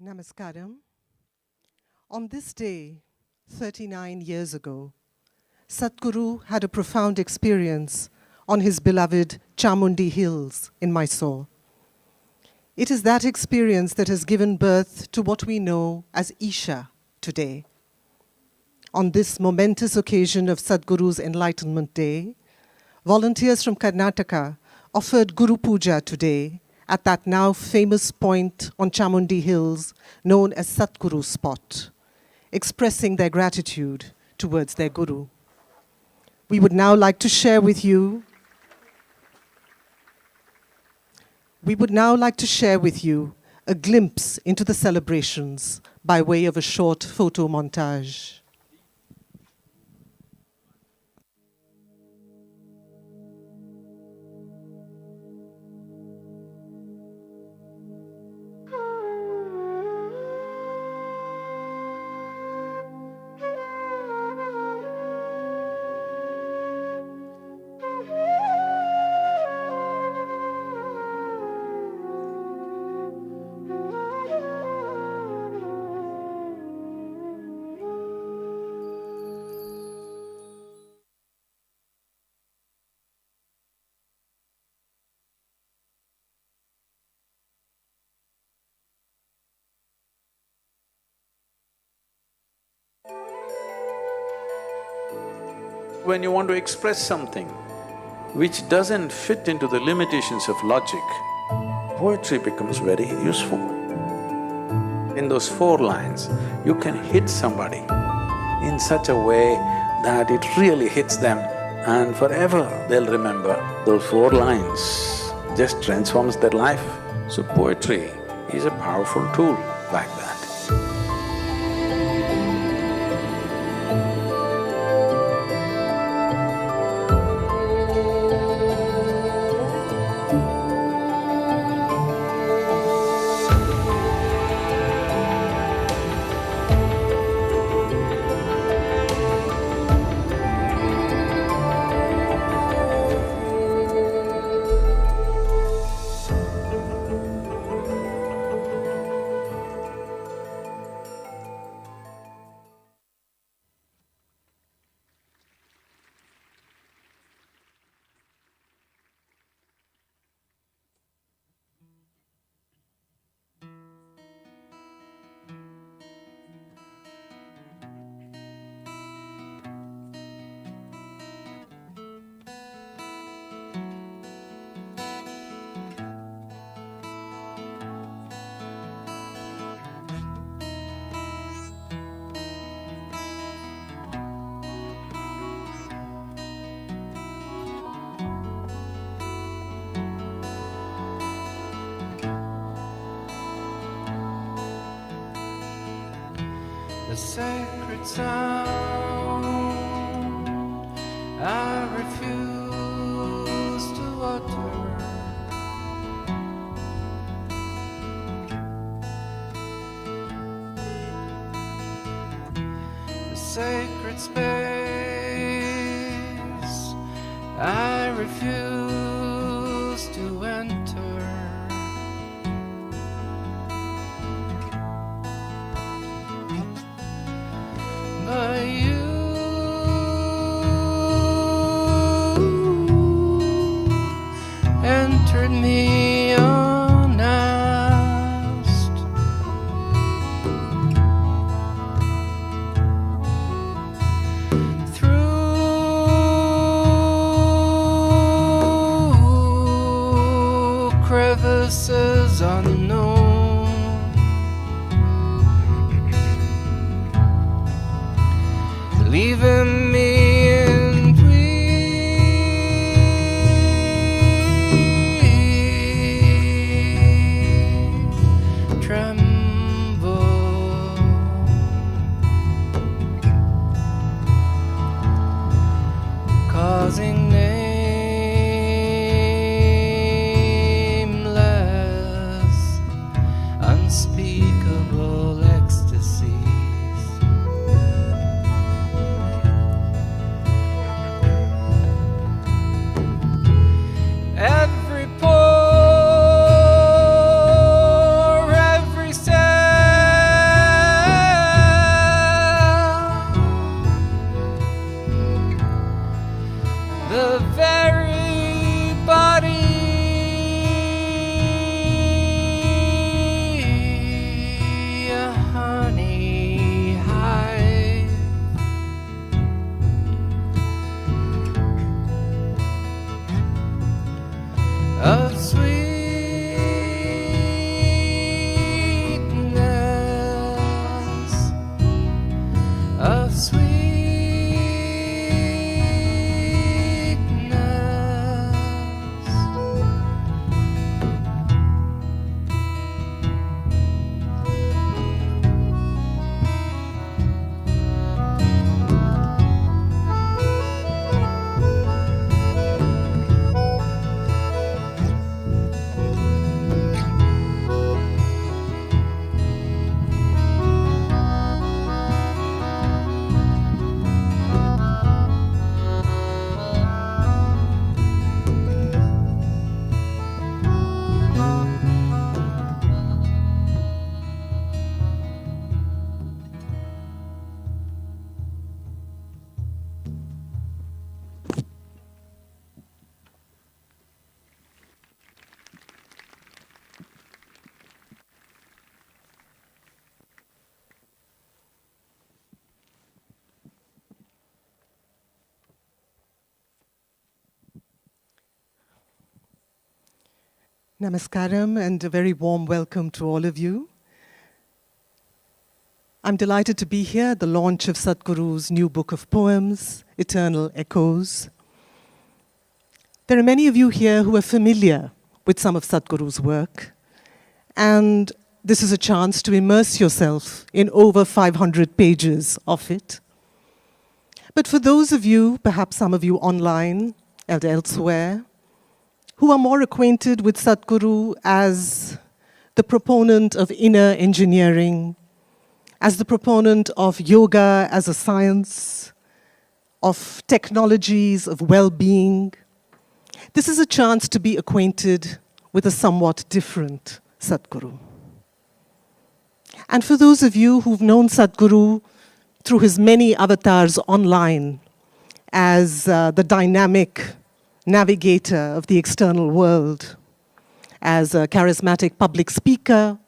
Namaskaram. On this day, 39 years ago, Sadhguru had a profound experience on his beloved Chamundi Hills in Mysore. It is that experience that has given birth to what we know as Isha today. On this momentous occasion of Sadhguru's Enlightenment Day, volunteers from Karnataka offered Guru Puja today at that now famous point on Chamundi Hills known as Sadhguru Spot, expressing their gratitude towards their Guru. We would now like to share with you a glimpse into the celebrations by way of a short photo montage. When you want to express something which doesn't fit into the limitations of logic, poetry becomes very useful. In those 4 lines, you can hit somebody in such a way that it really hits them and forever they'll remember. Those 4 lines just transforms their life. So poetry is a powerful tool like that. The sacred sound I refuse to utter. The sacred space I refuse to enter. But you entered me unasked. Through crevices unknown, leaving me in breathe, tremble, causing nameless, unspeakable ecstasy. Every pore, every cell Namaskaram and a very warm welcome to all of you. I'm delighted to be here at the launch of Sadhguru's new book of poems, Eternal Echoes. There are many of you here who are familiar with some of Sadhguru's work, and this is a chance to immerse yourself in over 500 pages of it. But for those of you, perhaps some of you online and elsewhere, who are more acquainted with Sadhguru as the proponent of inner engineering, as the proponent of yoga as a science, of technologies of well-being, this is a chance to be acquainted with a somewhat different Sadhguru. And for those of you who've known Sadhguru through his many avatars online as the dynamic navigator of the external world, as a charismatic public speaker,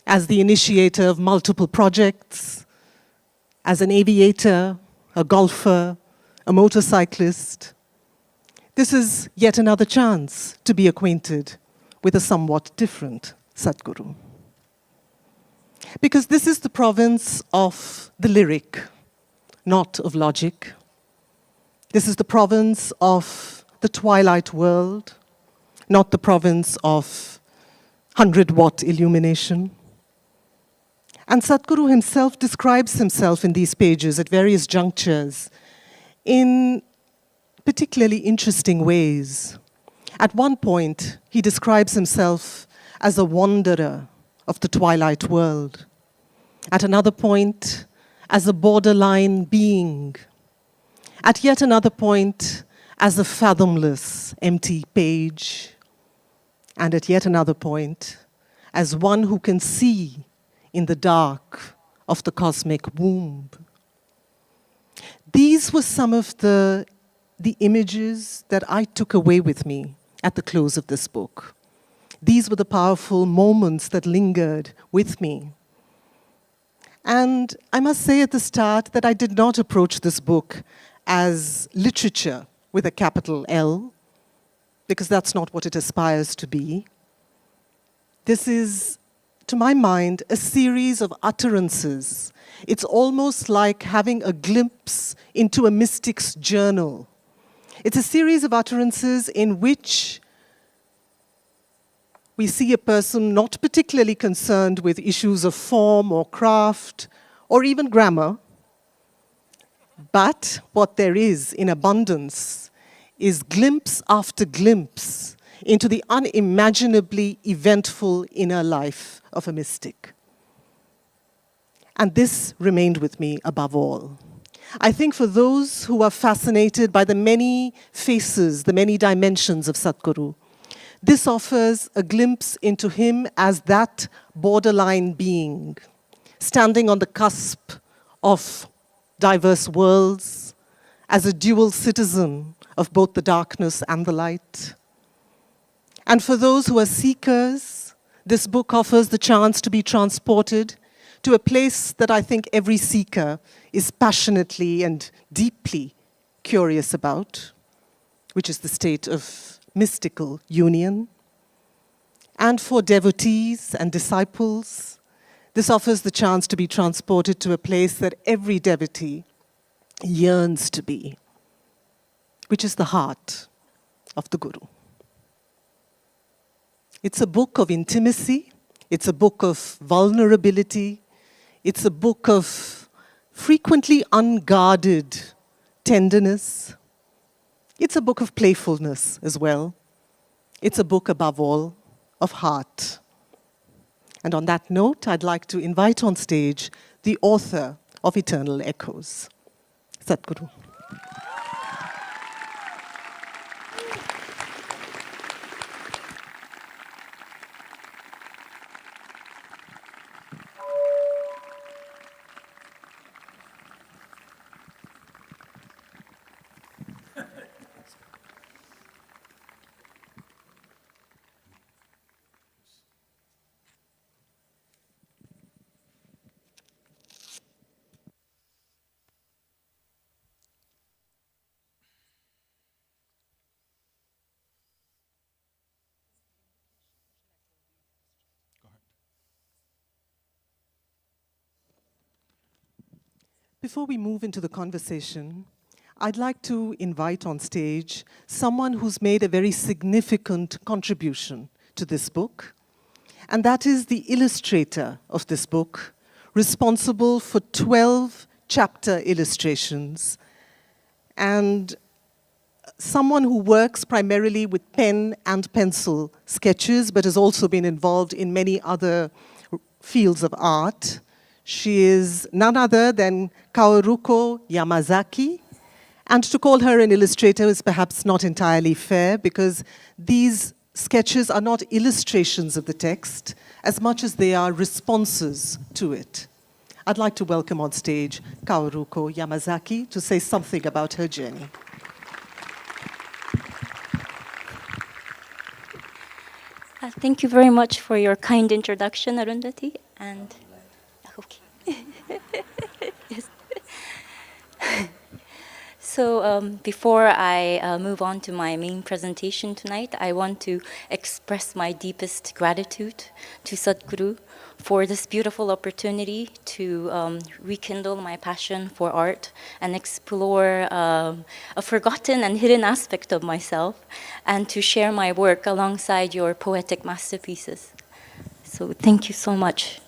as the initiator of multiple projects, as an aviator, a golfer, a motorcyclist, this is yet another chance to be acquainted with a somewhat different Sadhguru. Because this is the province of the lyric, not of logic. This is the province of the twilight world, not the province of 100-watt illumination. And Sadhguru himself describes himself in these pages at various junctures in particularly interesting ways. At one point, he describes himself as a wanderer of the twilight world. At another point, as a borderline being. At yet another point, as a fathomless, empty page. And at yet another point, as one who can see in the dark of the cosmic womb. These were some of the images that I took away with me at the close of this book. These were the powerful moments that lingered with me. And I must say at the start that I did not approach this book as literature with a capital L, because that's not what it aspires to be. This is, to my mind, a series of utterances. It's almost like having a glimpse into a mystic's journal. It's a series of utterances in which we see a person not particularly concerned with issues of form or craft or even grammar, but what there is in abundance is glimpse after glimpse into the unimaginably eventful inner life of a mystic. And this remained with me above all. I think for those who are fascinated by the many faces, the many dimensions of Sadhguru, this offers a glimpse into him as that borderline being, standing on the cusp of diverse worlds, as a dual citizen of both the darkness and the light. And for those who are seekers, this book offers the chance to be transported to a place that I think every seeker is passionately and deeply curious about, which is the state of mystical union. And for devotees and disciples, this offers the chance to be transported to a place that every devotee yearns to be, which is the heart of the Guru. It's a book of intimacy, it's a book of vulnerability, it's a book of frequently unguarded tenderness. It's a book of playfulness as well. It's a book, above all, of heart. And on that note, I'd like to invite on stage the author of Eternal Echoes, Sadhguru. Before we move into the conversation, I'd like to invite on stage someone who's made a very significant contribution to this book, and that is the illustrator of this book, responsible for 12 chapter illustrations, and someone who works primarily with pen and pencil sketches, but has also been involved in many other fields of art. She is none other than Kaoruko Yamazaki. And to call her an illustrator is perhaps not entirely fair, because these sketches are not illustrations of the text as much as they are responses to it. I'd like to welcome on stage Kaoruko Yamazaki to say something about her journey. Thank you very much for your kind introduction, Arundhati. And okay. Yes. So before I move on to my main presentation tonight, I want to express my deepest gratitude to Sadhguru for this beautiful opportunity to rekindle my passion for art and explore a forgotten and hidden aspect of myself, and to share my work alongside your poetic masterpieces. So thank you so much.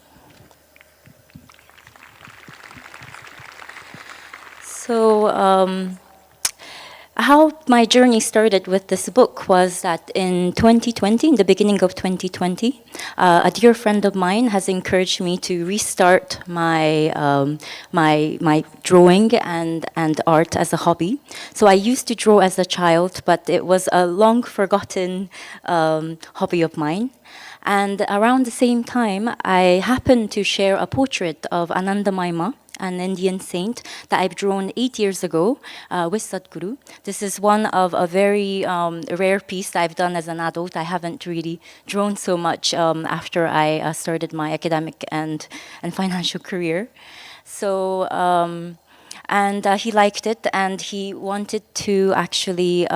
So how my journey started with this book was that in 2020, in the beginning of 2020, a dear friend of mine has encouraged me to restart my my drawing and art as a hobby. So I used to draw as a child, but it was a long forgotten hobby of mine. And around the same time, I happened to share a portrait of Anandamaima, an Indian saint that I've drawn 8 years ago with Sadhguru. This is one of a very rare piece that I've done as an adult. I haven't really drawn so much after I started my academic and financial career. So, and he liked it, and he wanted to actually,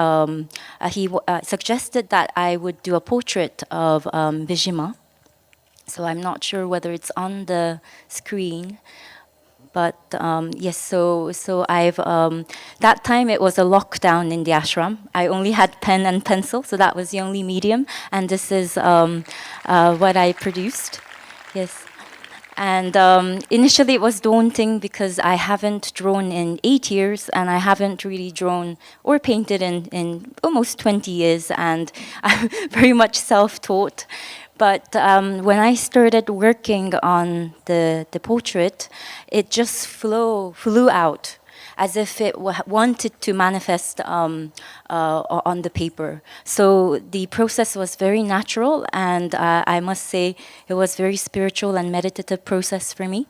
he suggested that I would do a portrait of Bijima. So I'm not sure whether it's on the screen. But yes, so I've, that time it was a lockdown in the ashram. I only had pen and pencil, so that was the only medium. And this is what I produced, yes. And initially it was daunting because I haven't drawn in 8 years, and I haven't really drawn or painted in almost 20 years, and I'm very much self-taught. But when I started working on the portrait, it just flew out as if it wanted to manifest on the paper. So the process was very natural, and I must say it was very spiritual and meditative process for me.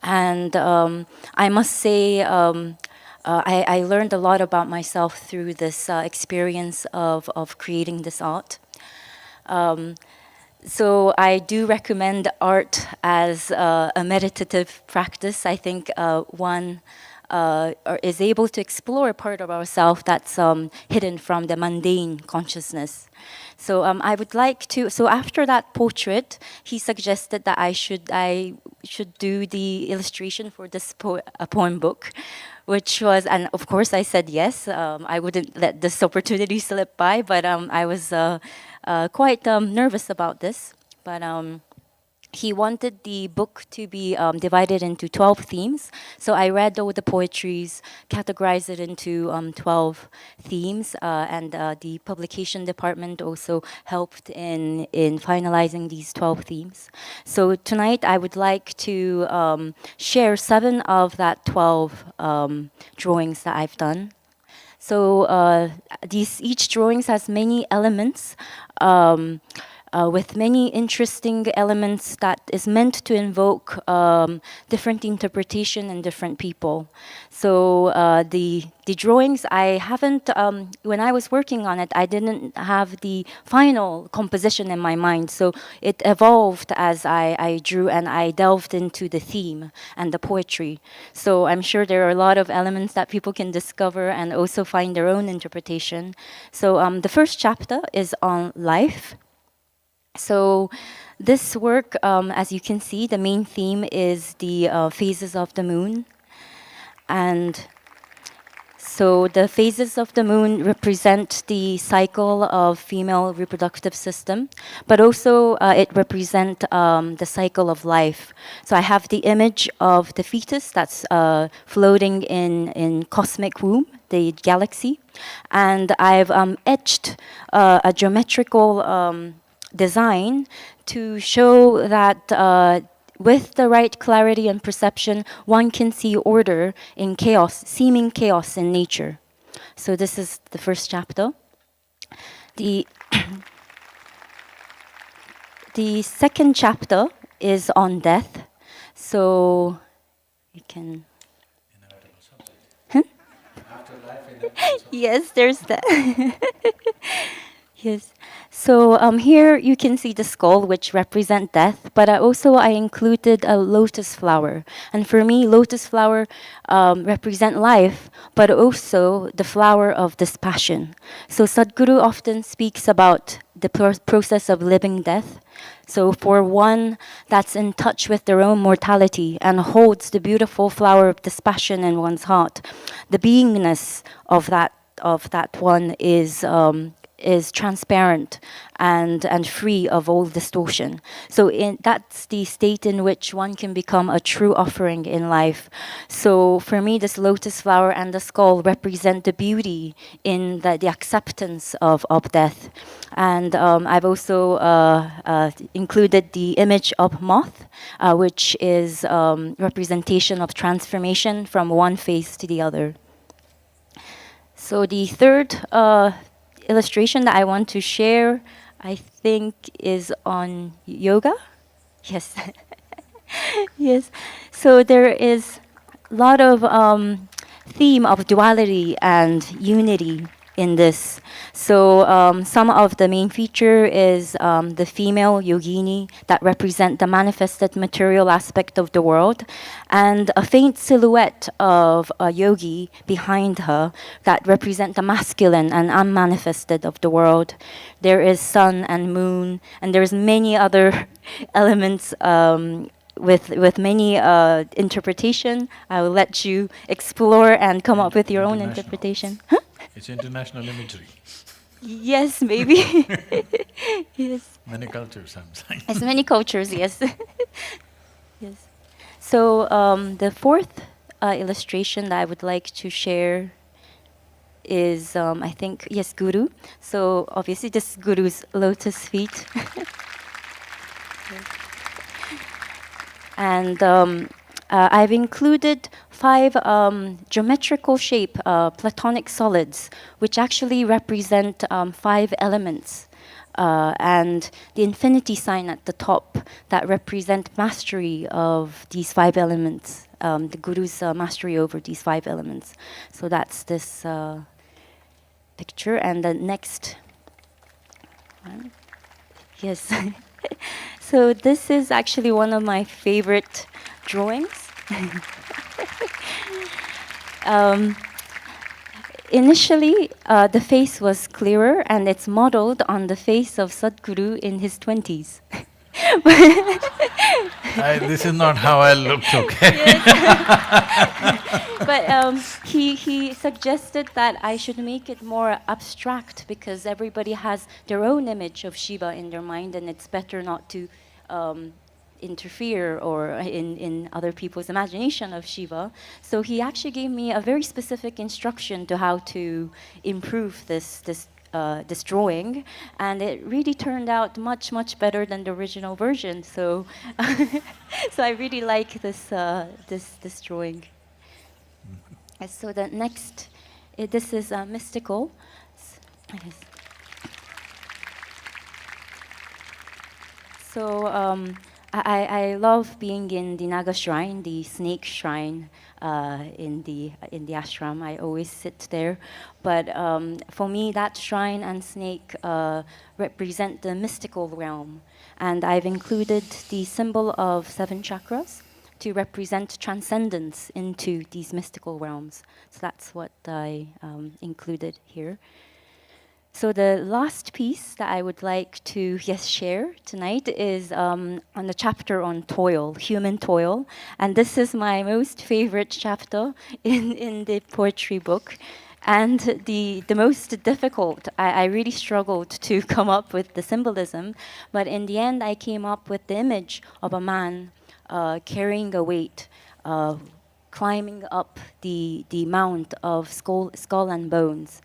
And I must say I learned a lot about myself through this experience of creating this art. So I do recommend art as a meditative practice. I think one is able to explore a part of ourselves that's hidden from the mundane consciousness. So I would like to. So after that portrait, he suggested that I should do the illustration for this poem book, which was, and of course I said yes. I wouldn't let this opportunity slip by, but I was quite nervous about this. But he wanted the book to be divided into 12 themes. So I read all the poetries, categorized it into 12 themes, and the publication department also helped in finalizing these 12 themes. So tonight I would like to share 7 of that 12 drawings that I've done. So each drawings has many elements, with many interesting elements that is meant to invoke different interpretation in different people. So the drawings, I haven't, when I was working on it, I didn't have the final composition in my mind. So it evolved as I drew, and I delved into the theme and the poetry. So I'm sure there are a lot of elements that people can discover and also find their own interpretation. So the first chapter is on life. So This work, as you can see, the main theme is the phases of the moon. And so the phases of the moon represent the cycle of female reproductive system, but also it represents the cycle of life. So I have the image of the fetus that's floating in cosmic womb, the galaxy, and I've etched a geometrical design to show that with the right clarity and perception, one can see order in chaos, seeming chaos in nature. So this is the first chapter. The the second chapter is on death. So you can. Huh? Yes, there's that. Yes. So here you can see the skull, which represent death, but I included a lotus flower. And for me, lotus flower represent life, but also the flower of dispassion. So Sadhguru often speaks about the process of living death. So for one that's in touch with their own mortality and holds the beautiful flower of dispassion in one's heart, the beingness of that one is transparent and free of all distortion. So that's the state in which one can become a true offering in life. So for me, this lotus flower and the skull represent the beauty in the acceptance of death. And I've also included the image of moth, which is representation of transformation from one phase to the other. So the third illustration that I want to share, I think, is on yoga. Yes. Yes. So there is a lot of theme of duality and unity in this. So some of the main feature is the female yogini that represent the manifested material aspect of the world, and a faint silhouette of a yogi behind her that represent the masculine and unmanifested of the world. There is sun and moon, and there's many other elements with many interpretation. I will let you explore and come up with your own interpretation. Huh? It's international imagery. Yes, maybe. Yes. Many cultures, I'm saying. As many cultures, yes. Yes. So the fourth illustration that I would like to share is, I think, yes, Guru. So obviously this is Guru's lotus feet. And I've included 5 geometrical shape platonic solids, which actually represent 5 elements. And the infinity sign at the top that represent mastery of these 5 elements, the Guru's mastery over these 5 elements. So that's this picture. And the next one. Yes. So this is actually one of my favorite drawings. Initially, the face was clearer, and it's modeled on the face of Sadhguru in his 20s. This is not how I looked, okay? But he suggested that I should make it more abstract because everybody has their own image of Shiva in their mind, and it's better not to interfere or in other people's imagination of Shiva. So he actually gave me a very specific instruction to how to improve this drawing, and it really turned out much better than the original version. So, so I really like this drawing. And so the next, this is mystical. Yes. So I love being in the Naga shrine, the snake shrine in the ashram. I always sit there, but for me that shrine and snake represent the mystical realm, and I've included the symbol of 7 chakras to represent transcendence into these mystical realms. So that's what I included here. So the last piece that I would like to share tonight is on the chapter on toil, human toil, and this is my most favorite chapter in the poetry book, and the most difficult. I really struggled to come up with the symbolism, but in the end I came up with the image of a man carrying a weight, climbing up the mount of skull and bones,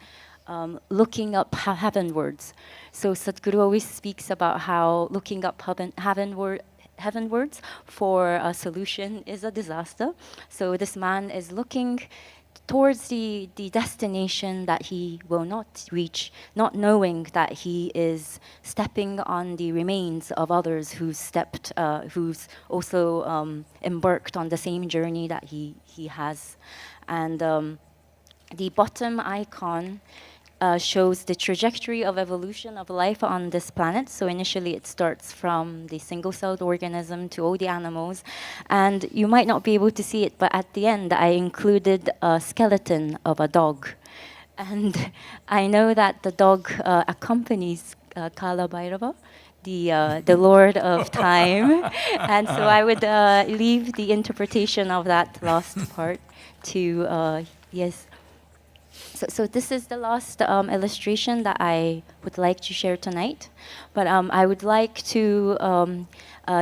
looking up heavenwards. So Sadhguru always speaks about how looking up heavenwards for a solution is a disaster. So this man is looking towards the destination that he will not reach, not knowing that he is stepping on the remains of others who's also embarked on the same journey that he has. And the bottom icon shows the trajectory of evolution of life on this planet. So initially it starts from the single-celled organism to all the animals. And you might not be able to see it, but at the end I included a skeleton of a dog. And I know that the dog accompanies Kala Bhairava, the Lord of Time. And so I would leave the interpretation of that last part to, yes. So this is the last illustration that I would like to share tonight. But I would like to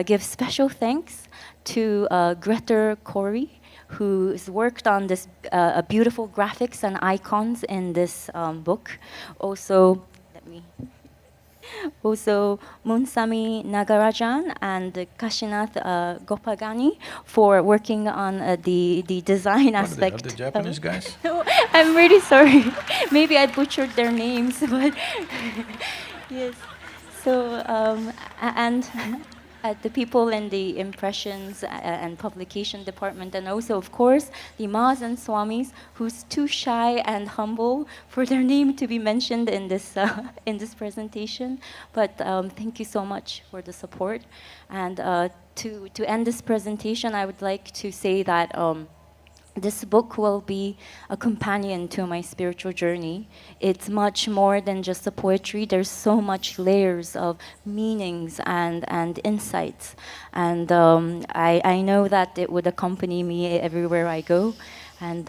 give special thanks to Greta Corey, who's worked on this beautiful graphics and icons in this book. Also, Munsami Nagarajan and Kashinath Gopagani for working on the design aspect. Are they Japanese guys? I'm really sorry. Maybe I butchered their names, but yes. So, and the people in the impressions and publication department, and also, of course, the Mas and Swamis, who's too shy and humble for their name to be mentioned in this presentation. But thank you so much for the support. And to end this presentation, I would like to say that this book will be a companion to my spiritual journey. It's much more than just the poetry. There's so much layers of meanings and insights. And I know that it would accompany me everywhere I go. And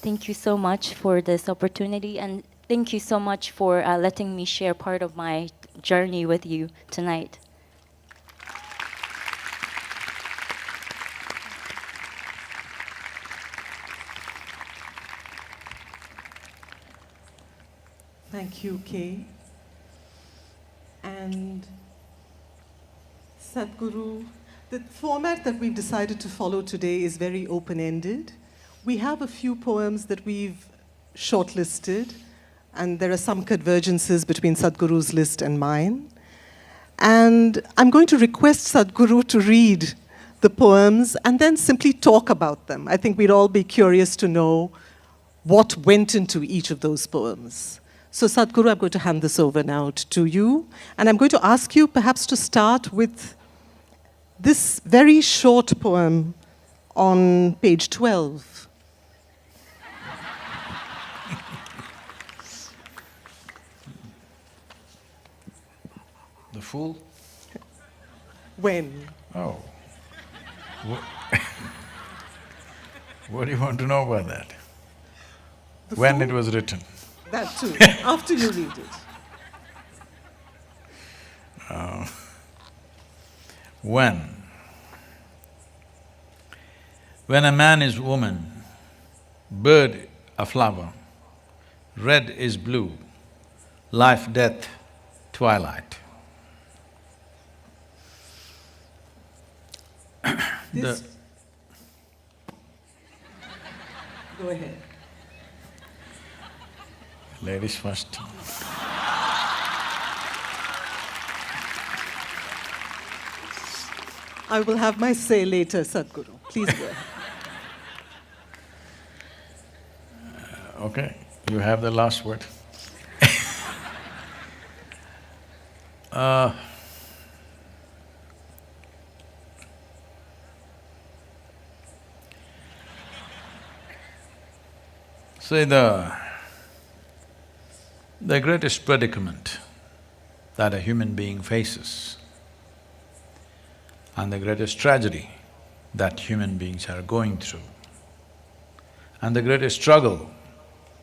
thank you so much for this opportunity. And thank you so much for letting me share part of my journey with you tonight. Thank you, Kay. And Sadhguru, the format that we've decided to follow today is very open-ended. We have a few poems that we've shortlisted, and there are some convergences between Sadhguru's list and mine. And I'm going to request Sadhguru to read the poems and then simply talk about them. I think we'd all be curious to know what went into each of those poems. So Sadhguru, I'm going to hand this over now to you. And I'm going to ask you perhaps to start with this very short poem on page 12. The Fool? When? Oh. What do you want to know about that? When it was written? That too, after you read it. When a man is woman, bird a flower, red is blue, life, death, twilight. This… Go ahead. Ladies first. I will have my say later, Sadhguru. Please go ahead. Okay, you have the last word. See, The greatest predicament that a human being faces and the greatest tragedy that human beings are going through and the greatest struggle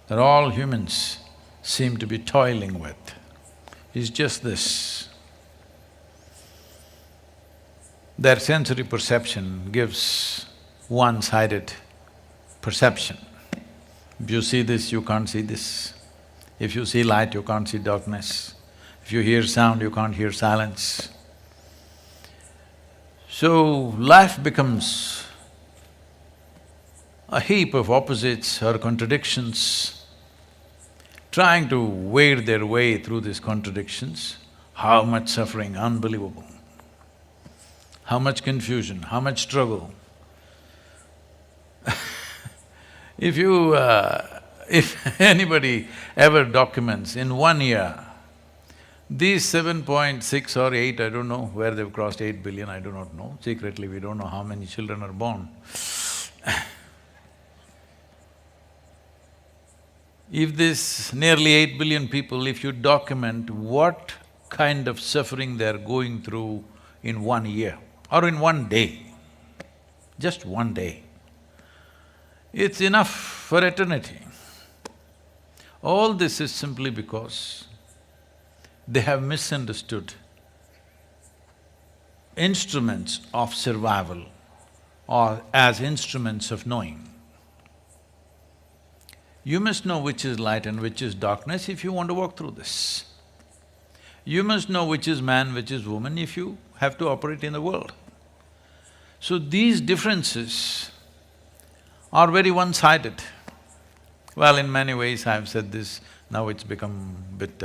that all humans seem to be toiling with is just this. Their sensory perception gives one-sided perception. If you see this, you can't see this. If you see light, you can't see darkness. If you hear sound, you can't hear silence. So, life becomes a heap of opposites or contradictions. Trying to wade their way through these contradictions, how much suffering, unbelievable. How much confusion, how much struggle. If anybody ever documents in 1 year, these 7.6 or 8, I don't know where they've crossed 8 billion, I do not know. Secretly, we don't know how many children are born. If this nearly 8 billion people, if you document what kind of suffering they're going through in 1 year or in 1 day, just 1 day, it's enough for eternity. All this is simply because they have misunderstood instruments of survival or as instruments of knowing. You must know which is light and which is darkness if you want to walk through this. You must know which is man, which is woman if you have to operate in the world. So these differences are very one-sided. Well, in many ways I've said this, now it's become a bit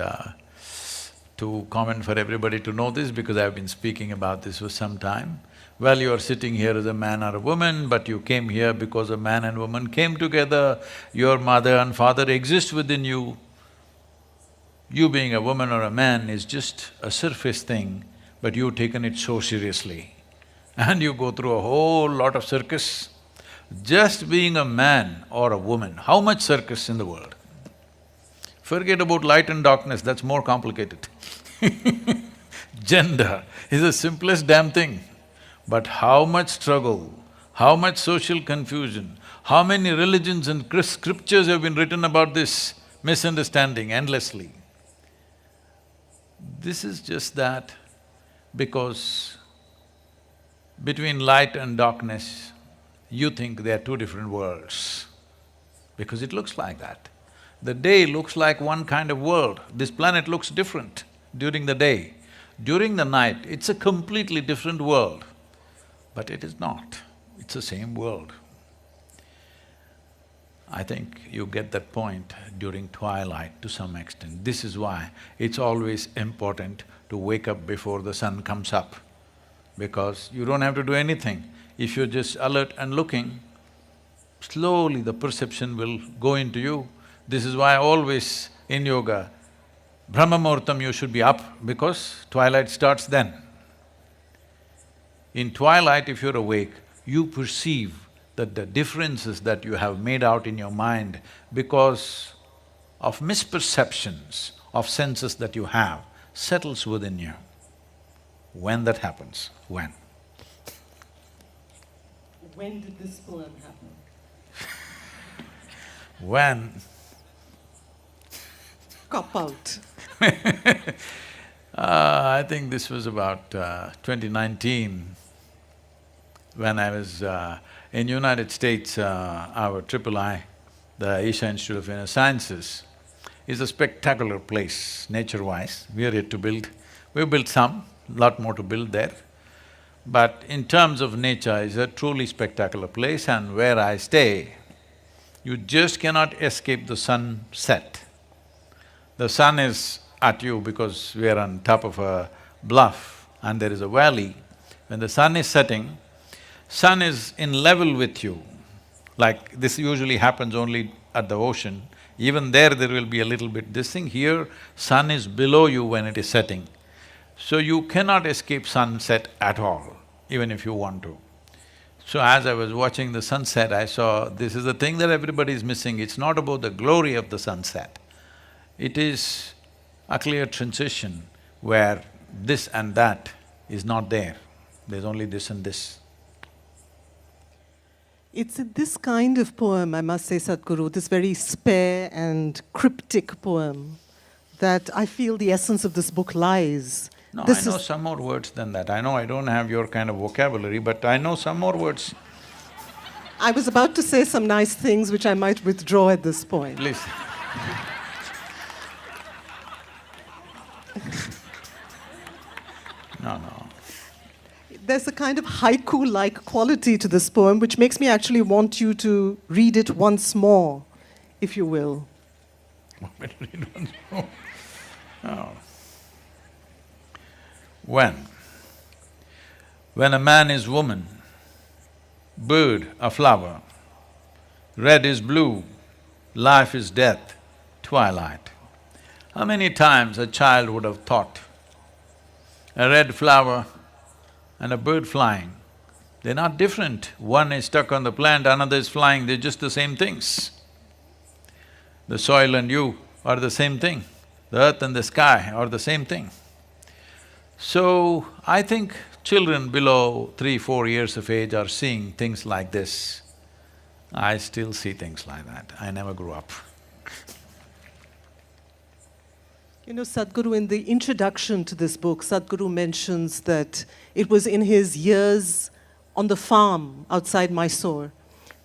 too common for everybody to know this because I've been speaking about this for some time. Well, you're sitting here as a man or a woman, but you came here because a man and woman came together, your mother and father exist within you. You being a woman or a man is just a surface thing, but you've taken it so seriously. And you go through a whole lot of circus. Just being a man or a woman, how much circus in the world? Forget about light and darkness, that's more complicated. Gender is the simplest damn thing. But how much struggle, how much social confusion, how many religions and scriptures have been written about this misunderstanding endlessly. This is just that because between light and darkness, you think they are two different worlds, because it looks like that. The day looks like one kind of world, this planet looks different during the day. During the night, it's a completely different world. But it is not, it's the same world. I think you get that point during twilight to some extent. This is why it's always important to wake up before the sun comes up, because you don't have to do anything. If you're just alert and looking, slowly the perception will go into you. This is why always in yoga, Brahma Muhurtam you should be up because twilight starts then. In twilight, if you're awake, you perceive that the differences that you have made out in your mind because of misperceptions of senses that you have settles within you. When that happens? When? When did this poem happen? When? Cop out. I think this was about 2019, when I was in United States, our III, the Isha Institute of Inner Sciences, is a spectacular place, nature-wise. We are yet to build. We've built some, lot more to build there. But in terms of nature, it's a truly spectacular place, and where I stay, you just cannot escape the sunset. The sun is at you because we are on top of a bluff and there is a valley. When the sun is setting, sun is in level with you. Like this usually happens only at the ocean. Even there will be a little bit this thing. Here, sun is below you when it is setting. So you cannot escape sunset at all, even if you want to. So as I was watching the sunset, I saw this is the thing that everybody is missing. It's not about the glory of the sunset. It is a clear transition where this and that is not there. There's only this and this. It's this kind of poem, I must say, Sadhguru, this very spare and cryptic poem, that I feel the essence of this book lies. No, This I know is- some more words than that. I know I don't have your kind of vocabulary, but I know some more words. I was about to say some nice things which I might withdraw at this point. Please. No. There's a kind of haiku-like quality to this poem which makes me actually want you to read it once more, if you will. Oh. When a man is woman, bird a flower, red is blue, life is death, twilight. How many times a child would have thought a red flower and a bird flying, they're not different. One is stuck on the plant, another is flying, they're just the same things. The soil and you are the same thing. The earth and the sky are the same thing. So, I think children below 3-4 years of age are seeing things like this. I still see things like that. I never grew up. You know, Sadhguru, in the introduction to this book, Sadhguru mentions that it was in his years on the farm outside Mysore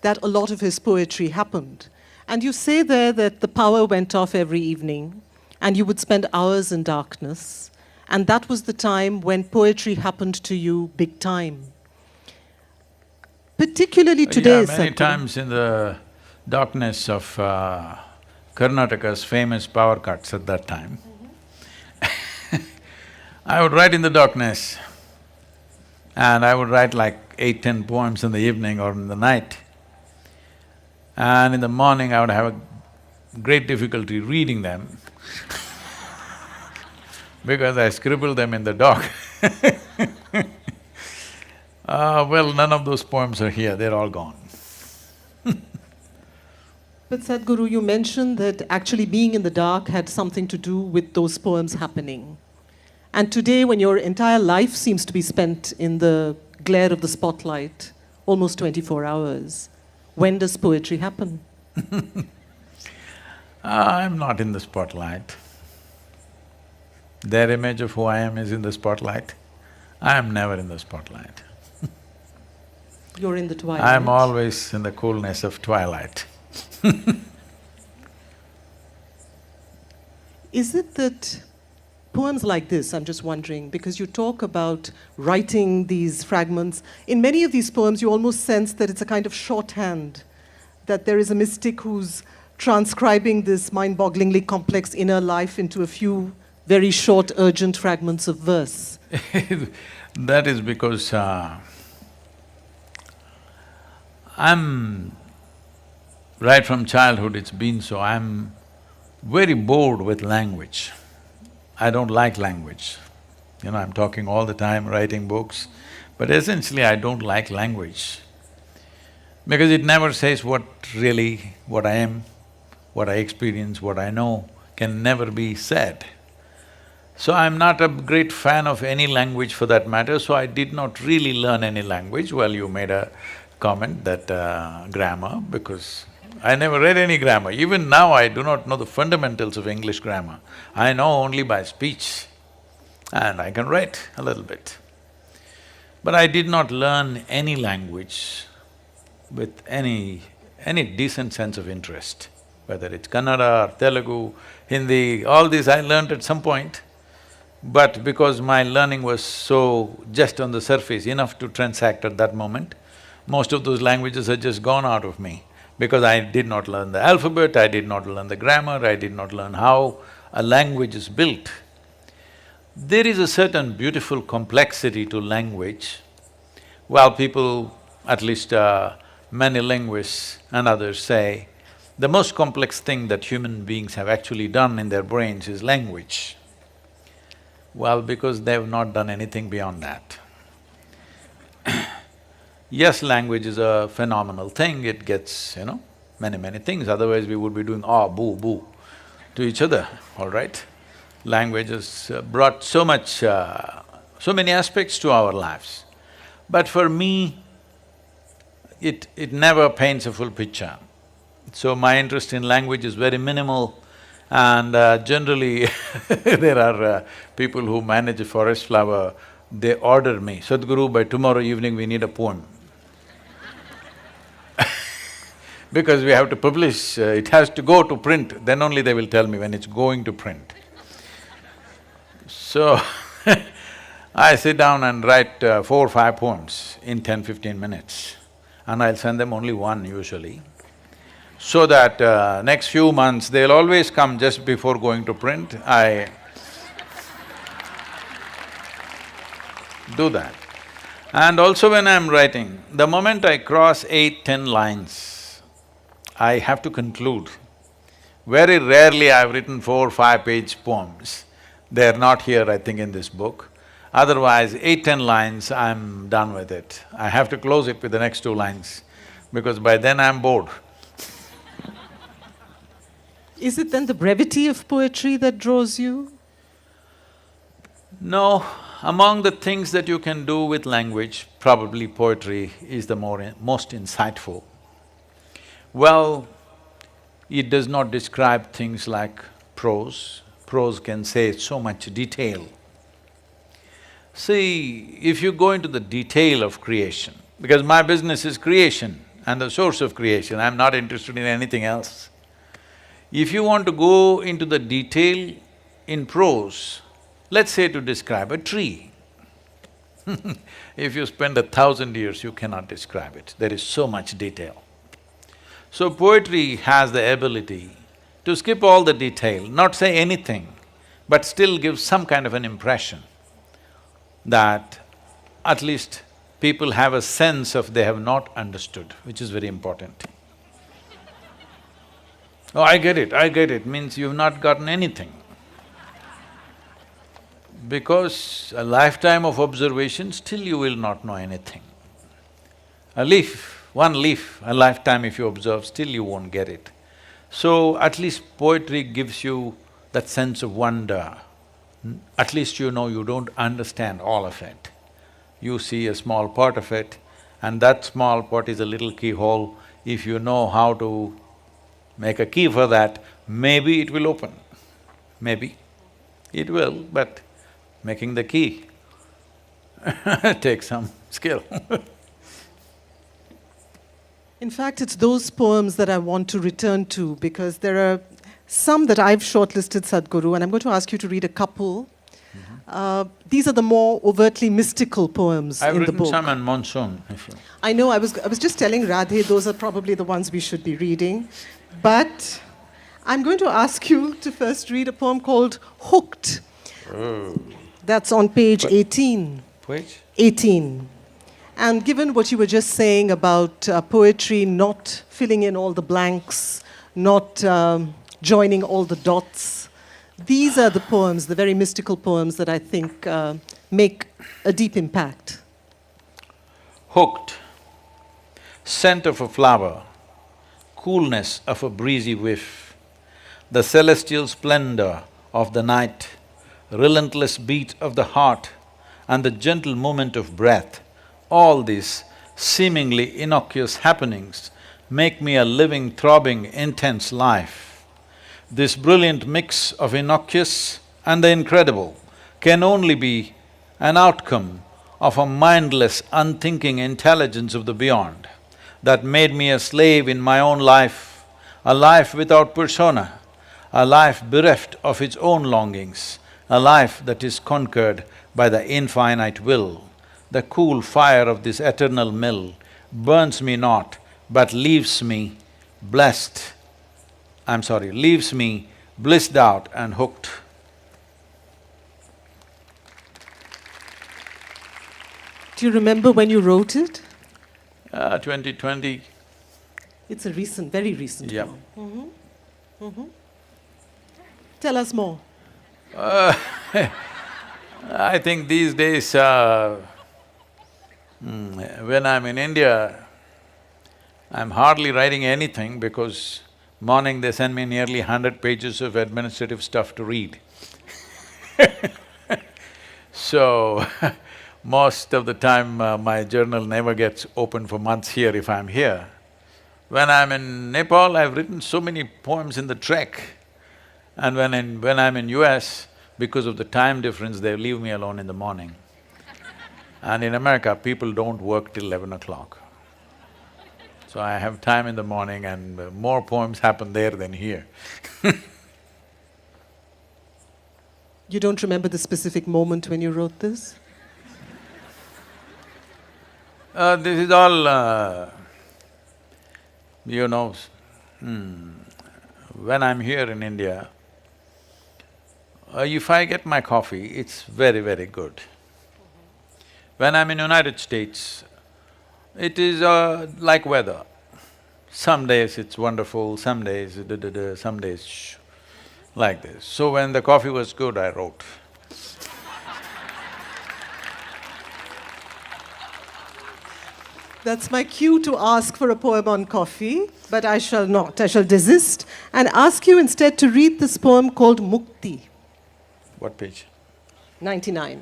that a lot of his poetry happened. And you say there that the power went off every evening and you would spend hours in darkness, and that was the time when poetry happened to you big time. Particularly today, Yeah, many Sadhguru. times in the darkness of Karnataka's famous power cuts at that time, I would write in the darkness, and I would write like 8-10 poems in the evening or in the night. And in the morning I would have a great difficulty reading them because I scribbled them in the dark. Well, none of those poems are here, they're all gone. But Sadhguru, you mentioned that actually being in the dark had something to do with those poems happening. And today, when your entire life seems to be spent in the glare of the spotlight, almost 24 hours, when does poetry happen? I'm not in the spotlight. Their image of who I am is in the spotlight. I am never in the spotlight. You're in the twilight. I'm always in the coolness of twilight. Is it that poems like this, I'm just wondering, because you talk about writing these fragments, in many of these poems you almost sense that it's a kind of shorthand, that there is a mystic who's transcribing this mind-bogglingly complex inner life into a few very short, urgent fragments of verse. That is because I'm… right from childhood it's been so, I'm very bored with language. I don't like language. You know, I'm talking all the time, writing books, but essentially I don't like language because it never says what I am, what I experience, what I know can never be said. So I'm not a great fan of any language for that matter, so I did not really learn any language. Well, you made a comment that grammar, because I never read any grammar. Even now I do not know the fundamentals of English grammar. I know only by speech and I can write a little bit. But I did not learn any language with any decent sense of interest, whether it's Kannada or Telugu, Hindi, all these I learnt at some point. But because my learning was so just on the surface, enough to transact at that moment, most of those languages had just gone out of me. Because I did not learn the alphabet, I did not learn the grammar, I did not learn how a language is built. There is a certain beautiful complexity to language. While people, at least many linguists and others say, the most complex thing that human beings have actually done in their brains is language. Well, because they've not done anything beyond that. Yes, language is a phenomenal thing, it gets, many things, otherwise we would be doing ah, boo, boo. to each other, all right? Language has brought so much, so many aspects to our lives. But for me, it never paints a full picture. So my interest in language is very minimal, and generally there are people who manage a forest flower, they order me, Sadhguru, by tomorrow evening we need a poem. Because we have to publish, it has to go to print, then only they will tell me when it's going to print. So I sit down and write 4 or 5 poems in 10-15 minutes, and I'll send them only one usually, so that next few months they'll always come just before going to print. I do that. And also when I'm writing, the moment I cross 8-10 lines, I have to conclude. Very rarely I've written 4 or 5-page poems. They're not here, I think, in this book. Otherwise, 8-10 lines, I'm done with it. I have to close it with the next 2 lines, because by then I'm bored. Is it then the brevity of poetry that draws you? No, among the things that you can do with language, probably poetry is the most insightful. Well, it does not describe things like prose. Prose can say so much detail. See, if you go into the detail of creation, because my business is creation and the source of creation, I'm not interested in anything else. If you want to go into the detail in prose, let's say to describe a tree, if you spend 1,000 years, you cannot describe it, there is so much detail. So poetry has the ability to skip all the detail, not say anything, but still give some kind of an impression that at least people have a sense of they have not understood, which is very important. Oh, I get it, means you've not gotten anything. Because a lifetime of observation, still you will not know anything. A leaf, one leaf, a lifetime if you observe, still you won't get it. So at least poetry gives you that sense of wonder. At least you know you don't understand all of it. You see a small part of it, and that small part is a little keyhole. If you know how to make a key for that, maybe it will open. Maybe it will, but making the key takes some skill. In fact, it's those poems that I want to return to, because there are some that I've shortlisted, Sadhguru, and I'm going to ask you to read a couple. These are the more overtly mystical poems I've in the written book. some on monsoon, if you… I know, I was just telling Radhe, those are probably the ones we should be reading. But I'm going to ask you to first read a poem called Hooked. Oh. That's on page 18. Which? 18. And given what you were just saying about poetry not filling in all the blanks, not joining all the dots, these are the poems, the very mystical poems that I think make a deep impact. Hooked. Scent of a flower, coolness of a breezy whiff, the celestial splendor of the night, relentless beat of the heart, and the gentle movement of breath, all these seemingly innocuous happenings make me a living, throbbing, intense life. This brilliant mix of innocuous and the incredible can only be an outcome of a mindless, unthinking intelligence of the beyond that made me a slave in my own life, a life without persona, a life bereft of its own longings, a life that is conquered by the infinite will. The cool fire of this eternal mill burns me not, but leaves me leaves me blissed out and hooked. Do you remember when you wrote it? 2020. It's a recent, very recent Yeah. poem. Tell us more. I think these days, when I'm in India, I'm hardly writing anything because Morning they send me nearly 100 pages of administrative stuff to read. So, most of the time my journal never gets open for months here if I'm here. When I'm in Nepal, I've written so many poems in the trek. And when I'm in US, because of the time difference, they leave me alone in the morning. And in America, people don't work till 11 o'clock. So I have time in the morning and more poems happen there than here. You don't remember the specific moment when you wrote this? This is all, you know, when I'm here in India, if I get my coffee, it's very, very good. When I'm in United States, it is like weather. Some days it's wonderful, some days some days like this. So when the coffee was good, I wrote. That's my cue to ask for a poem on coffee, but I shall not. I shall desist and ask you instead to read this poem called Mukti, What page? 99.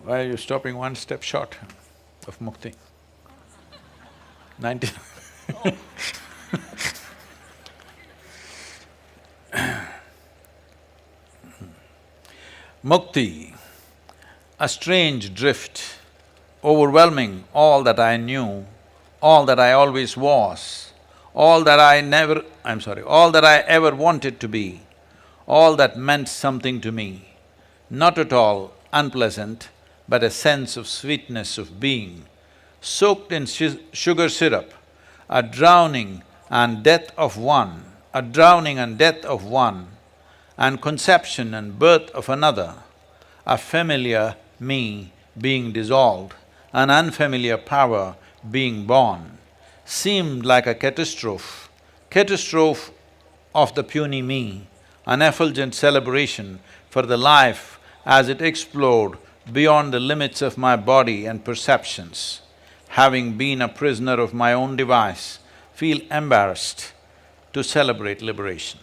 Why are you stopping one step short of mukti? 90 Mukti, a strange drift, overwhelming all that I knew, all that I always was, all that I all that I ever wanted to be, all that meant something to me, not at all unpleasant, but a sense of sweetness of being, soaked in sugar syrup, a drowning and death of one, a drowning and death of one, and conception and birth of another, a familiar me being dissolved, an unfamiliar power being born, seemed like a catastrophe of the puny me, an effulgent celebration for the life as it explored beyond the limits of my body and perceptions. Having been a prisoner of my own device, feel embarrassed to celebrate liberation.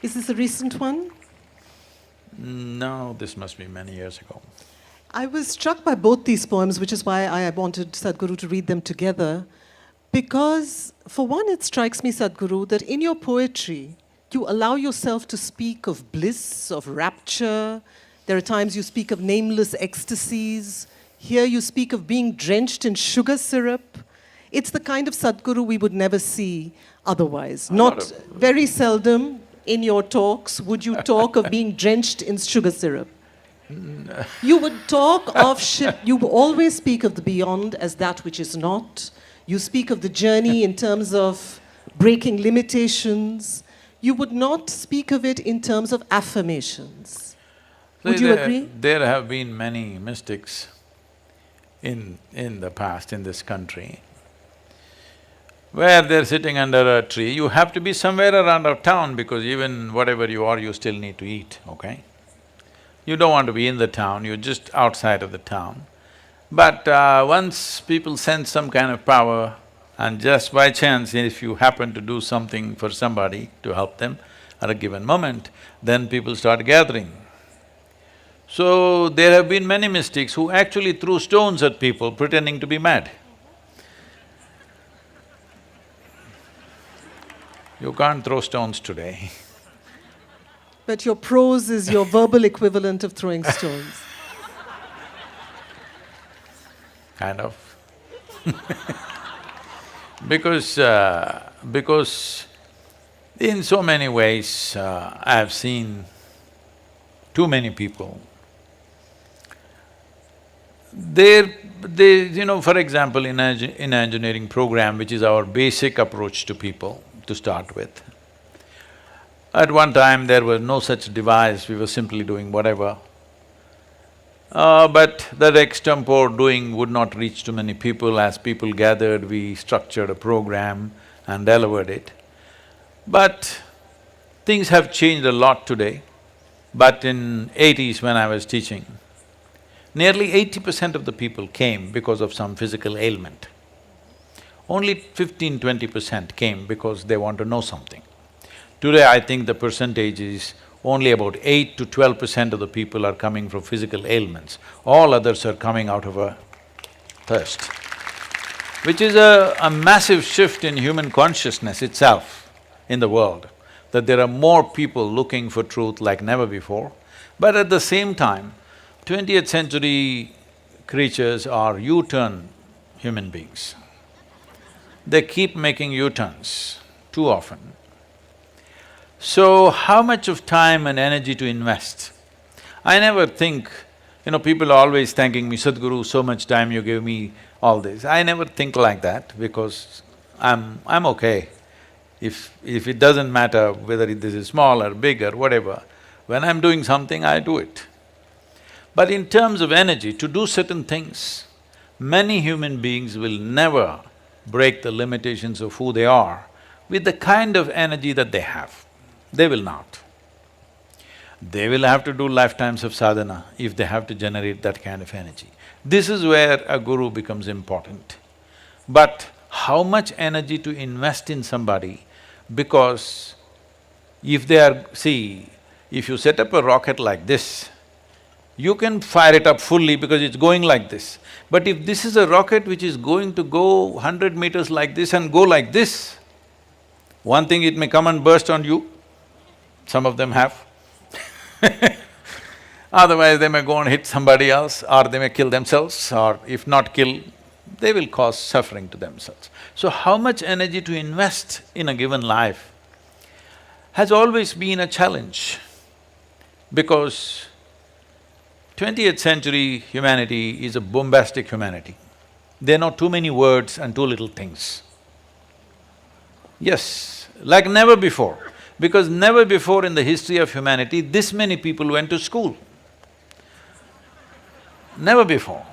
Is this a recent one? No, this must be many years ago. I was struck by both these poems, which is why I wanted Sadhguru to read them together, because for one, it strikes me, Sadhguru, that in your poetry, you allow yourself to speak of bliss, of rapture. There are times you speak of nameless ecstasies. Here you speak of being drenched in sugar syrup. It's the kind of Sadhguru we would never see otherwise. Not very seldom in your talks would you talk of being drenched in sugar syrup. You would talk of you always speak of the beyond as that which is not. You speak of the journey in terms of breaking limitations. You would not speak of it in terms of affirmations. Would you agree? There have been many mystics in the past in this country, where they're sitting under a tree. You have to be somewhere around our town because even whatever you are, you still need to eat, okay? You don't want to be in the town, you're just outside of the town. But once people sense some kind of power, and just by chance, if you happen to do something for somebody to help them at a given moment, then people start gathering. So, there have been many mystics who actually threw stones at people pretending to be mad. You can't throw stones today. But your prose is your verbal equivalent of throwing stones. Kind of. Because in so many ways, I have seen too many people. For example, in engineering program, which is our basic approach to people to start with, at one time there was no such device, we were simply doing whatever. But that extempore doing would not reach to many people. As people gathered, we structured a program and delivered it. But things have changed a lot today. But in 80s when I was teaching, nearly 80% of the people came because of some physical ailment. Only 15–20% came because they want to know something. Today I think the percentage is only about 8–12% of the people are coming from physical ailments. All others are coming out of a thirst, which is a massive shift in human consciousness itself in the world, that there are more people looking for truth like never before. But at the same time, 20th century creatures are U-turn human beings. They keep making U-turns too often. So, how much of time and energy to invest? I never think, people are always thanking me, Sadhguru, so much time you gave me, all this. I never think like that because I'm okay. If it doesn't matter whether this is small or big or whatever, when I'm doing something, I do it. But in terms of energy, to do certain things, many human beings will never break the limitations of who they are with the kind of energy that they have. They will not. They will have to do lifetimes of sadhana if they have to generate that kind of energy. This is where a guru becomes important. But how much energy to invest in somebody, because if they are… see, if you set up a rocket like this, you can fire it up fully because it's going like this. But if this is a rocket which is going to go 100 meters like this and go like this, one thing, it may come and burst on you, some of them have. Otherwise, they may go and hit somebody else, or they may kill themselves, or if not kill, they will cause suffering to themselves. So how much energy to invest in a given life has always been a challenge, because 20th century humanity is a bombastic humanity. They know too many words and too little things. Yes, like never before, because never before in the history of humanity this many people went to school. Never before.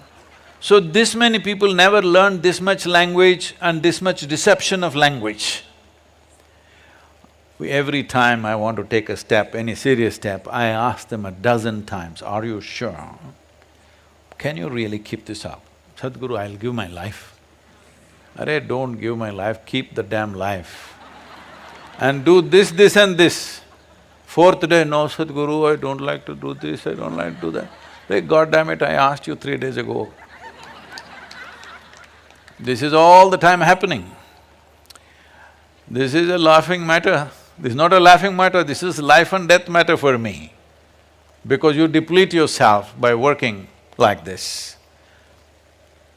So this many people never learned this much language and this much deception of language. Every time I want to take a step, any serious step, I ask them a dozen times, are you sure? Can you really keep this up? Sadhguru, I'll give my life. Arey, don't give my life, keep the damn life. And do this, this and this. Fourth day, no Sadhguru, I don't like to do this, I don't like to do that. Hey, God damn it, I asked you 3 days ago. This is all the time happening. This is a laughing matter. This is not a laughing matter, this is life and death matter for me, because you deplete yourself by working like this.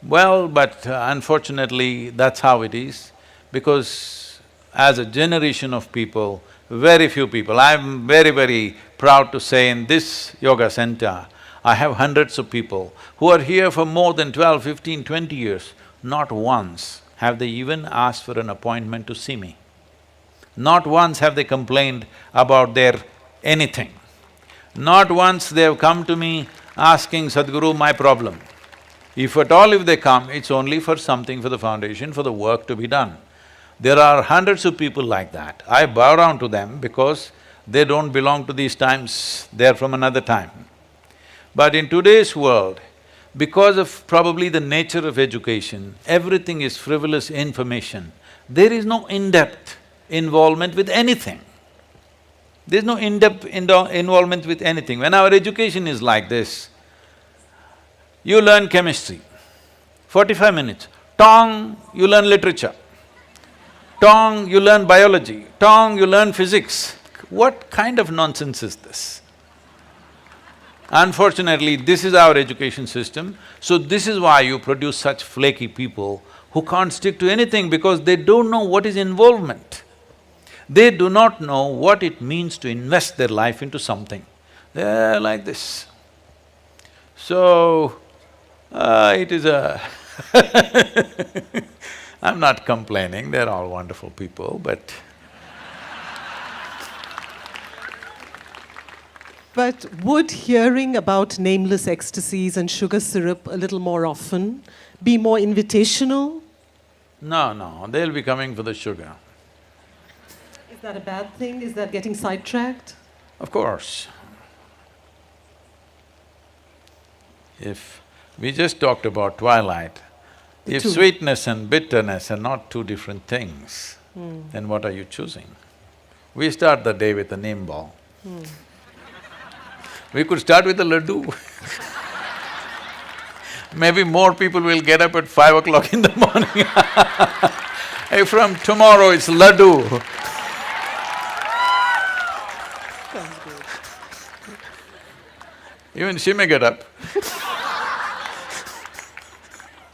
Well, but unfortunately, that's how it is, because as a generation of people, very few people, I'm very proud to say in this yoga center, I have hundreds of people who are here for more than 12, 15, 20 years. Not once have they even asked for an appointment to see me. Not once have they complained about their anything. Not once they have come to me asking, Sadhguru, my problem. If at all if they come, it's only for something for the foundation, for the work to be done. There are hundreds of people like that. I bow down to them because they don't belong to these times, they're from another time. But in today's world, because of probably the nature of education, everything is frivolous information. There is no in-depth involvement with anything. There's no in-depth involvement with anything. When our education is like this, you learn chemistry, 45 minutes, tong, you learn literature, tong, you learn biology, tong, you learn physics. What kind of nonsense is this? Unfortunately, this is our education system, so this is why you produce such flaky people who can't stick to anything because they don't know what is involvement. They do not know what it means to invest their life into something. They're like this. So, it is a I'm not complaining, they're all wonderful people, but But would hearing about nameless ecstasies and sugar syrup a little more often be more invitational? No, they'll be coming for the sugar. Is that a bad thing? Is that getting sidetracked? Of course. If we just talked about twilight, if two. sweetness and bitterness are not two different things, then what are you choosing? We start the day with a neem ball. We could start with a laddu. Maybe more people will get up at 5 o'clock in the morning. Hey, from tomorrow it's laddu. Even she may get up.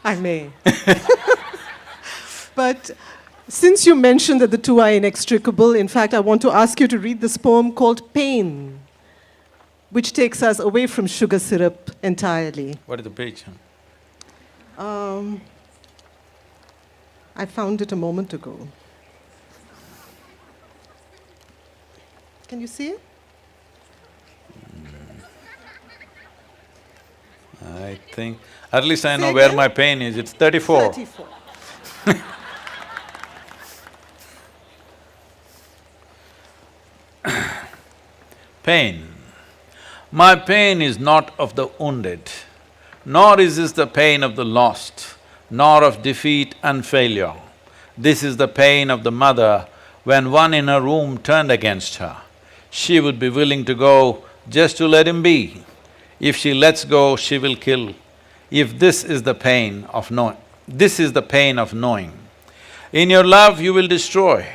I may. But since you mentioned that the two are inextricable, in fact, I want to ask you to read this poem called Pain, which takes us away from sugar syrup entirely. What is the page? I found it a moment ago. Can you see it? I think… at least I Say know where again? my pain is, it's 34. 34. Pain. My pain is not of the wounded, nor is this the pain of the lost, nor of defeat and failure. This is the pain of the mother when one in her womb turned against her. She would be willing to go just to let him be. If she lets go, she will kill. If this is the pain of this is the pain of knowing. In your love, you will destroy.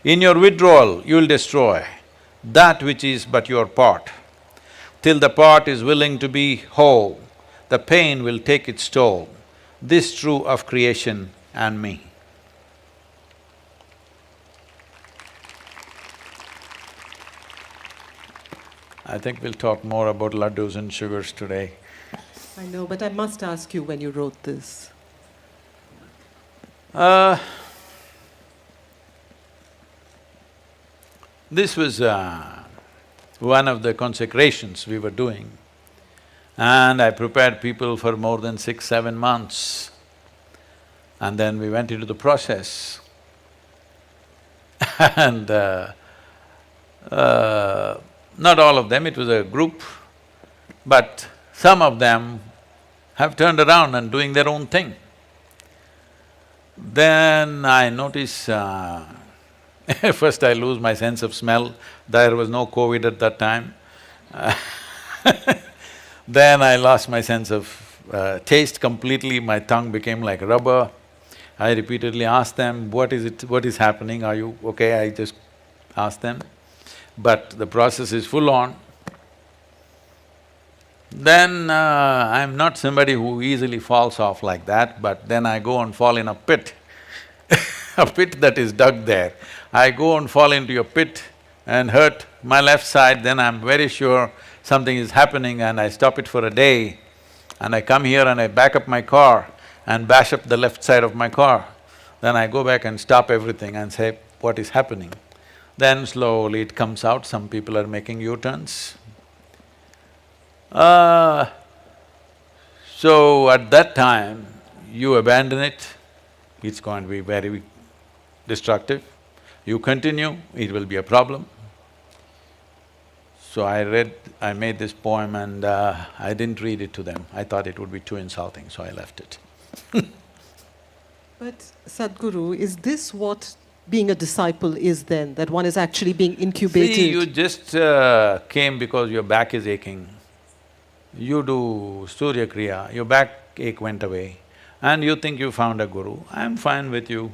In your withdrawal, you will destroy that which is but your part. Till the part is willing to be whole, the pain will take its toll. This true of creation and me. I think we'll talk more about laddus and sugars today. I know, but I must ask you when you wrote this. This was one of the consecrations we were doing, and I prepared people for more than 6-7 months. And then we went into the process and not all of them, it was a group, but some of them have turned around and doing their own thing. Then I notice first I lose my sense of smell, there was no COVID at that time. Then I lost my sense of taste completely, my tongue became like rubber. I repeatedly asked them, what is happening, are you okay? I just asked them. But the process is full on. Then I'm not somebody who easily falls off like that, but then I go and fall in a pit, a pit that is dug there. I go and fall into a pit and hurt my left side, then I'm very sure something is happening and I stop it for a day. And I come here and I back up my car and bash up the left side of my car. Then I go back and stop everything and say, what is happening? Then slowly it comes out, some people are making U-turns. So at that time, you abandon it, it's going to be very destructive. You continue, it will be a problem. So I made this poem and I didn't read it to them. I thought it would be too insulting, so I left it. But Sadhguru, is this what being a disciple is then, that one is actually being incubated? See, you just came because your back is aching. You do Surya Kriya, your back ache went away, and you think you found a guru, I'm fine with you.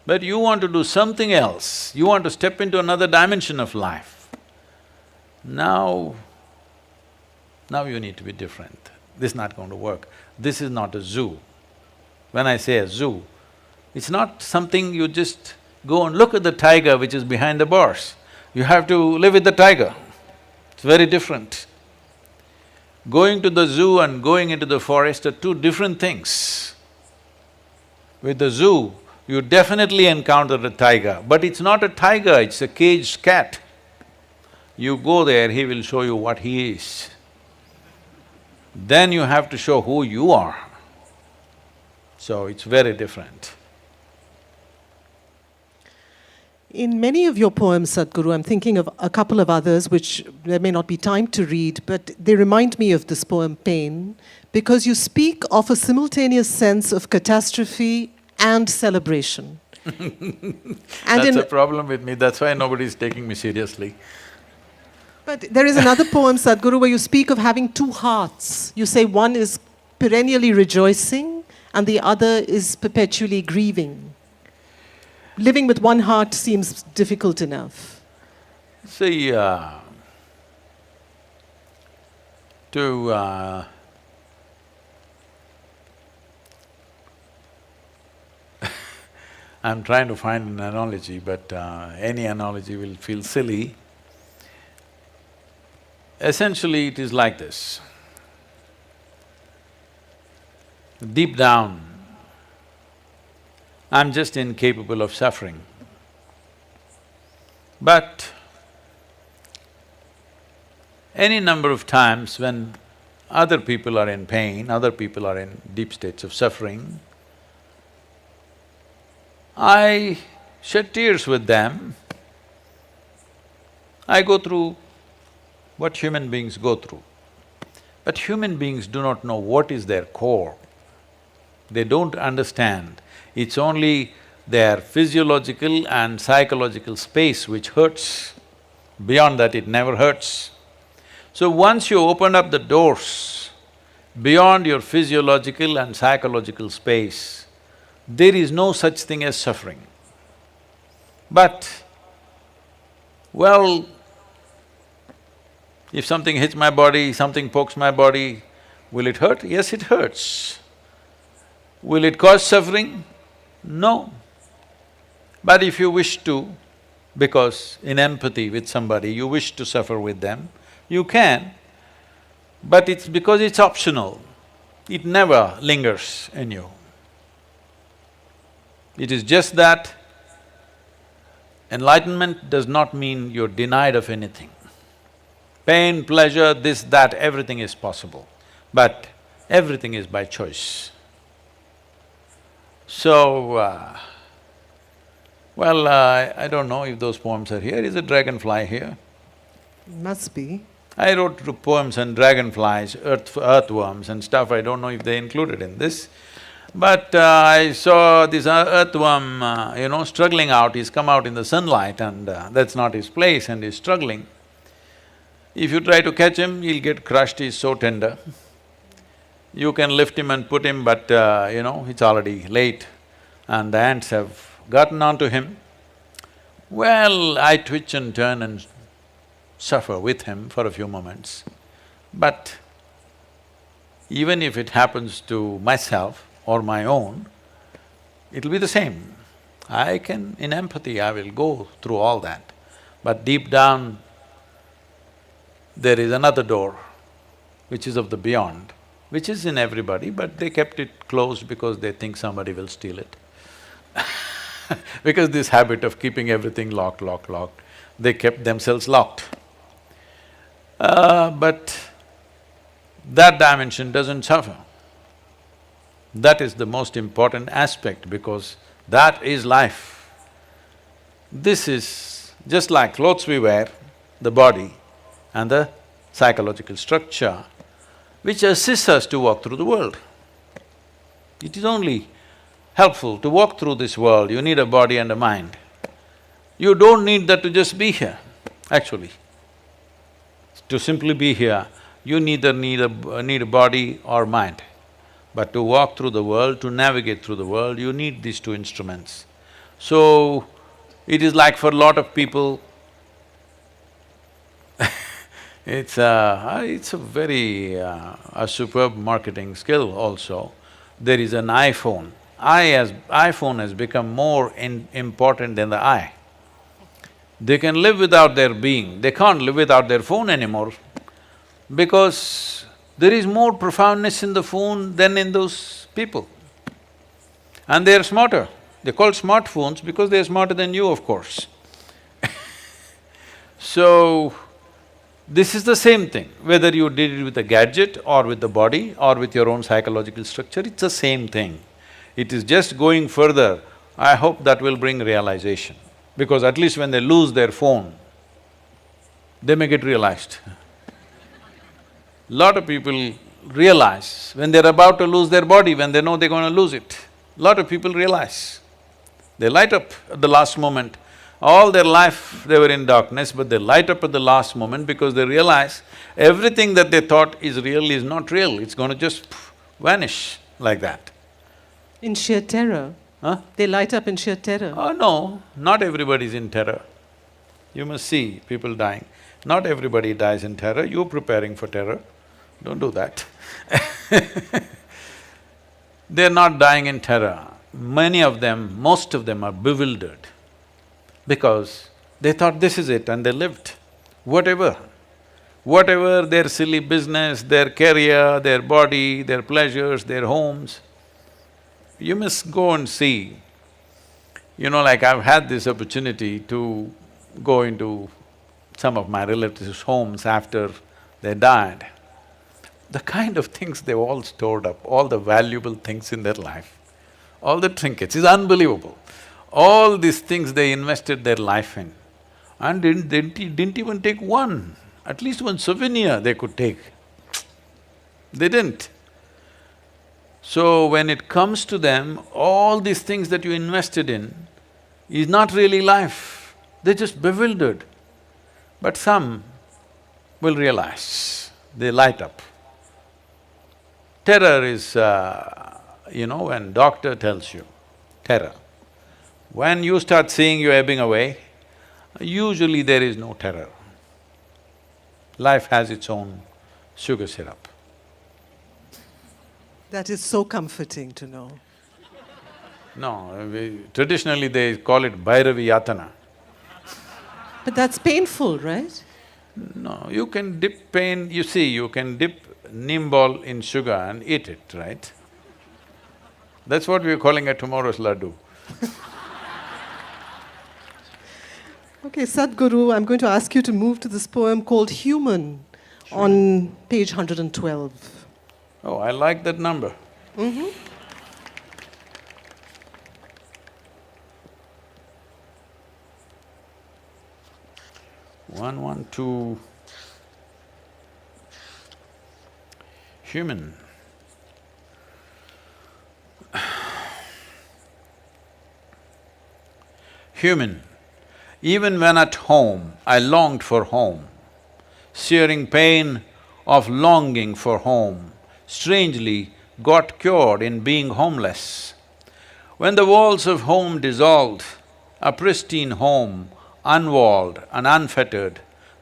But you want to do something else, you want to step into another dimension of life. Now you need to be different. This is not going to work. This is not a zoo. When I say a zoo, it's not something you just go and look at the tiger which is behind the bars. You have to live with the tiger. It's very different. Going to the zoo and going into the forest are two different things. With the zoo, you definitely encounter a tiger, but it's not a tiger, it's a caged cat. You go there, he will show you what he is. Then you have to show who you are. So it's very different. In many of your poems, Sadhguru, I'm thinking of a couple of others which there may not be time to read, but they remind me of this poem, Pain, because you speak of a simultaneous sense of catastrophe and celebration. That's a problem with me, that's why nobody's taking me seriously. But there is another poem, Sadhguru, where you speak of having two hearts. You say one is perennially rejoicing and the other is perpetually grieving. Living with one heart seems difficult enough. See, I'm trying to find an analogy, but any analogy will feel silly. Essentially, it is like this. Deep down, I'm just incapable of suffering. But any number of times when other people are in pain, other people are in deep states of suffering, I shed tears with them. I go through what human beings go through. But human beings do not know what is their core. They don't understand. It's only their physiological and psychological space which hurts. Beyond that, it never hurts. So once you open up the doors beyond your physiological and psychological space, there is no such thing as suffering. But, well, if something hits my body, something pokes my body, will it hurt? Yes, it hurts. Will it cause suffering? No. But if you wish to, because in empathy with somebody, you wish to suffer with them, you can, but it's because it's optional. It never lingers in you. It is just that enlightenment does not mean you're denied of anything. Pain, pleasure, this, that, everything is possible, but everything is by choice. So, I don't know if those poems are here. Is a dragonfly here? Must be. I wrote poems on dragonflies, earthworms and stuff, I don't know if they included in this. But I saw this earthworm, struggling out, he's come out in the sunlight and that's not his place and he's struggling. If you try to catch him, he'll get crushed, he's so tender. You can lift him and put him, but it's already late and the ants have gotten onto him. Well, I twitch and turn and suffer with him for a few moments. But even if it happens to myself or my own, it'll be the same. In empathy, I will go through all that. But deep down, there is another door, which is of the beyond, which is in everybody, but they kept it closed because they think somebody will steal it. Because this habit of keeping everything locked, they kept themselves locked. But that dimension doesn't suffer. That is the most important aspect because that is life. This is just like clothes we wear, the body and the psychological structure, which assists us to walk through the world. It is only helpful to walk through this world, you need a body and a mind. You don't need that to just be here, actually. To simply be here, you neither need a body or mind. But to walk through the world, to navigate through the world, you need these two instruments. So, it is like for a lot of people, it's a very a superb marketing skill also. There is an iPhone. iPhone has become more important than the I. They can live without their being, they can't live without their phone anymore because there is more profoundness in the phone than in those people. And they are smarter. They're called smartphones because they're smarter than you, of course. So, This is the same thing, whether you did it with a gadget or with the body or with your own psychological structure, it's the same thing. It is just going further. I hope that will bring realization, because at least when they lose their phone, they may get realized. Lot of people realize when they're about to lose their body, when they know they're going to lose it. Lot of people realize. They light up at the last moment. All their life they were in darkness, but they light up at the last moment because they realize everything that they thought is real is not real, it's going to just vanish like that. In sheer terror. Huh? They light up in sheer terror. Oh no, not everybody is in terror. You must see people dying. Not everybody dies in terror, you're preparing for terror. Don't do that. They're not dying in terror. Many of them, most of them are bewildered because they thought this is it and they lived. Whatever their silly business, their career, their body, their pleasures, their homes, you must go and see. You know, like I've had this opportunity to go into some of my relatives' homes after they died. The kind of things they've all stored up, all the valuable things in their life, all the trinkets, is unbelievable. All these things they invested their life in and didn't even take one, at least one souvenir they could take. They didn't. So when it comes to them, all these things that you invested in is not really life, they're just bewildered. But some will realize, they light up. Terror is, when doctor tells you, terror. When you start seeing you ebbing away, usually there is no terror. Life has its own sugar syrup. That is so comforting to know. No, traditionally they call it Bhairavi Yatana. But that's painful, right? No, you can dip pain… you see, you can dip neem ball in sugar and eat it, right? That's what we're calling a tomorrow's laddu. Okay, Sadhguru, I'm going to ask you to move to this poem called Human on page 112. Oh, I like that number. 112. Human. Human. Even when at home, I longed for home, searing pain of longing for home, strangely got cured in being homeless. When the walls of home dissolved, a pristine home, unwalled and unfettered,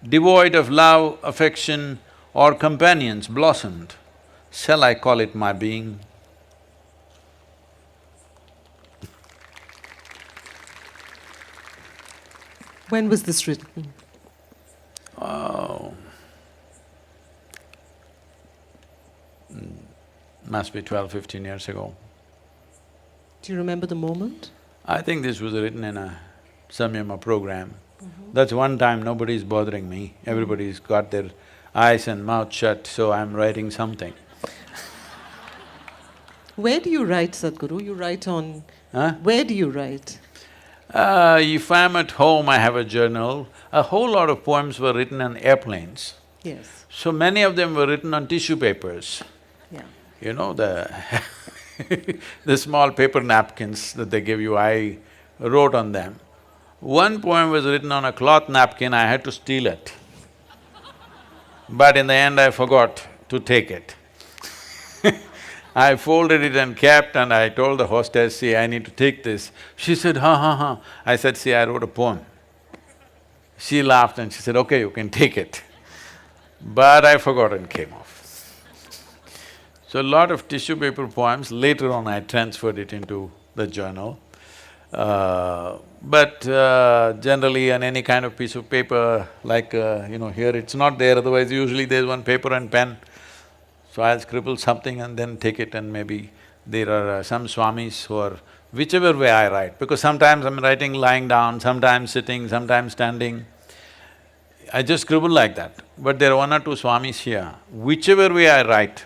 devoid of love, affection or companions blossomed. Shall I call it my being? When was this written? Oh, must be 12, 15 years ago. Do you remember the moment? I think this was written in a samyama program. That's one time nobody's bothering me, everybody's got their eyes and mouth shut, so I'm writing something. Where do you write, Sadhguru? You write on… Huh? Where do you write? If I'm at home, I have a journal. A whole lot of poems were written on airplanes. Yes. So many of them were written on tissue papers. Yeah. You know, the the small paper napkins that they give you, I wrote on them. One poem was written on a cloth napkin, I had to steal it. But in the end, I forgot to take it. I folded it and kept, and I told the hostess, see, I need to take this. She said, ha ha ha. I said, see, I wrote a poem. She laughed and she said, okay, you can take it. But I forgot and came off. So a lot of tissue paper poems, later on I transferred it into the journal. Generally on any kind of piece of paper, like here it's not there, otherwise usually there's one paper and pen. So I'll scribble something and then take it, and maybe there are some swamis who are… whichever way I write, because sometimes I'm writing lying down, sometimes sitting, sometimes standing. I just scribble like that. But there are one or two swamis here, whichever way I write,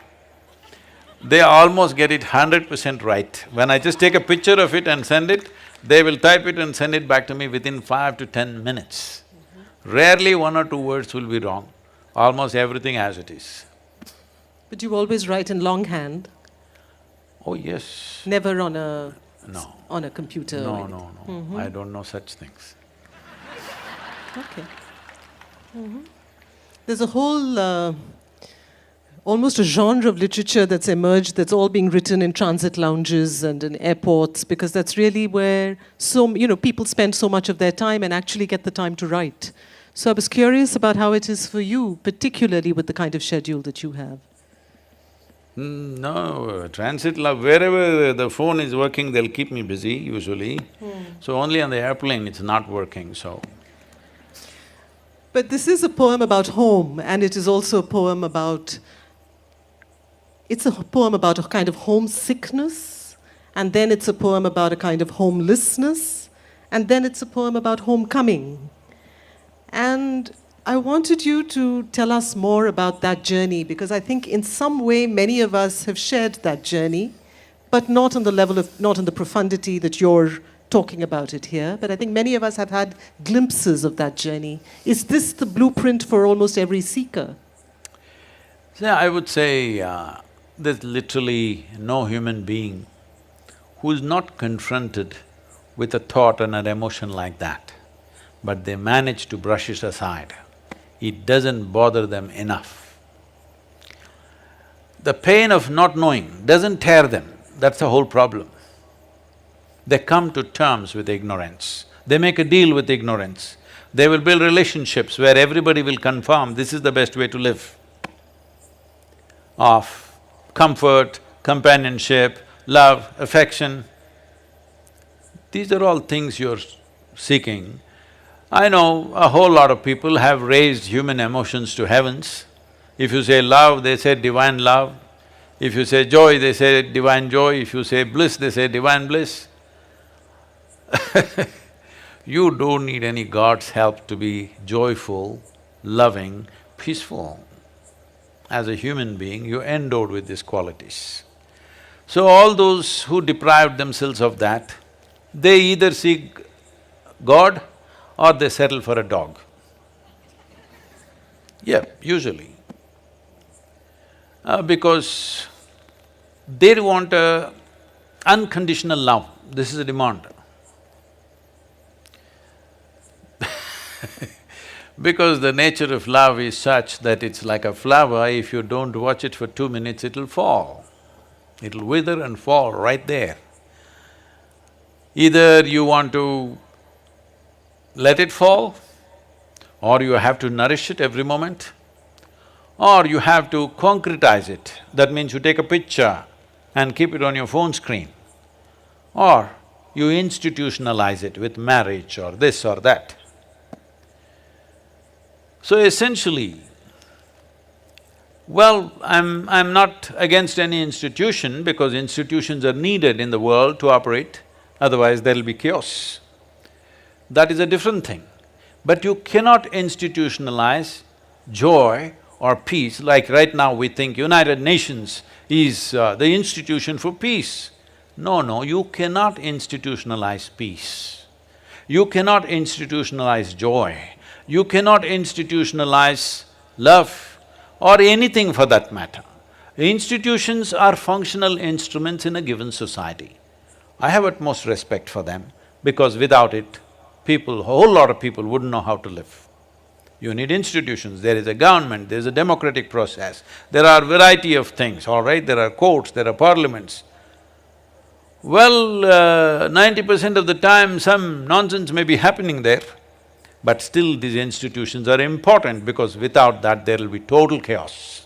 they almost get it 100% right. When I just take a picture of it and send it, they will type it and send it back to me within 5 to 10 minutes. Rarely one or two words will be wrong, almost everything as it is. But you always write in longhand, Oh, yes. never on a… No. on a computer? No, or no, anything. no. I don't know such things. Okay. There's a whole almost a genre of literature that's emerged that's all being written in transit lounges and in airports, because that's really where people spend so much of their time and actually get the time to write. So I was curious about how it is for you, particularly with the kind of schedule that you have. No, transit love, wherever the phone is working, they'll keep me busy usually. So only on the airplane it's not working, so… But this is a poem about home, and it is also a poem about… It's a poem about a kind of homesickness, and then it's a poem about a kind of homelessness, and then it's a poem about homecoming. And I wanted you to tell us more about that journey, because I think in some way many of us have shared that journey, but not on the level of… not in the profundity that you're talking about it here, but I think many of us have had glimpses of that journey. Is this the blueprint for almost every seeker? Yeah, I would say there's literally no human being who's not confronted with a thought and an emotion like that, but they manage to brush it aside. It doesn't bother them enough. The pain of not knowing doesn't tear them, that's the whole problem. They come to terms with ignorance, they make a deal with ignorance. They will build relationships where everybody will confirm this is the best way to live, of comfort, companionship, love, affection. These are all things you're seeking. I know a whole lot of people have raised human emotions to heavens. If you say love, they say divine love. If you say joy, they say divine joy. If you say bliss, they say divine bliss. You don't need any God's help to be joyful, loving, peaceful. As a human being, you're endowed with these qualities. So all those who deprived themselves of that, they either seek God or they settle for a dog. Yeah, usually. Because they want a unconditional love, this is a demand. Because the nature of love is such that it's like a flower, if you don't watch it for 2 minutes, it'll fall. It'll wither and fall right there. Either you want to let it fall, or you have to nourish it every moment, or you have to concretize it. That means you take a picture and keep it on your phone screen, or you institutionalize it with marriage or this or that. So essentially, well, I'm not against any institution because institutions are needed in the world to operate, otherwise there'll be chaos. That is a different thing. But you cannot institutionalize joy or peace, like right now we think United Nations is the institution for peace. No, you cannot institutionalize peace. You cannot institutionalize joy. You cannot institutionalize love or anything for that matter. Institutions are functional instruments in a given society. I have utmost respect for them because without it, people, a whole lot of people wouldn't know how to live. You need institutions, there is a government, there is a democratic process, there are variety of things, all right? There are courts, there are parliaments. Well, 90% of the time some nonsense may be happening there, but still these institutions are important because without that there will be total chaos.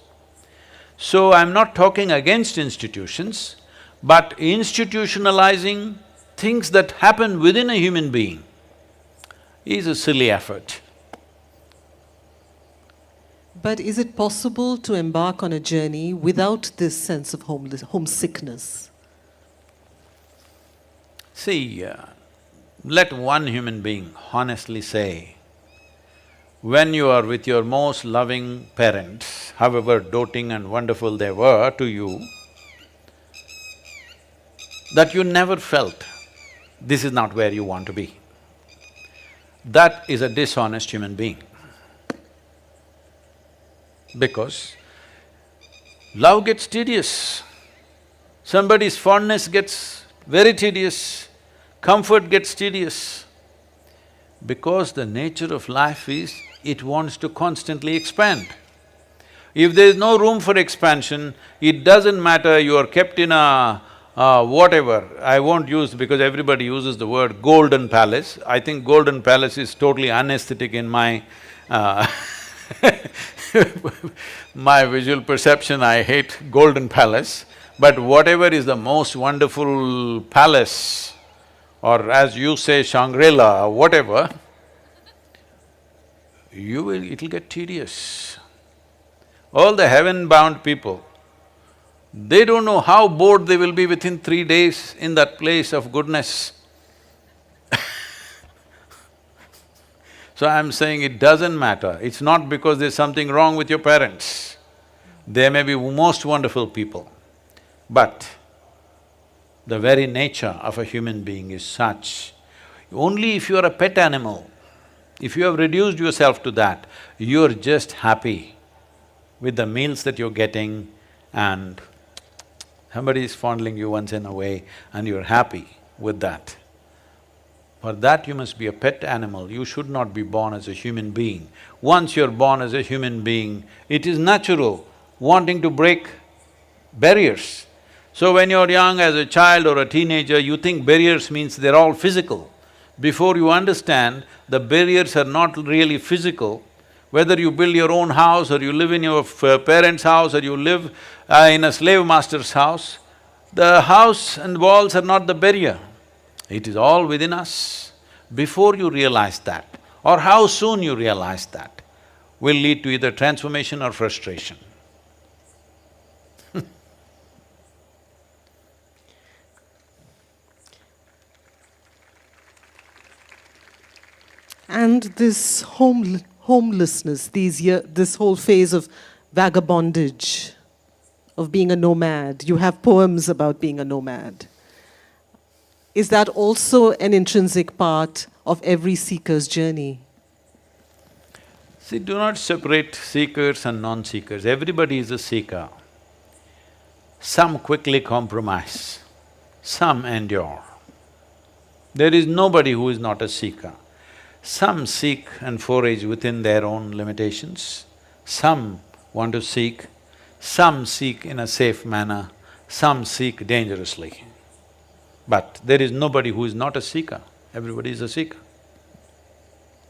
So I'm not talking against institutions, but institutionalizing things that happen within a human being is a silly effort. But is it possible to embark on a journey without this sense of homesickness? See, let one human being honestly say, when you are with your most loving parents, however doting and wonderful they were to you, that you never felt this is not where you want to be. That is a dishonest human being. Because love gets tedious, somebody's fondness gets very tedious, comfort gets tedious. Because the nature of life is, it wants to constantly expand. If there is no room for expansion, it doesn't matter you are kept in a whatever, I won't use because everybody uses the word golden palace. I think golden palace is totally unaesthetic in my my visual perception. I hate golden palace, but whatever is the most wonderful palace, or as you say Shangri-La or whatever, it'll get tedious. All the heaven-bound people, they don't know how bored they will be within 3 days in that place of goodness. So I'm saying it doesn't matter, it's not because there's something wrong with your parents. They may be most wonderful people, but the very nature of a human being is such. Only if you're a pet animal, if you have reduced yourself to that, you're just happy with the meals that you're getting and somebody is fondling you once in a way and you're happy with that. For that you must be a pet animal, you should not be born as a human being. Once you're born as a human being, it is natural wanting to break barriers. So when you're young as a child or a teenager, you think barriers means they're all physical. Before you understand, the barriers are not really physical. Whether you build your own house or you live in your parents' house or you live in a slave master's house, the house and walls are not the barrier. It is all within us. Before you realize that, or how soon you realize that, will lead to either transformation or frustration. And this homelessness, this whole phase of vagabondage, of being a nomad, you have poems about being a nomad. Is that also an intrinsic part of every seeker's journey? See, do not separate seekers and non-seekers, everybody is a seeker. Some quickly compromise, some endure. There is nobody who is not a seeker. Some seek and forage within their own limitations, some want to seek, some seek in a safe manner, some seek dangerously. But there is nobody who is not a seeker, everybody is a seeker.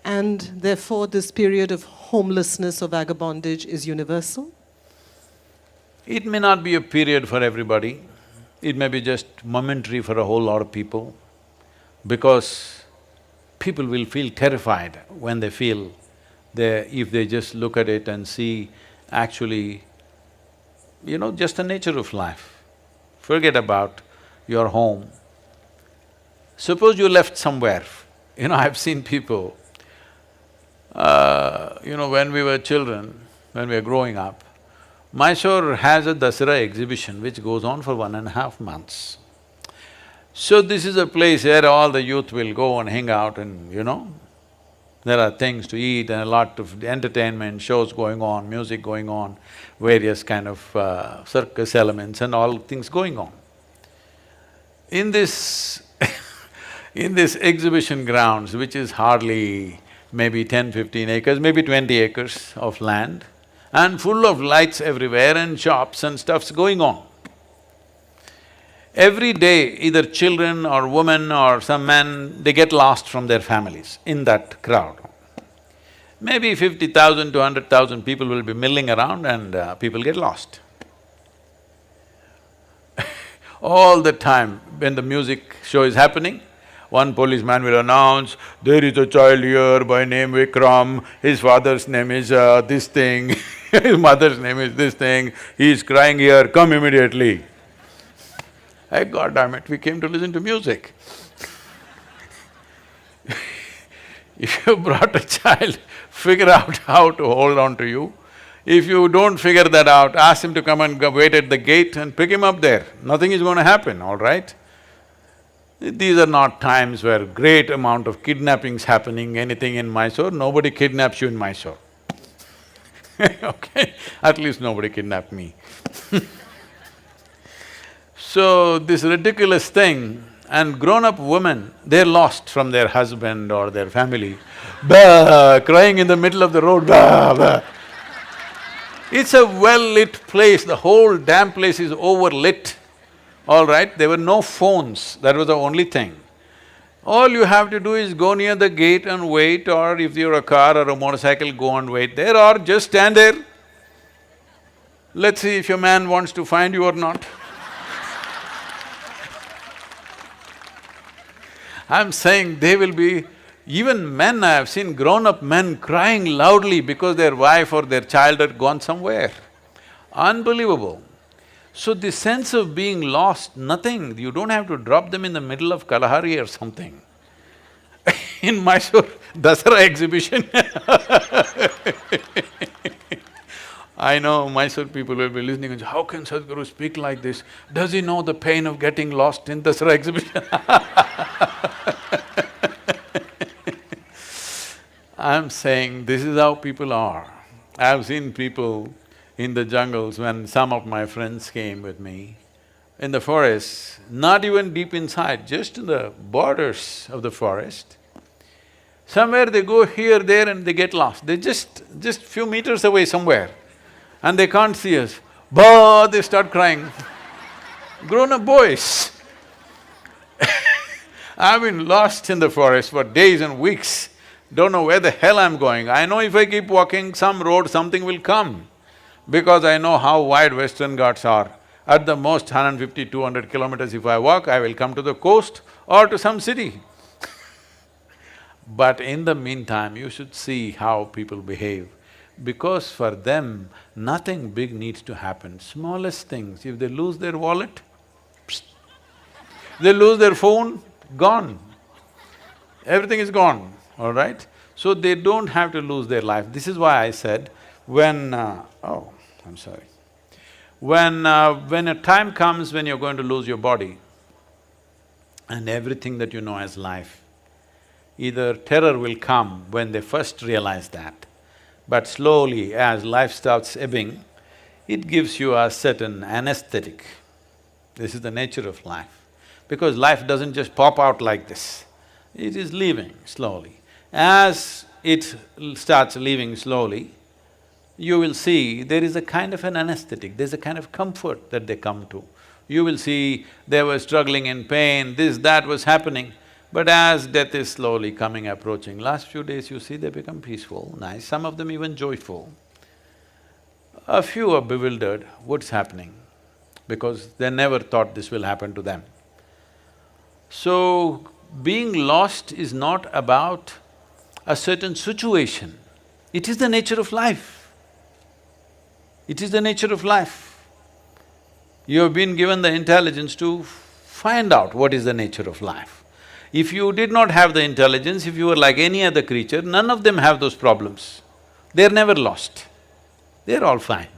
And therefore this period of homelessness or vagabondage is universal? It may not be a period for everybody, it may be just momentary for a whole lot of people, because people will feel terrified when they feel if they just look at it and see actually, just the nature of life. Forget about your home. Suppose you left somewhere, I've seen people, when we were children, when we were growing up, Mysore has a Dasara exhibition which goes on for 1.5 months. So this is a place where all the youth will go and hang out and, there are things to eat and a lot of entertainment, shows going on, music going on, various kind of circus elements and all things going on. In this in this exhibition grounds, which is hardly maybe 10-15 acres, maybe 20 acres of land, and full of lights everywhere and shops and stuff's going on. Every day, either children or women or some men, they get lost from their families in that crowd. Maybe 50,000 to 100,000 people will be milling around and people get lost. All the time when the music show is happening, one policeman will announce, there is a child here by name Vikram, his father's name is this thing, his mother's name is this thing, he is crying here, come immediately. Hey, God damn it, we came to listen to music. If you brought a child, figure out how to hold on to you. If you don't figure that out, ask him to come and wait at the gate and pick him up there. Nothing is going to happen, all right? These are not times where great amount of kidnappings happening, anything in Mysore. Nobody kidnaps you in Mysore. Okay? At least nobody kidnapped me. So, this ridiculous thing, and grown-up women, they're lost from their husband or their family, bah, crying in the middle of the road, bah, bah. It's a well-lit place, the whole damn place is overlit, all right? There were no phones, that was the only thing. All you have to do is go near the gate and wait, or if you're a car or a motorcycle, go and wait there, or just stand there. Let's see if your man wants to find you or not. I'm saying they will be… Even men, I have seen grown-up men crying loudly because their wife or their child had gone somewhere. Unbelievable. So this sense of being lost, nothing, you don't have to drop them in the middle of Kalahari or something. In Mysore, Dasara exhibition I know Mysore people will be listening and say, how can Sadhguru speak like this? Does he know the pain of getting lost in Dasara exhibition? I'm saying this is how people are. I've seen people in the jungles when some of my friends came with me, in the forest, not even deep inside, just in the borders of the forest. Somewhere they go here, there and they get lost. They're just few meters away somewhere and they can't see us. Bah! They start crying. Grown-up boys. I've been lost in the forest for days and weeks. Don't know where the hell I'm going. I know if I keep walking some road, something will come. Because I know how wide Western Ghats are. At the most 150, 200 kilometers if I walk, I will come to the coast or to some city. But in the meantime, you should see how people behave. Because for them, nothing big needs to happen. Smallest things, if they lose their wallet, psst. They lose their phone, gone. Everything is gone, all right? So they don't have to lose their life. This is why I said, when… oh, I'm sorry. When a time comes when you're going to lose your body and everything that you know as life, either terror will come when they first realize that, but slowly as life starts ebbing, it gives you a certain anesthetic. This is the nature of life. Because life doesn't just pop out like this, it is leaving slowly. As it starts leaving slowly, you will see there is a kind of an anesthetic, there's a kind of comfort that they come to. You will see they were struggling in pain, this, that was happening, but as death is slowly coming, approaching, last few days you see they become peaceful, nice, some of them even joyful. A few are bewildered, what's happening? Because they never thought this will happen to them. So, being lost is not about a certain situation, it is the nature of life. It is the nature of life. You have been given the intelligence to find out what is the nature of life. If you did not have the intelligence, if you were like any other creature, none of them have those problems. They're never lost, they're all fine.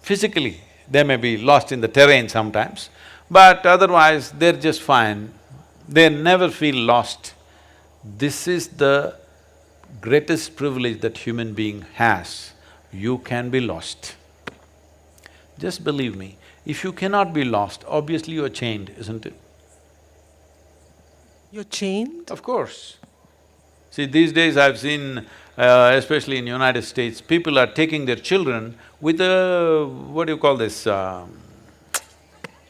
Physically, they may be lost in the terrain sometimes, but otherwise they're just fine. They never feel lost. This is the greatest privilege that human being has. You can be lost. Just believe me, if you cannot be lost, obviously you're chained, isn't it? You're chained? Of course. See, these days I've seen, especially in United States, people are taking their children with a… what do you call this? On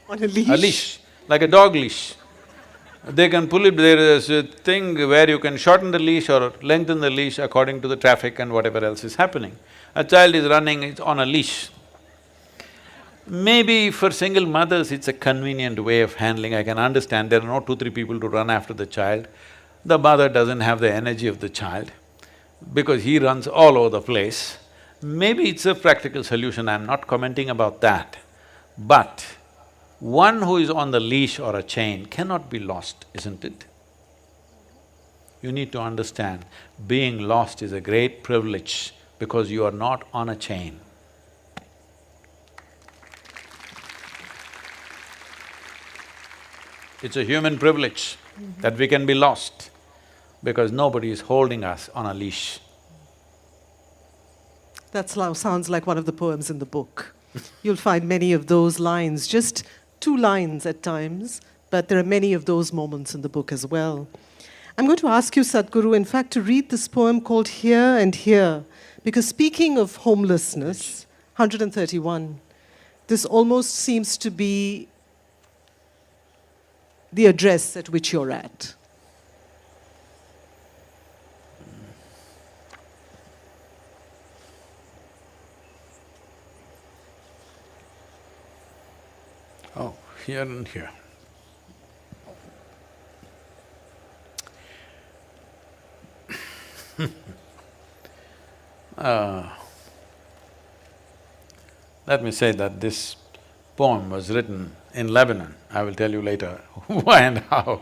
a leash? A leash, like a dog leash. They can pull it, there is a thing where you can shorten the leash or lengthen the leash according to the traffic and whatever else is happening. A child is running, it's on a leash. Maybe for single mothers it's a convenient way of handling, I can understand, there are no 2, 3 people to run after the child. The mother doesn't have the energy of the child because he runs all over the place. Maybe it's a practical solution, I'm not commenting about that. But one who is on the leash or a chain cannot be lost, isn't it? you need to understand, being lost is a great privilege because you are not on a chain. It's a human privilege that we can be lost because nobody is holding us on a leash. That sounds like one of the poems in the book. You'll find many of those lines, just 2 lines at times, but there are many of those moments in the book as well. I'm going to ask you, Sadhguru, in fact, to read this poem called Here and Here, because speaking of homelessness, 131, this almost seems to be the address at which you're at. Oh, here and here. Let me say that this poem was written in Lebanon. I will tell you later why and how.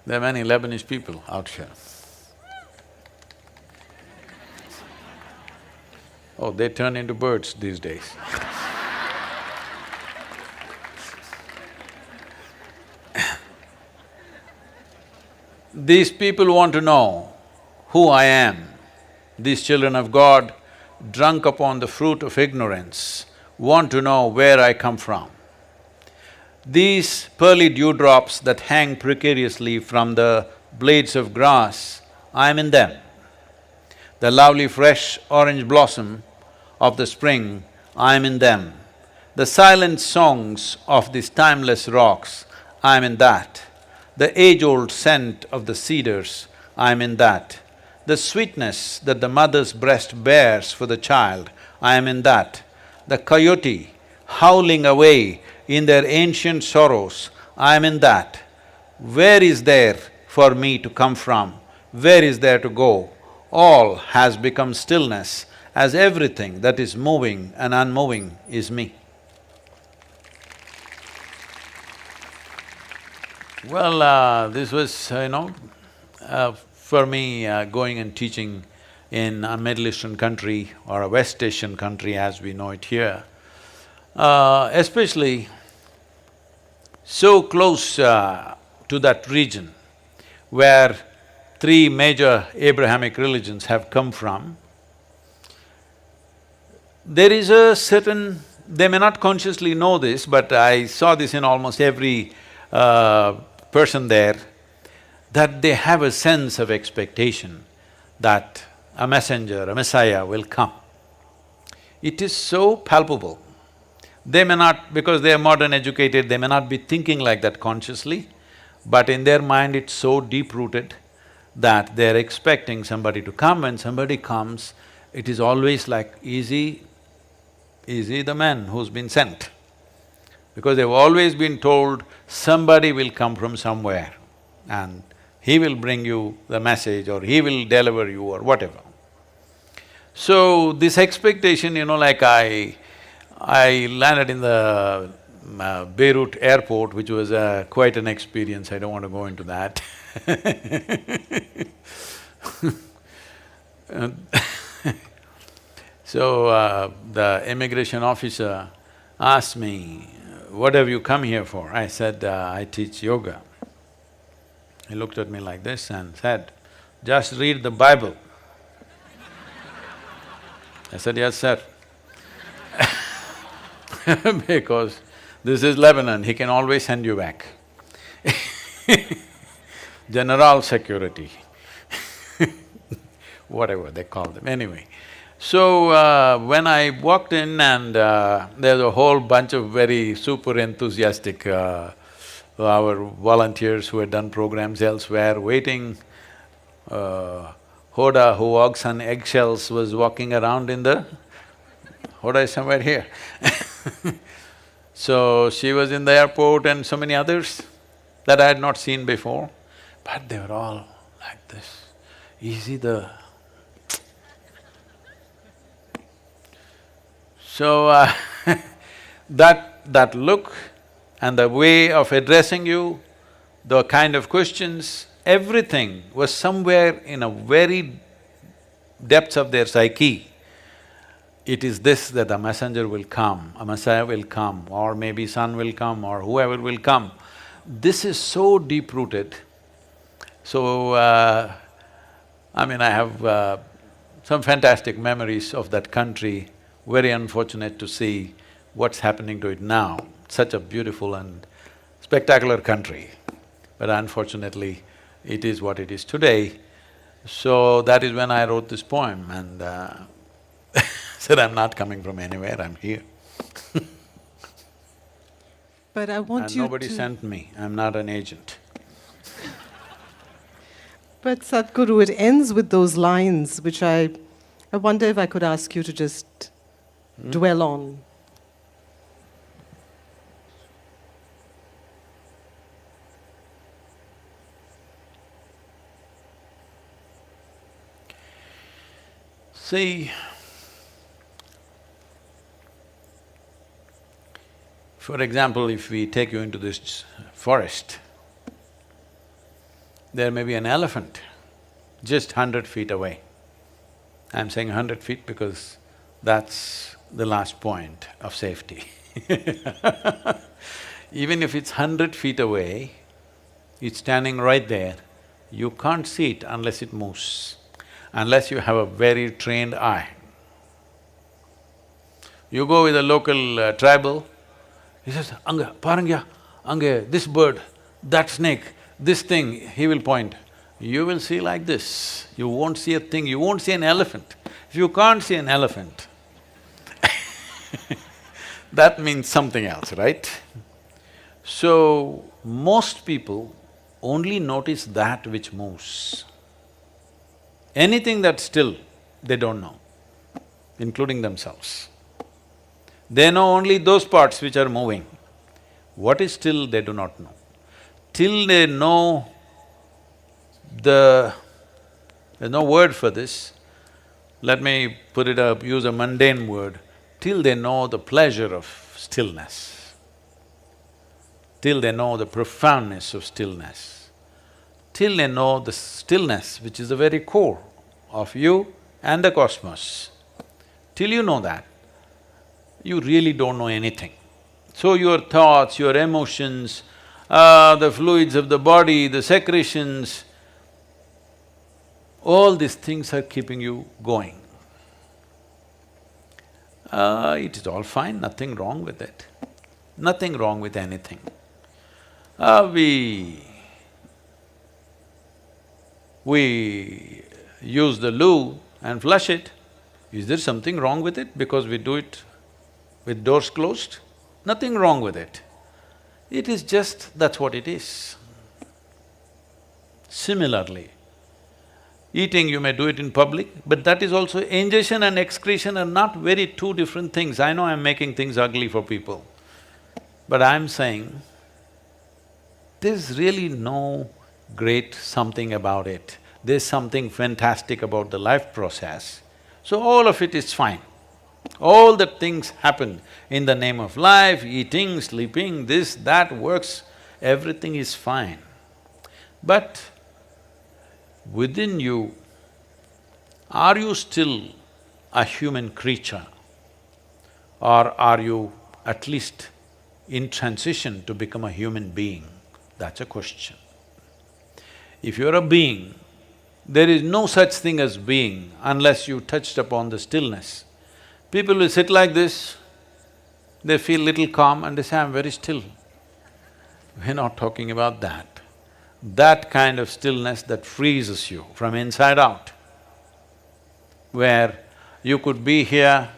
There are many Lebanese people out here. Oh, they turn into birds these days. These people want to know who I am. These children of God, drunk upon the fruit of ignorance, want to know where I come from. These pearly dewdrops that hang precariously from the blades of grass, I am in them. The lovely fresh orange blossom of the spring, I am in them. The silent songs of these timeless rocks, I am in that. The age-old scent of the cedars, I am in that. The sweetness that the mother's breast bears for the child, I am in that. The coyote howling away in their ancient sorrows, I am in that. Where is there for me to come from? Where is there to go? All has become stillness, as everything that is moving and unmoving is me. Well, this was, for me, going and teaching in a Middle Eastern country or a West Asian country as we know it here, especially so close to that region where 3 major Abrahamic religions have come from, there is a certain… they may not consciously know this, but I saw this in almost every person there, that they have a sense of expectation that a messenger, a messiah will come. It is so palpable. They may not… because they are modern educated, they may not be thinking like that consciously, but in their mind it's so deep-rooted that they're expecting somebody to come. When somebody comes, it is always like, is he the man who's been sent? Because they've always been told somebody will come from somewhere and he will bring you the message or he will deliver you or whatever. So this expectation, like I landed in the Beirut airport, which was quite an experience, I don't want to go into that So, the immigration officer asked me, "What have you come here for?" I said, "I teach yoga." He looked at me like this and said, "Just read the Bible." I said, "Yes, sir." Because this is Lebanon, he can always send you back. General security whatever they call them, anyway. So, when I walked in and there's a whole bunch of very super enthusiastic our volunteers who had done programs elsewhere waiting. Hoda, who walks on eggshells, was walking around in the… Hoda is somewhere here So, she was in the airport and so many others that I had not seen before, but they were all like this. Is he the… So, that look and the way of addressing you, the kind of questions, everything was somewhere in a very depths of their psyche. It is this that a messenger will come, a messiah will come, or maybe son will come, or whoever will come. This is so deep-rooted. So, I mean, I have some fantastic memories of that country, very unfortunate to see what's happening to it now. Such a beautiful and spectacular country, but unfortunately, it is what it is today. So that is when I wrote this poem and said, I'm not coming from anywhere, I'm here. But I want And you nobody to… sent me, I'm not an agent. But Sadhguru, it ends with those lines which I wonder if I could ask you to just dwell on. See, for example, if we take you into this forest, there may be an elephant just 100 feet away. I'm saying 100 feet because that's the last point of safety. Even if it's 100 feet away, it's standing right there, you can't see it unless it moves, unless you have a very trained eye. You go with a local tribal, he says, "Anga, parangya, ange, this bird, that snake, this thing," he will point. You will see like this, you won't see a thing, you won't see an elephant. If you can't see an elephant, that means something else, right? So, most people only notice that which moves. Anything that's still, they don't know, including themselves. They know only those parts which are moving. What is still, they do not know. Till they know there's no word for this, let me put it up, use a mundane word, till they know the pleasure of stillness, till they know the profoundness of stillness, till they know the stillness which is the very core of you and the cosmos, till you know that, you really don't know anything. So your thoughts, your emotions, the fluids of the body, the secretions, all these things are keeping you going. It is all fine, nothing wrong with it, nothing wrong with anything. We use the loo and flush it. Is there something wrong with it because we do it with doors closed? Nothing wrong with it. It is just that's what it is. Similarly, eating you may do it in public, but that is also… ingestion and excretion are not very two different things. I know I'm making things ugly for people, but I'm saying there's really no great something about it. There's something fantastic about the life process. So all of it is fine. All the things happen in the name of life, eating, sleeping, this, that works, everything is fine. But within you, are you still a human creature? Or are you at least in transition to become a human being? That's a question. If you're a being, there is no such thing as being unless you touched upon the stillness. People will sit like this, they feel little calm and they say, I'm very still. We're not talking about that. That kind of stillness that freezes you from inside out, where you could be here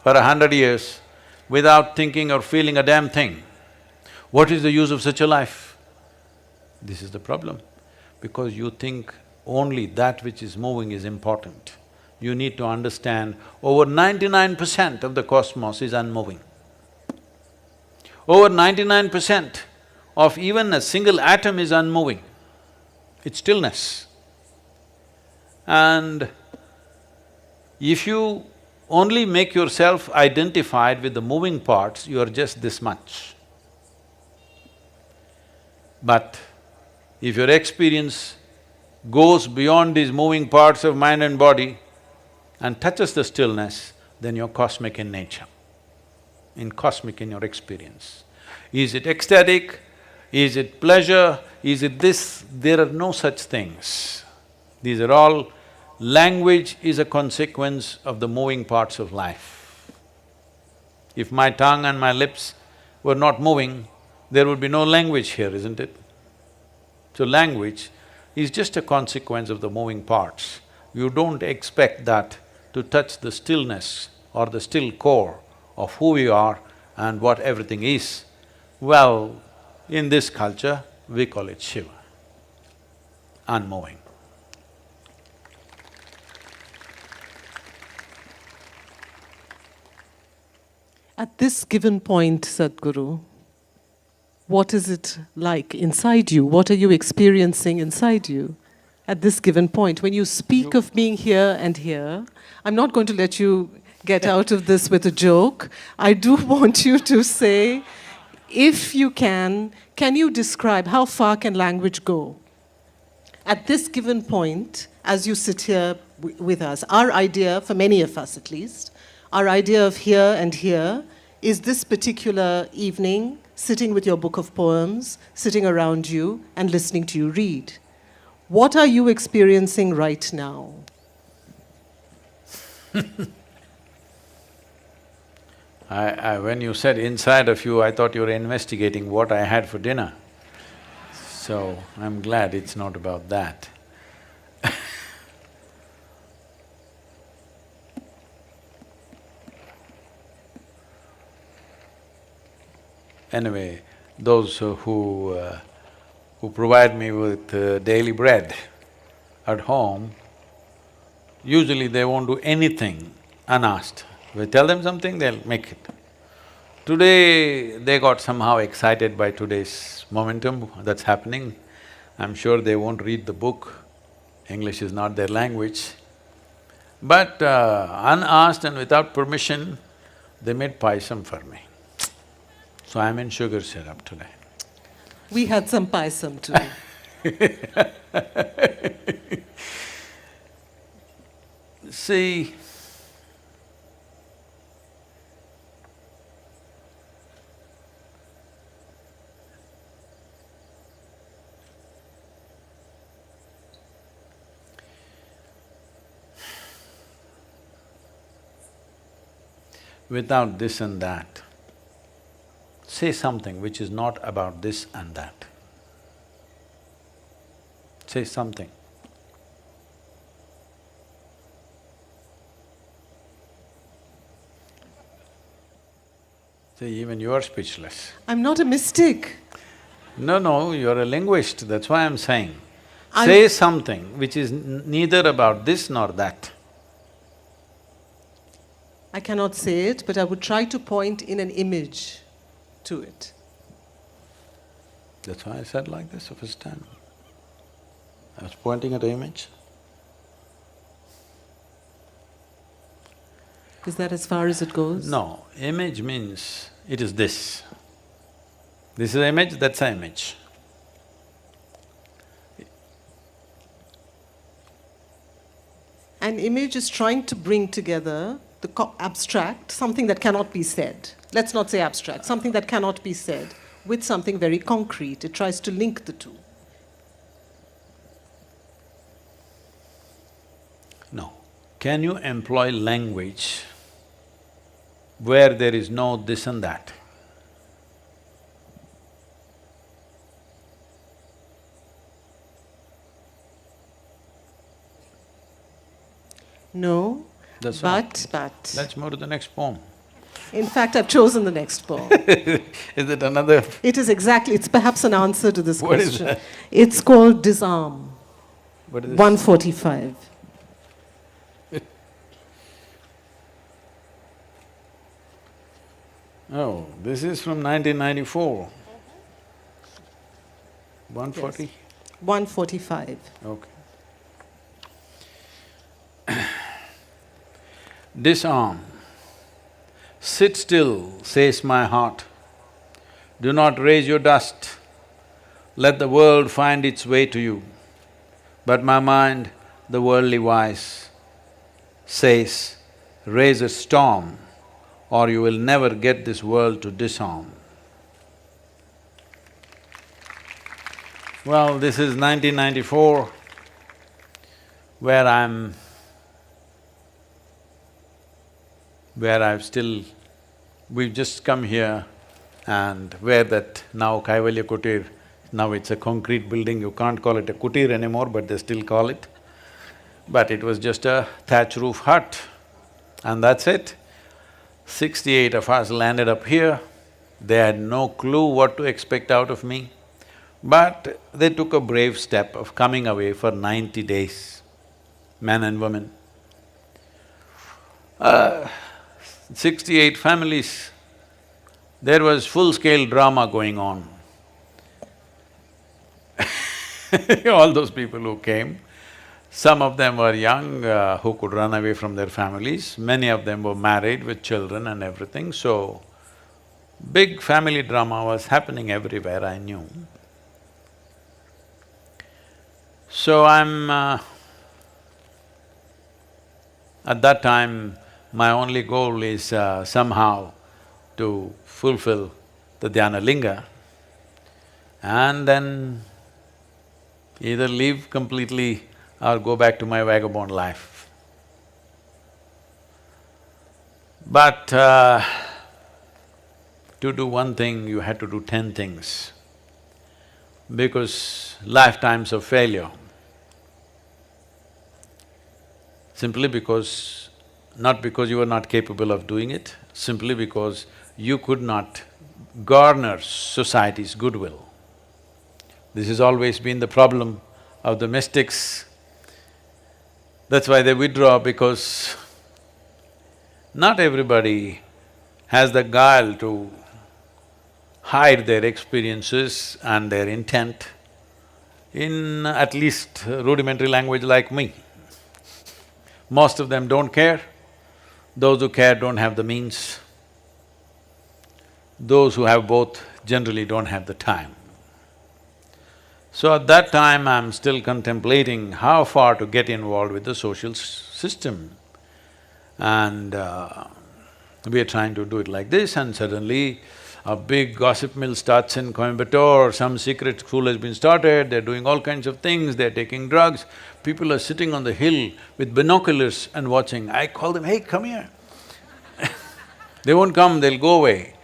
for 100 years without thinking or feeling a damn thing. What is the use of such a life? This is the problem, because you think only that which is moving is important. You need to understand over 99% of the cosmos is unmoving. Over 99% of even a single atom is unmoving. It's stillness. And if you only make yourself identified with the moving parts, you are just this much. But if your experience goes beyond these moving parts of mind and body and touches the stillness, then you're cosmic in nature, cosmic in your experience. Is it ecstatic? Is it pleasure? Is it this? There are no such things. These are all… Language is a consequence of the moving parts of life. If my tongue and my lips were not moving, there would be no language here, isn't it? So language is just a consequence of the moving parts. You don't expect that to touch the stillness or the still core of who we are and what everything is. Well, in this culture, we call it Shiva, unmoving. At this given point, Sadhguru, what is it like inside you? What are you experiencing inside you at this given point? When you speak of being here and here, I'm not going to let you get out of this with a joke. I do want you to say, if you can you describe how far can language go? At this given point, as you sit here with us, our idea, for many of us at least, our idea of here and here is this particular evening, sitting with your book of poems, sitting around you and listening to you read. What are you experiencing right now? When you said inside of you, I thought you were investigating what I had for dinner. So, I'm glad it's not about that. Anyway, those who provide me with daily bread at home, usually they won't do anything unasked. We tell them something, they'll make it. Today, they got somehow excited by today's momentum that's happening. I'm sure they won't read the book, English is not their language. But unasked and without permission, they made paisam for me. So I'm in sugar syrup today. We had some paisam too. See, without this and that, say something which is not about this and that. Say something. Say, even you are speechless. I'm not a mystic. No, you're a linguist, that's why I'm saying. Say something which is neither about this nor that. I cannot say it, but I would try to point in an image to it. That's why I said like this the first time. I was pointing at an image. Is that as far as it goes? No, image means it is this. This is an image, that's an image. An image is trying to bring together the abstract, something that cannot be said. Let's not say abstract, something that cannot be said, with something very concrete. It tries to link the two. No. Can you employ language where there is no this and that? No, That's all. but… Let's move to the next poem. In fact, I've chosen the next poem. Is it another… It is exactly… it's perhaps an answer to this What is question. that? It's called Disarm, What is this? 145. Oh, this is from 1994. 140? 145. Okay. Disarm. Sit still, says my heart. Do not raise your dust. let the world find its way to you. But my mind, the worldly voice, says, raise a storm or you will never get this world to disarm. Well, this is 1994, where we've just come here and where that now Kaivalya Kutir, now it's a concrete building, you can't call it a kutir anymore, but they still call it. But it was just a thatch roof hut and that's it. 68 of us landed up here. They had no clue what to expect out of me, but they took a brave step of coming away for 90 days, men and women. 68 families, there was full-scale drama going on. All those people who came, some of them were young, who could run away from their families, many of them were married with children and everything, so big family drama was happening everywhere, I knew. So at that time, my only goal is somehow to fulfill the Dhyana Linga and then either leave completely or go back to my vagabond life. But to do one thing, you had to do 10 things, because lifetimes of failure, simply because… not because you were not capable of doing it, simply because you could not garner society's goodwill. This has always been the problem of the mystics. That's why they withdraw, because not everybody has the guile to hide their experiences and their intent in at least rudimentary language like me. Most of them don't care. Those who care don't have the means. Those who have both generally don't have the time. So at that time, I'm still contemplating how far to get involved with the social system. And we are trying to do it like this, and suddenly a big gossip mill starts in Coimbatore, some secret school has been started, they're doing all kinds of things, they're taking drugs. People are sitting on the hill with binoculars and watching. I call them, hey, come here. They won't come, they'll go away.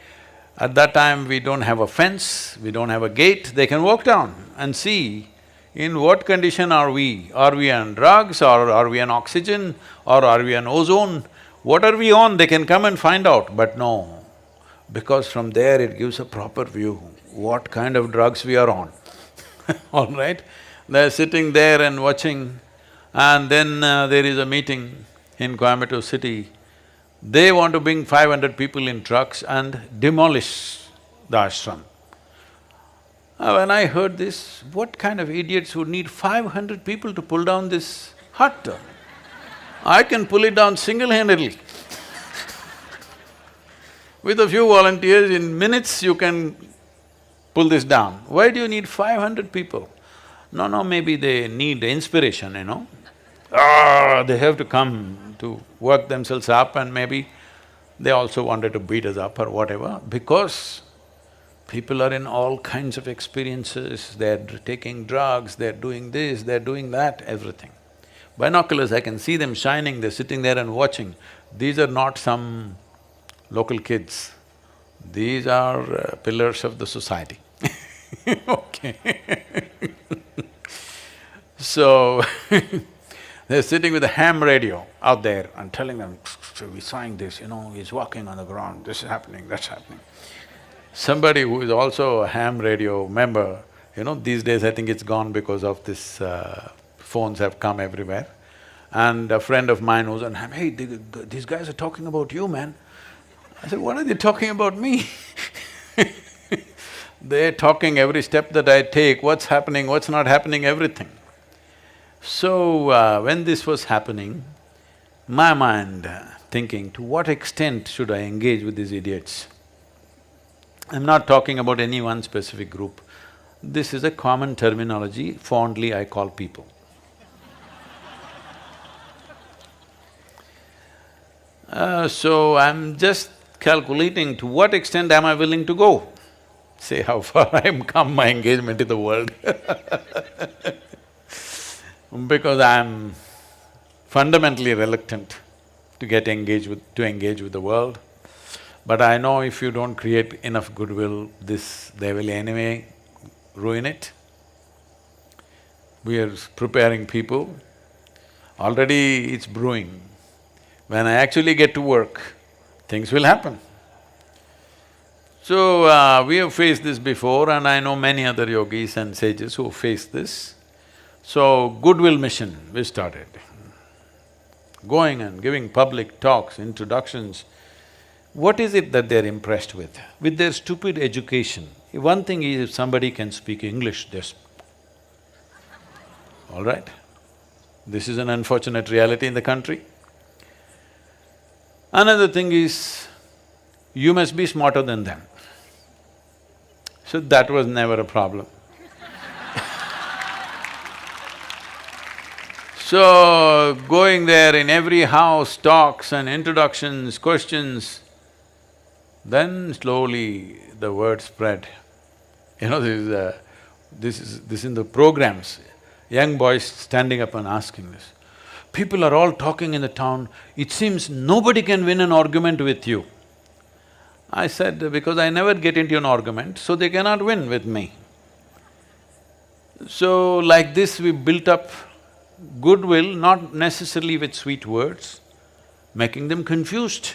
At that time, we don't have a fence, we don't have a gate, they can walk down and see in what condition are we. Are we on drugs, or are we on oxygen, or are we on ozone? What are we on? They can come and find out, but no, because from there it gives a proper view what kind of drugs we are on. All right? They're sitting there and watching, and then there is a meeting in Coimbatore city. They want to bring 500 people in trucks and demolish the ashram. When I heard this, what kind of idiots would need 500 people to pull down this hut? I can pull it down single-handedly. With a few volunteers, in minutes you can pull this down. Why do you need 500 people? No, maybe they need inspiration, you know. They have to come to work themselves up, and maybe they also wanted to beat us up or whatever, because people are in all kinds of experiences, they're taking drugs, they're doing this, they're doing that, everything. Binoculars, I can see them shining, they're sitting there and watching. These are not some local kids, these are pillars of the society. Okay. So, they're sitting with a ham radio out there and telling them, we're saying this, you know, he's walking on the ground, this is happening, that's happening. Somebody who is also a ham radio member, you know, these days I think it's gone because of this, phones have come everywhere. And a friend of mine was on ham, hey, these guys are talking about you, man. I said, what are they talking about me? They're talking every step that I take, what's happening, what's not happening, everything. So, when this was happening, my mind thinking, to what extent should I engage with these idiots? I'm not talking about any one specific group. This is a common terminology, fondly I call people. So I'm just calculating to what extent am I willing to go? See how far I've come my engagement in the world because I'm fundamentally reluctant to engage with the world. But I know if you don't create enough goodwill, they will anyway ruin it. We are preparing people, already it's brewing. When I actually get to work, things will happen. So, we have faced this before and I know many other yogis and sages who faced this. So, goodwill mission we started. Going and giving public talks, introductions. What is it that they're impressed with? With their stupid education. One thing is if somebody can speak English, all right? This is an unfortunate reality in the country. Another thing is, you must be smarter than them. So that was never a problem. So, going there in every house, talks and introductions, questions, then slowly the word spread. You know, this is in the programs, young boys standing up and asking this. People are all talking in the town, it seems nobody can win an argument with you. I said, because I never get into an argument, so they cannot win with me. So, like this we built up goodwill, not necessarily with sweet words, making them confused.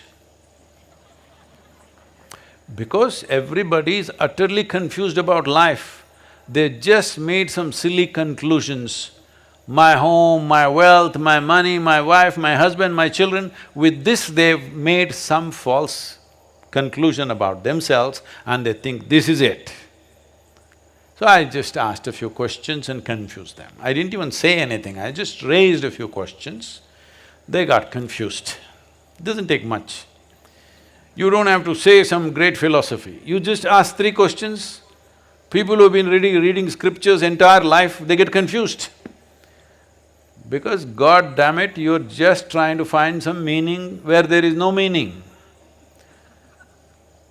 Because everybody is utterly confused about life, they just made some silly conclusions. My home, my wealth, my money, my wife, my husband, my children, with this they've made some false conclusion about themselves and they think this is it. So I just asked a few questions and confused them. I didn't even say anything, I just raised a few questions. They got confused. Doesn't take much. You don't have to say some great philosophy, you just ask 3 questions. People who've been reading scriptures entire life, they get confused. Because God damn it, you're just trying to find some meaning where there is no meaning.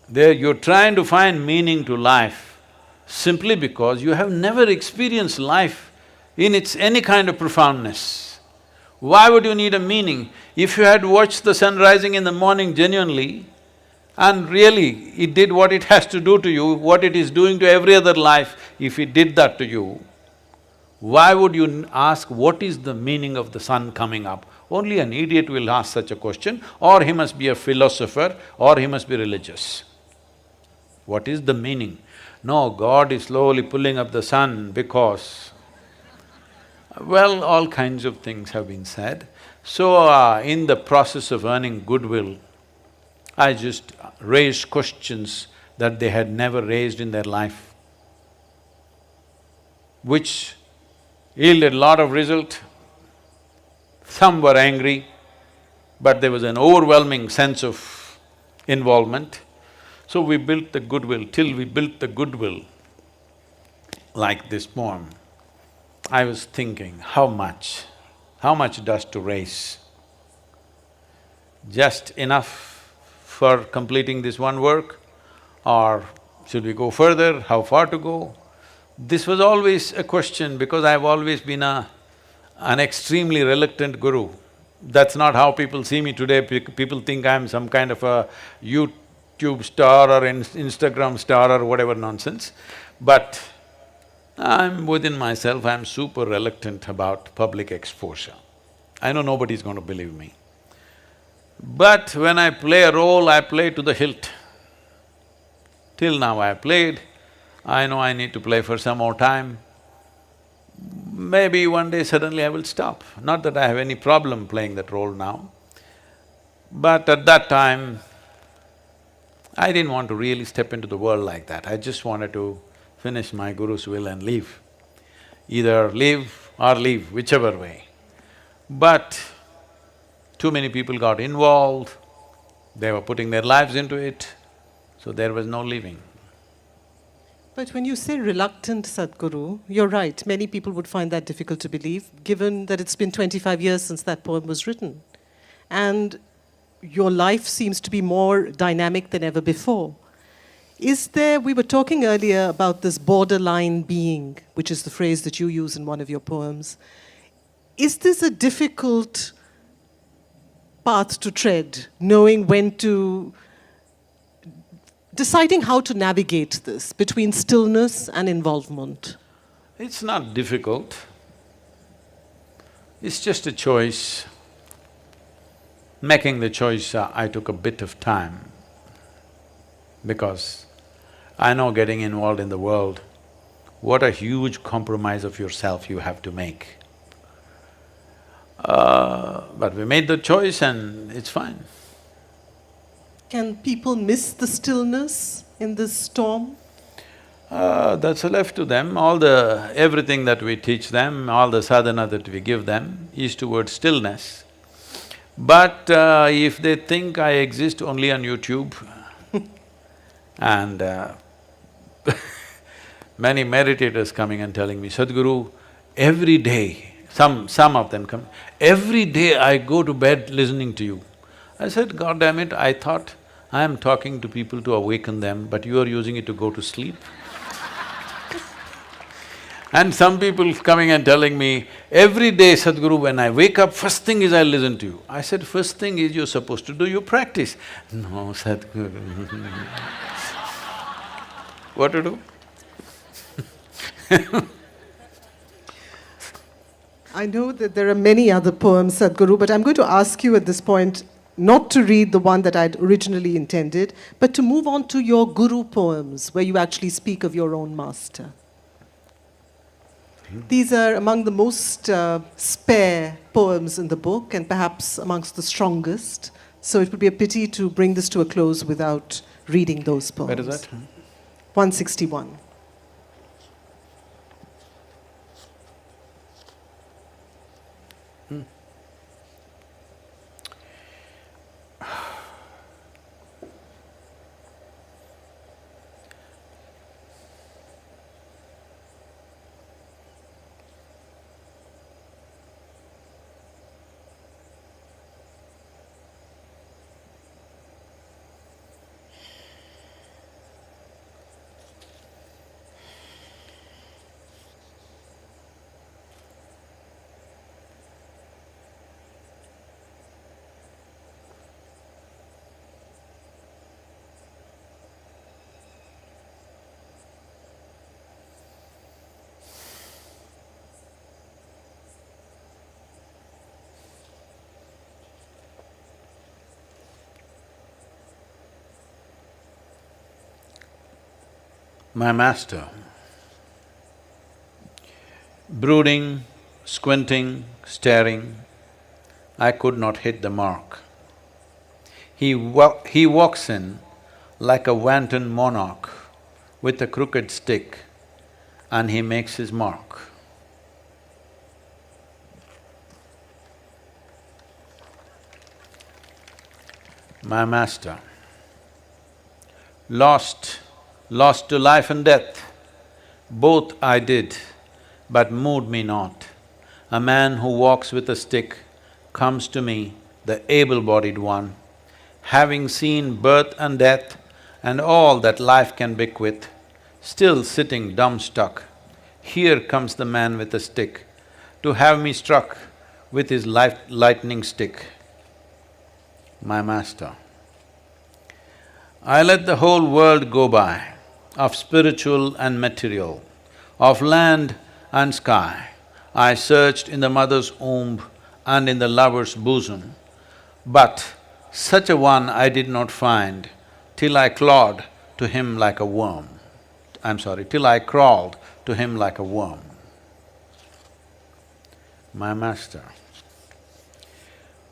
You're trying to find meaning to life simply because you have never experienced life in its any kind of profoundness. Why would you need a meaning? If you had watched the sun rising in the morning genuinely, and really it did what it has to do to you, what it is doing to every other life, if it did that to you, why would you ask what is the meaning of the sun coming up? Only an idiot will ask such a question, or he must be a philosopher, or he must be religious. What is the meaning? No, God is slowly pulling up the sun because… Well, all kinds of things have been said. So, in the process of earning goodwill, I just raised questions that they had never raised in their life, which yielded a lot of result. Some were angry, but there was an overwhelming sense of involvement. So we built the goodwill. Till we built the goodwill, like this poem, I was thinking, how much dust to raise? Just enough for completing this one work, or should we go further, how far to go? This was always a question because I've always been an extremely reluctant guru. That's not how people see me today. People think I'm some kind of a YouTube star or Instagram star or whatever nonsense. But I'm within myself, I'm super reluctant about public exposure. I know nobody's going to believe me. But when I play a role, I play to the hilt. Till now I played, I know I need to play for some more time. Maybe one day suddenly I will stop. Not that I have any problem playing that role now. But at that time, I didn't want to really step into the world like that. I just wanted to finish my guru's will and leave. Either live or leave, whichever way. But too many people got involved, they were putting their lives into it, so there was no leaving. But when you say reluctant Sadhguru, you're right. Many people would find that difficult to believe, given that it's been 25 years since that poem was written. And your life seems to be more dynamic than ever before. We were talking earlier about this borderline being, which is the phrase that you use in one of your poems. Is this a difficult path to tread, knowing when to, deciding how to navigate this between stillness and involvement? It's not difficult. It's just a choice. Making the choice, I took a bit of time because I know getting involved in the world, what a huge compromise of yourself you have to make. But we made the choice and it's fine. Can people miss the stillness in this storm? That's left to them. Everything that we teach them, all the sadhana that we give them is towards stillness. But if they think I exist only on YouTube and many meditators coming and telling me, Sadhguru, every day, some of them come, every day I go to bed listening to you. I said, God damn it, I thought I am talking to people to awaken them, but you are using it to go to sleep. And some people coming and telling me, every day, Sadhguru, when I wake up, first thing is I listen to you. I said, first thing is you're supposed to do your practice. No, Sadhguru. What to do? I know that there are many other poems, Sadhguru, but I'm going to ask you at this point not to read the one that I'd originally intended, but to move on to your guru poems, where you actually speak of your own master. These are among the most spare poems in the book and perhaps amongst the strongest. So it would be a pity to bring this to a close without reading those poems. Where is that? 161. My master, brooding, squinting, staring, I could not hit the mark. He walks in like a wanton monarch with a crooked stick and he makes his mark. My master, lost to life and death, both I did, but moved me not. A man who walks with a stick comes to me, the able-bodied one, having seen birth and death and all that life can bequeath, still sitting dumb-stuck. Here comes the man with a stick, to have me struck with his lightning stick. My master, I let the whole world go by, of spiritual and material, of land and sky. I searched in the mother's womb and in the lover's bosom, but such a one I did not find till I clawed to him like a worm. Till I crawled to him like a worm. My master,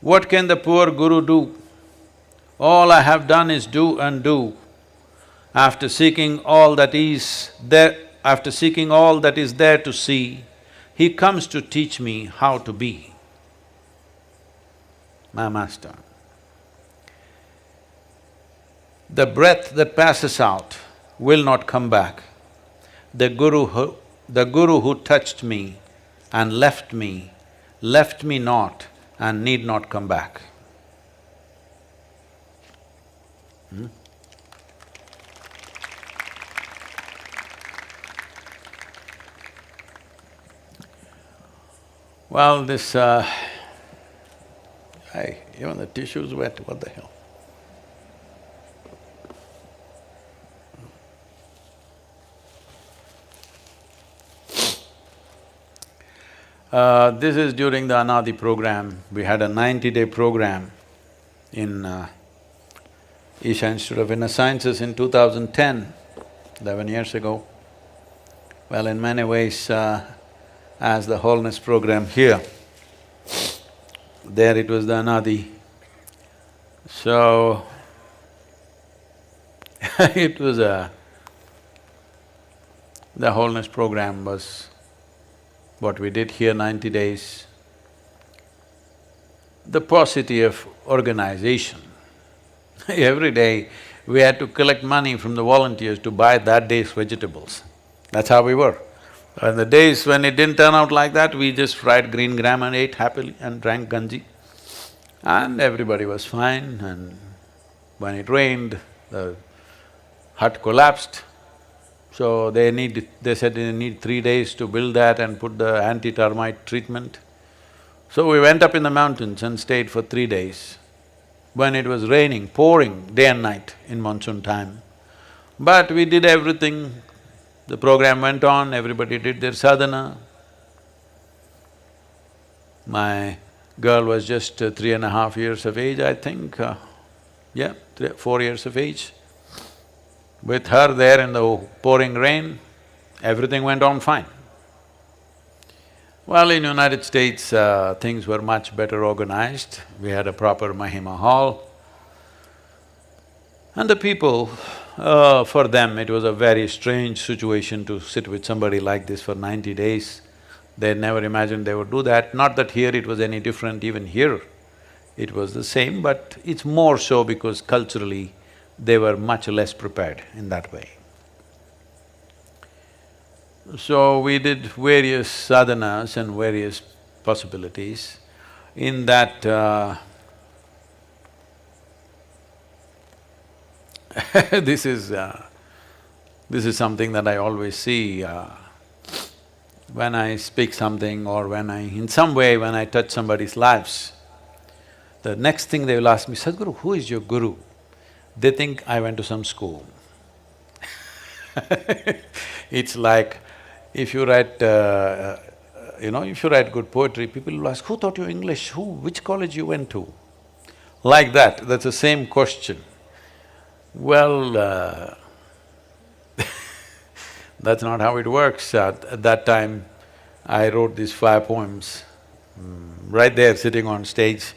what can the poor guru do? All I have done is do and do. After seeking all that is there to see, he comes to teach me how to be. My master, the breath that passes out will not come back. the guru who touched me and left me not and need not come back. Hmm? Well, this… even the tissue's wet, what the hell? This is during the Anadi program. We had a 90-day program in Isha Institute of Inner Sciences in 2010, 11 years ago. Well, in many ways, as the wholeness program here, there it was the Anadi. So, it was the wholeness program was what we did here, 90 days. The paucity of organization. Every day we had to collect money from the volunteers to buy that day's vegetables. That's how we were. And the days when it didn't turn out like that, we just fried green gram and ate happily and drank ganji. And everybody was fine, and when it rained, the hut collapsed. So they said they need 3 days to build that and put the anti-termite treatment. So we went up in the mountains and stayed for 3 days. When it was raining, pouring day and night in monsoon time. But we did everything, the program went on, everybody did their sadhana. My girl was just 3.5 years of age, I think, 4 years of age. With her there in the pouring rain, everything went on fine. Well, in United States, things were much better organized. We had a proper Mahima hall. And the people, for them it was a very strange situation to sit with somebody like this for 90 days. They never imagined they would do that. Not that here it was any different, even here it was the same, but it's more so because culturally they were much less prepared in that way. So we did various sadhanas and various possibilities. In that this is something that I always see when I speak something or in some way when I touch somebody's lives. The next thing they will ask me, Sadhguru, who is your guru? They think I went to some school. It's like, if you write, if you write good poetry, people will ask, who taught you English? Which college you went to? Like that, that's the same question. Well, that's not how it works. At that time, I wrote these 5 poems, right there sitting on stage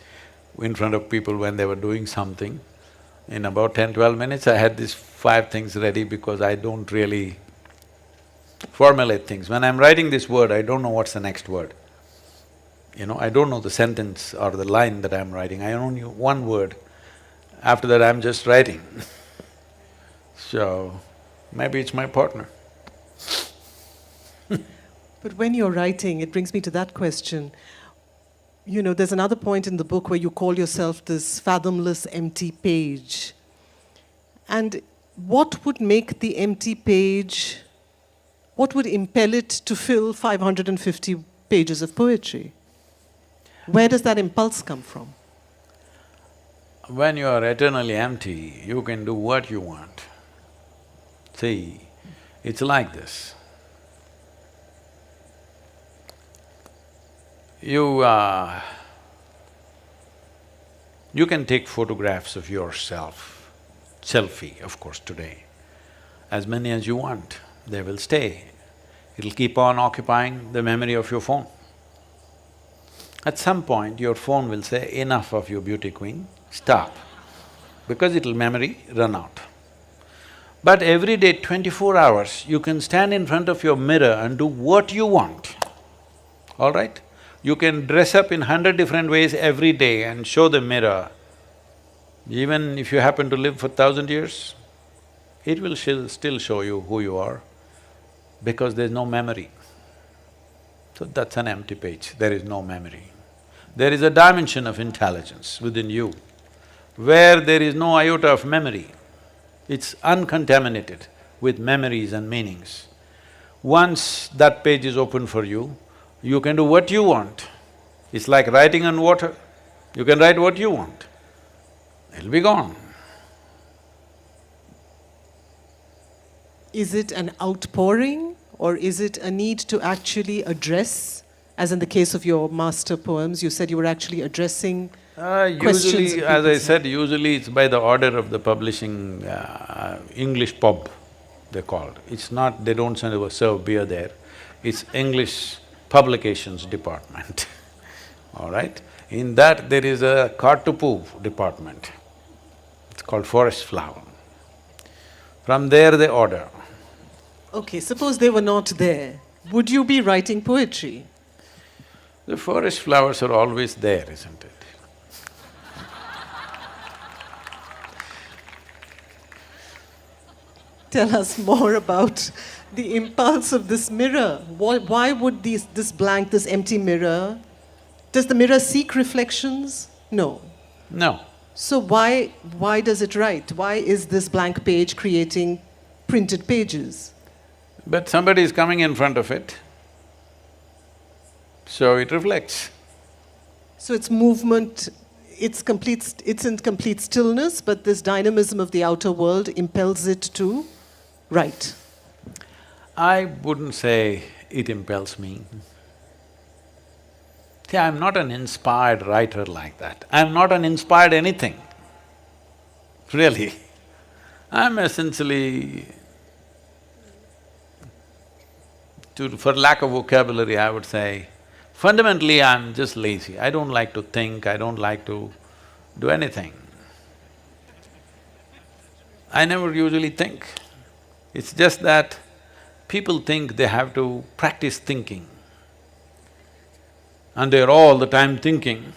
in front of people when they were doing something. In about 10-12 minutes, I had these 5 things ready because I don't really formulate things. When I'm writing this word, I don't know what's the next word. I don't know the sentence or the line that I'm writing, I only know one word. After that, I'm just writing. So, maybe it's my partner. But when you're writing, it brings me to that question. There's another point in the book where you call yourself this fathomless empty page. And what would make the empty page, what would impel it to fill 550 pages of poetry? Where does that impulse come from? When you are eternally empty, you can do what you want. See, it's like this. You can take photographs of yourself, selfie, of course, today, as many as you want, they will stay. It'll keep on occupying the memory of your phone. At some point, your phone will say, enough of you beauty queen, stop, because it'll memory run out. But every day, 24 hours, you can stand in front of your mirror and do what you want, all right? You can dress up in 100 different ways every day and show the mirror. Even if you happen to live for 1,000 years, it will still show you who you are. because there's no memory. So that's an empty page, there is no memory. There is a dimension of intelligence within you where there is no iota of memory. It's uncontaminated with memories and meanings. Once that page is open for you, you can do what you want. It's like writing on water. You can write what you want, it'll be gone. Is it an outpouring, or is it a need to actually address, as in the case of your master poems, you said you were actually addressing questions Usually, in as I people's said, usually it's by the order of the publishing English pub, they're called. It's not… they don't serve beer there, it's English publications department, all right? In that there is a Kartupu department, it's called forest flower. From there they order. Okay, suppose they were not there, would you be writing poetry? The forest flowers are always there, isn't it? Tell us more about the impulse of this mirror. Why would this blank, this empty mirror, does the mirror seek reflections? No. No. So why does it write? Why is this blank page creating printed pages? But somebody is coming in front of it, so it reflects. So it's movement, it's in complete stillness, but this dynamism of the outer world impels it to write. I wouldn't say it impels me. See, I'm not an inspired writer like that. I'm not an inspired anything, really. I'm essentially… for lack of vocabulary, I would say, fundamentally I'm just lazy. I don't like to think, I don't like to do anything. I never usually think. It's just that people think they have to practice thinking and they're all the time thinking.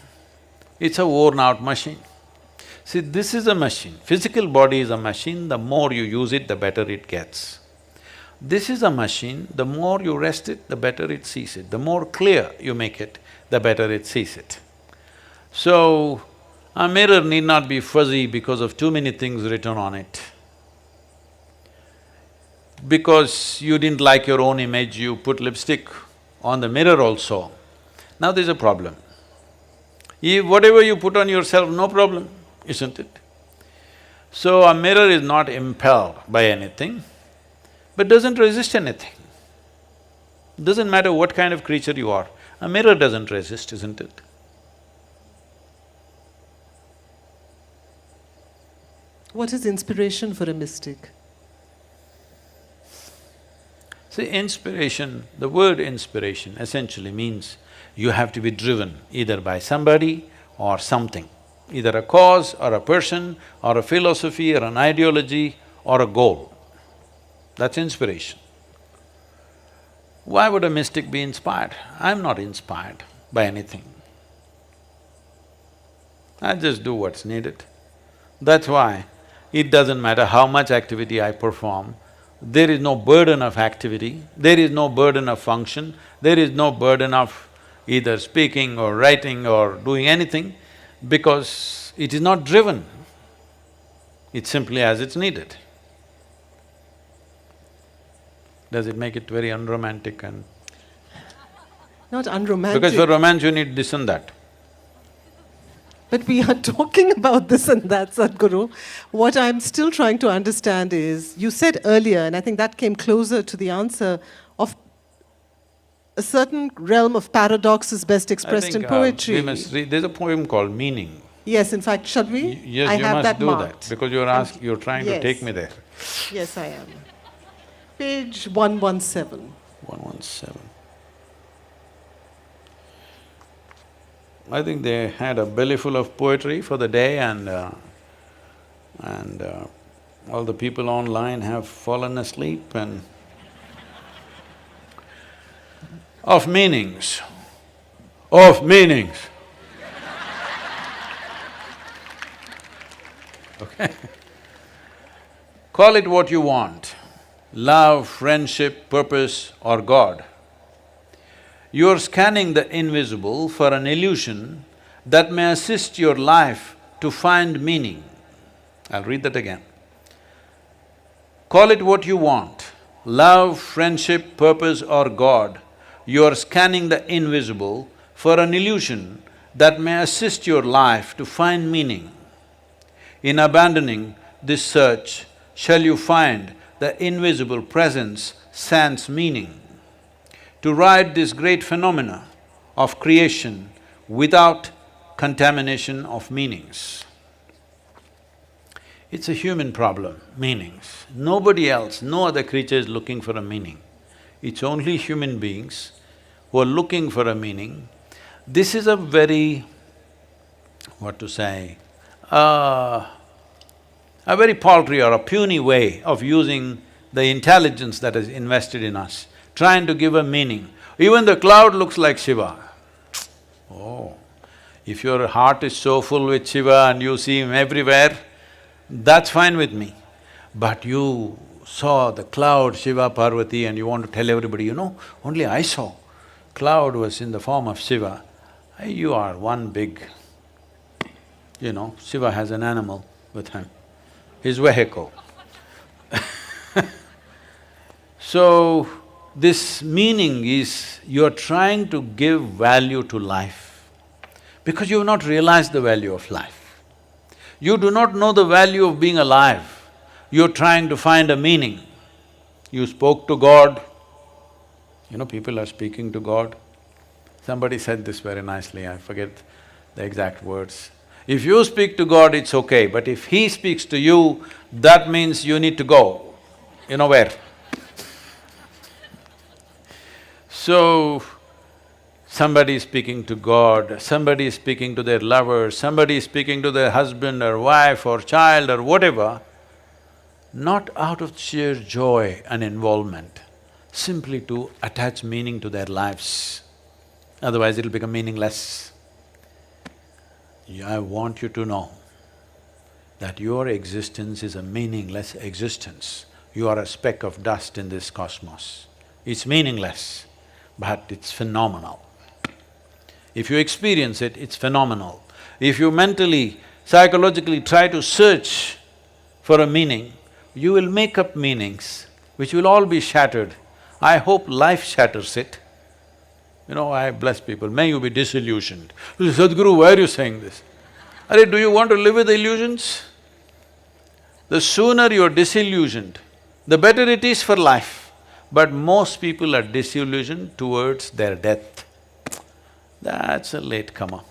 It's a worn-out machine. See, this is a machine. Physical body is a machine, the more you use it, the better it gets. This is a machine, the more you rest it, the better it sees it. The more clear you make it, the better it sees it. So, a mirror need not be fuzzy because of too many things written on it. Because you didn't like your own image, you put lipstick on the mirror also. Now there's a problem. Whatever you put on yourself, no problem, isn't it? So a mirror is not impelled by anything, but doesn't resist anything. Doesn't matter what kind of creature you are, a mirror doesn't resist, isn't it? What is inspiration for a mystic? See, inspiration, the word inspiration essentially means you have to be driven either by somebody or something, either a cause or a person or a philosophy or an ideology or a goal. That's inspiration. Why would a mystic be inspired? I'm not inspired by anything. I just do what's needed. That's why it doesn't matter how much activity I perform, there is no burden of activity, there is no burden of function, there is no burden of either speaking or writing or doing anything, because it is not driven. It's simply as it's needed. Does it make it very unromantic and… Not unromantic. Because for romance you need this and that. But we are talking about this and that, Sadhguru. What I'm still trying to understand is, you said earlier, and I think that came closer to the answer, of a certain realm of paradox is best expressed in poetry. We must read… there's a poem called Meaning. Yes, in fact, shall we? Yes, I you have must that do marked. that, because you're trying to take me there. Yes, I am. Page 117. 117. I think they had a belly full of poetry for the day and all the people online have fallen asleep and… Of meanings, of meanings. Okay? Call it what you want. love, friendship, purpose, or God. You're scanning the invisible for an illusion that may assist your life to find meaning. I'll read that again. Call it what you want, love, friendship, purpose, or God. You're scanning the invisible for an illusion that may assist your life to find meaning. In abandoning this search, shall you find the invisible presence sans meaning. To ride this great phenomena of creation without contamination of meanings. It's a human problem, meanings. Nobody else, no other creature is looking for a meaning. It's only human beings who are looking for a meaning. This is a very, what to say, a very paltry or a puny way of using the intelligence that is invested in us, trying to give a meaning. Even the cloud looks like Shiva. Oh, if your heart is so full with Shiva and you see him everywhere, that's fine with me. But you saw the cloud, Shiva, Parvati, and you want to tell everybody, you know, only I saw. Cloud was in the form of Shiva. You are one big… You know, Shiva has an animal with him, his vehicle. So, this meaning is you're trying to give value to life because you've not realized the value of life. You do not know the value of being alive. You're trying to find a meaning. You spoke to God, you know, people are speaking to God. Somebody said this very nicely, I forget the exact words. If you speak to God, it's okay, but if He speaks to you, that means you need to go. You know where? So, somebody is speaking to God, somebody is speaking to their lover, somebody is speaking to their husband or wife or child or whatever, not out of sheer joy and involvement, simply to attach meaning to their lives. Otherwise it'll become meaningless. I want you to know that your existence is a meaningless existence. You are a speck of dust in this cosmos. It's meaningless, but it's phenomenal. If you experience it, it's phenomenal. If you mentally, psychologically try to search for a meaning, you will make up meanings which will all be shattered. I hope life shatters it. You know, I bless people, may you be disillusioned. Sadhguru, why are you saying this? Are do you want to live with illusions? The sooner you're disillusioned, the better it is for life. But most people are disillusioned towards their death. That's a late comer.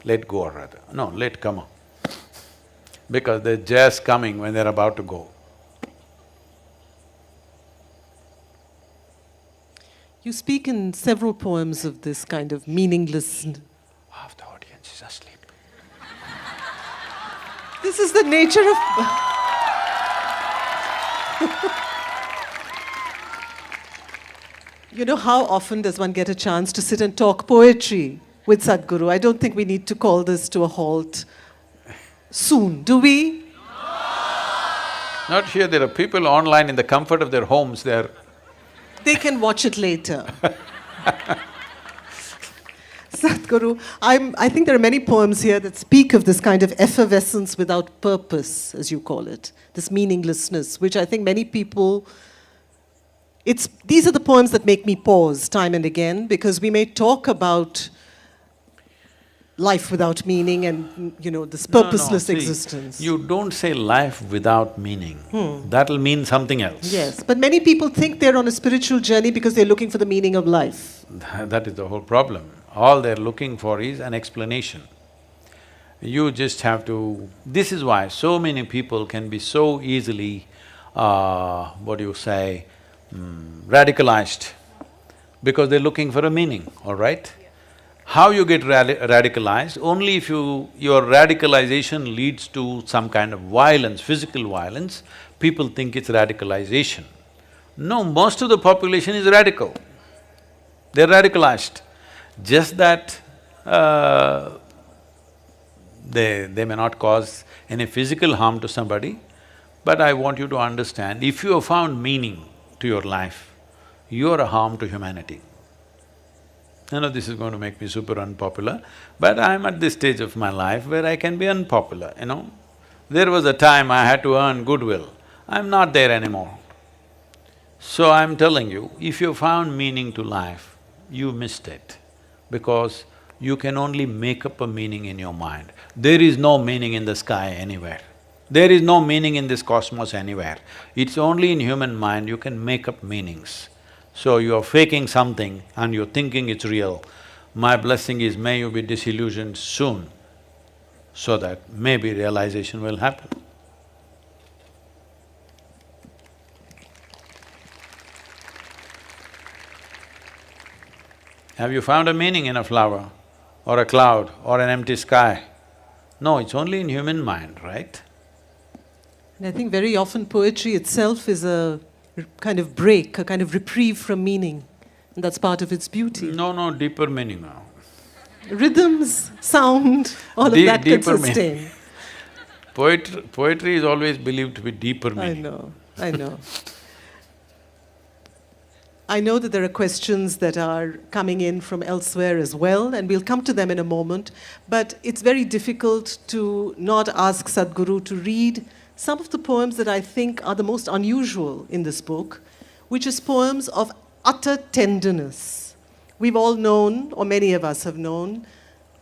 Late goer rather, no, late comer. Because they're just coming when they're about to go. You speak in several poems of this kind of meaningless… Half the audience is asleep. This is the nature of… You know, how often does one get a chance to sit and talk poetry with Sadhguru? I don't think we need to call this to a halt soon, do we? Not here, there are people online in the comfort of their homes, they're… They can watch it later. Sadhguru, I think there are many poems here that speak of this kind of effervescence without purpose, as you call it, this meaninglessness, which I think many people… These are the poems that make me pause time and again, because we may talk about life without meaning and, you know, this purposeless See, existence. you don't say life without meaning, that'll mean something else. Yes, but many people think they're on a spiritual journey because they're looking for the meaning of life. That is the whole problem. All they're looking for is an explanation. You just have to… This is why so many people can be so easily, radicalized, because they're looking for a meaning, all right? How you get radicalized? Only if your radicalization leads to some kind of violence, physical violence, people think it's radicalization. No, most of the population is radical. They're radicalized. Just that they may not cause any physical harm to somebody, But I want you to understand, if you have found meaning to your life, you are a harm to humanity. I know this is going to make me super unpopular, but I'm at this stage of my life where I can be unpopular, you know. There was a time I had to earn goodwill. I'm not there anymore. So I'm telling you, if you found meaning to life, you missed it, because you can only make up a meaning in your mind. There is no meaning in the sky anywhere. There is no meaning in this cosmos anywhere. It's only in human mind you can make up meanings. So you're faking something and you're thinking it's real. My blessing is may you be disillusioned soon, so that maybe realization will happen. Have you found a meaning in a flower, or a cloud, or an empty sky? No, it's only in human mind, right? And I think very often poetry itself is a kind of break, a kind of reprieve from meaning. And that's part of its beauty. No, deeper meaning now. Rhythms, sound, all of that can Deeper meaning. sustain. Poetry is always believed to be deeper meaning. I know. I know that there are questions that are coming in from elsewhere as well, and we'll come to them in a moment, but it's very difficult to not ask Sadhguru to read some of the poems that I think are the most unusual in this book, which is poems of utter tenderness. We've all known, or many of us have known,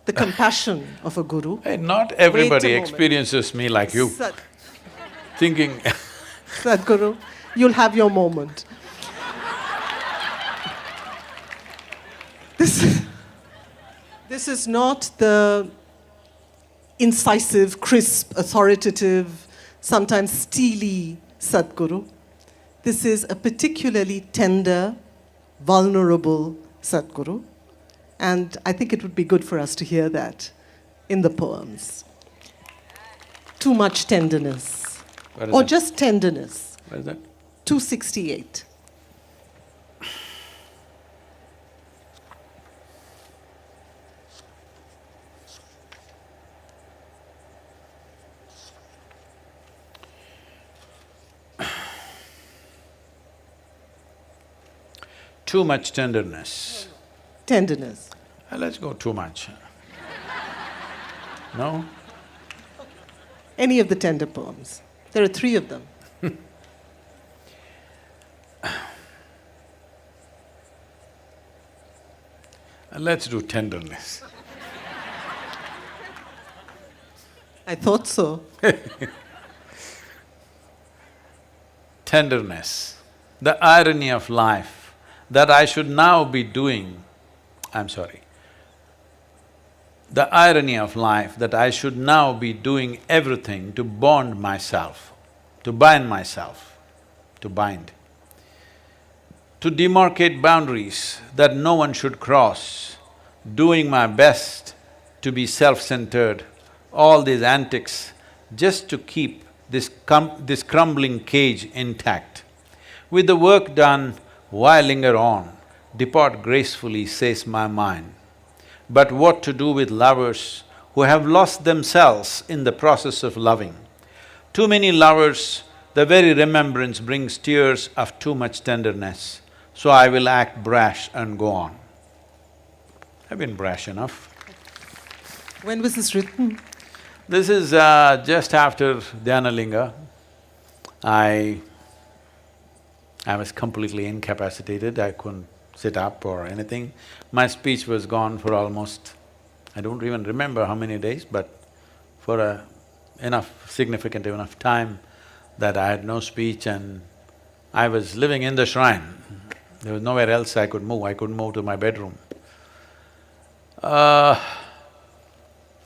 the compassion of a guru. Hey, not everybody Wait a moment. experiences me like you, thinking Sadhguru, you'll have your moment. This is not the incisive, crisp, authoritative, sometimes steely Sadhguru. This is a particularly tender, vulnerable Sadhguru. And I think it would be good for us to hear that in the poems. Too much tenderness. What is Or that? just tenderness. What is that? 268. Too much tenderness. Tenderness. Let's go too much. No? Any of the tender poems. There are 3 of them. Let's do tenderness. I thought so. Tenderness, the irony of life, that I should now be doing… the irony of life that I should now be doing everything to bond myself, to bind myself, to demarcate boundaries that no one should cross, doing my best to be self-centered, all these antics just to keep this crumbling cage intact. With the work done, why linger on? Depart gracefully, says my mind. But what to do with lovers who have lost themselves in the process of loving? Too many lovers, the very remembrance brings tears of too much tenderness, so I will act brash and go on. I've been brash enough. When was this written? This is just after Dhyanalinga. I was completely incapacitated, I couldn't sit up or anything. My speech was gone for almost… I don't even remember how many days, but for significant enough time that I had no speech, and I was living in the shrine. There was nowhere else I could move, I couldn't move to my bedroom. At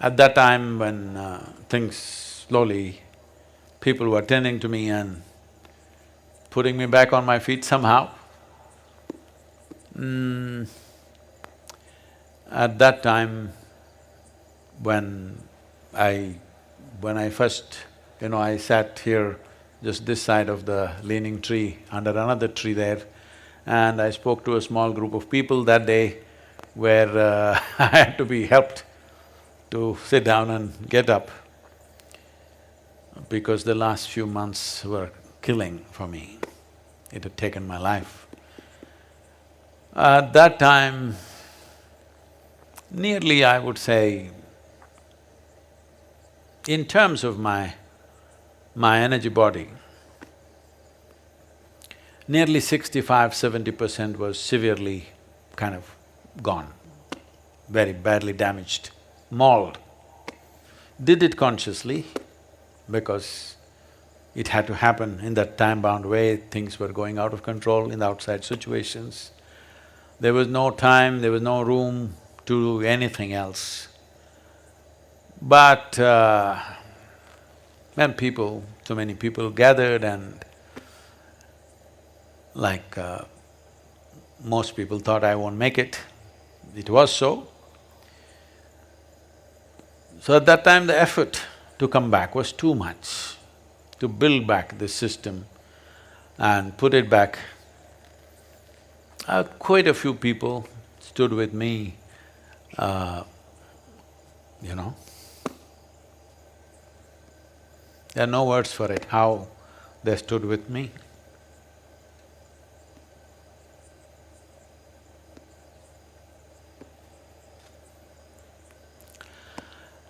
that time when things slowly… people were tending to me and putting me back on my feet somehow. At that time, when I first… I sat here, just this side of the leaning tree, under another tree there, and I spoke to a small group of people that day where I had to be helped to sit down and get up. because the last few months were killing for me. It had taken my life. At that time, nearly I would say, in terms of my energy body, nearly 65–70% was severely kind of gone, very badly damaged, mauled. Did it consciously because it had to happen in that time-bound way, things were going out of control in the outside situations. There was no time, there was no room to do anything else. But when so many people gathered and most people thought I won't make it, it was so. So at that time the effort to come back was too much, to build back this system and put it back. Quite a few people stood with me, you know. There are no words for it, how they stood with me.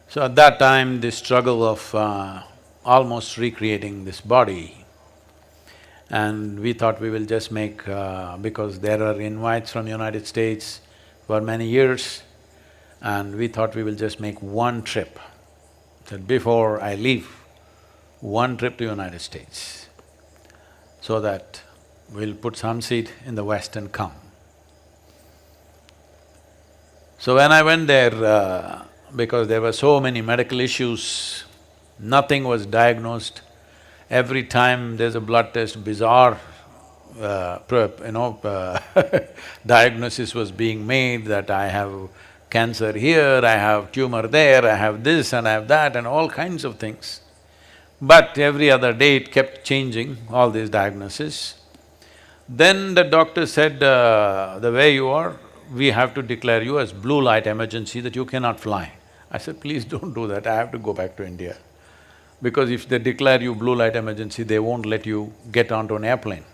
So at that time, the struggle of almost recreating this body, and we thought we will just make… because there are invites from United States for many years, and we thought we will just make one trip, that before I leave, one trip to United States, so that we'll put some seed in the West and come. So when I went there, because there were so many medical issues, nothing was diagnosed. Every time there's a blood test, bizarre, diagnosis was being made that I have cancer here, I have tumor there, I have this and I have that and all kinds of things. But every other day it kept changing, all these diagnoses. Then the doctor said, the way you are, we have to declare you as blue light emergency that you cannot fly. I said, please don't do that, I have to go back to India. Because if they declare you blue light emergency, they won't let you get onto an airplane.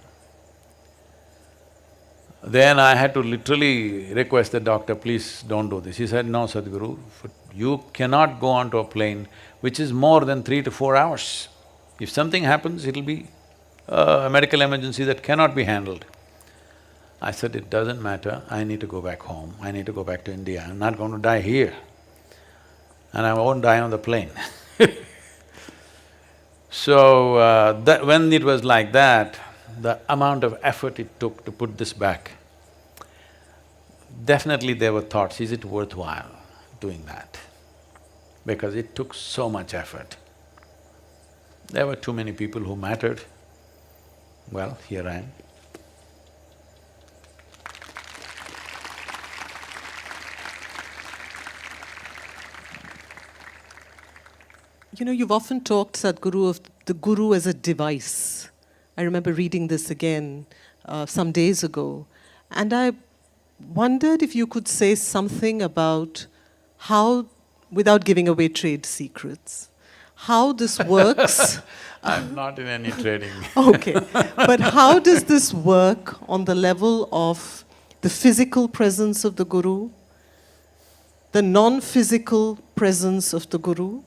Then I had to literally request the doctor, please don't do this. He said, no, Sadhguru, you cannot go onto a plane which is more than 3 to 4 hours. If something happens, it'll be a medical emergency that cannot be handled. I said, it doesn't matter, I need to go back home, I need to go back to India, I'm not going to die here. And I won't die on the plane. So, when it was like that, the amount of effort it took to put this back, definitely there were thoughts, is it worthwhile doing that? Because it took so much effort. There were too many people who mattered. Well, here I am. You know, you've often talked, Sadhguru, of the guru as a device. I remember reading this again some days ago, and I wondered if you could say something about how, without giving away trade secrets, how this works. I'm not in any trading. Okay, but how does this work on the level of the physical presence of the guru, the non-physical presence of the guru,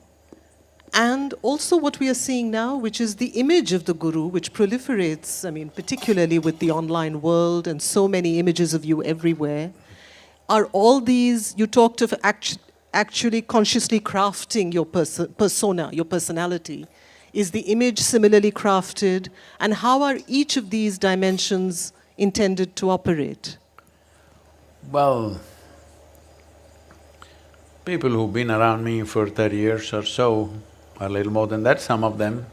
and also what we are seeing now, which is the image of the guru, which proliferates, I mean, particularly with the online world and so many images of you everywhere. Are all these… you talked of actually consciously crafting your persona, your personality. Is the image similarly crafted? And how are each of these dimensions intended to operate? Well, people who've been around me for 30 years or so, or a little more than that, some of them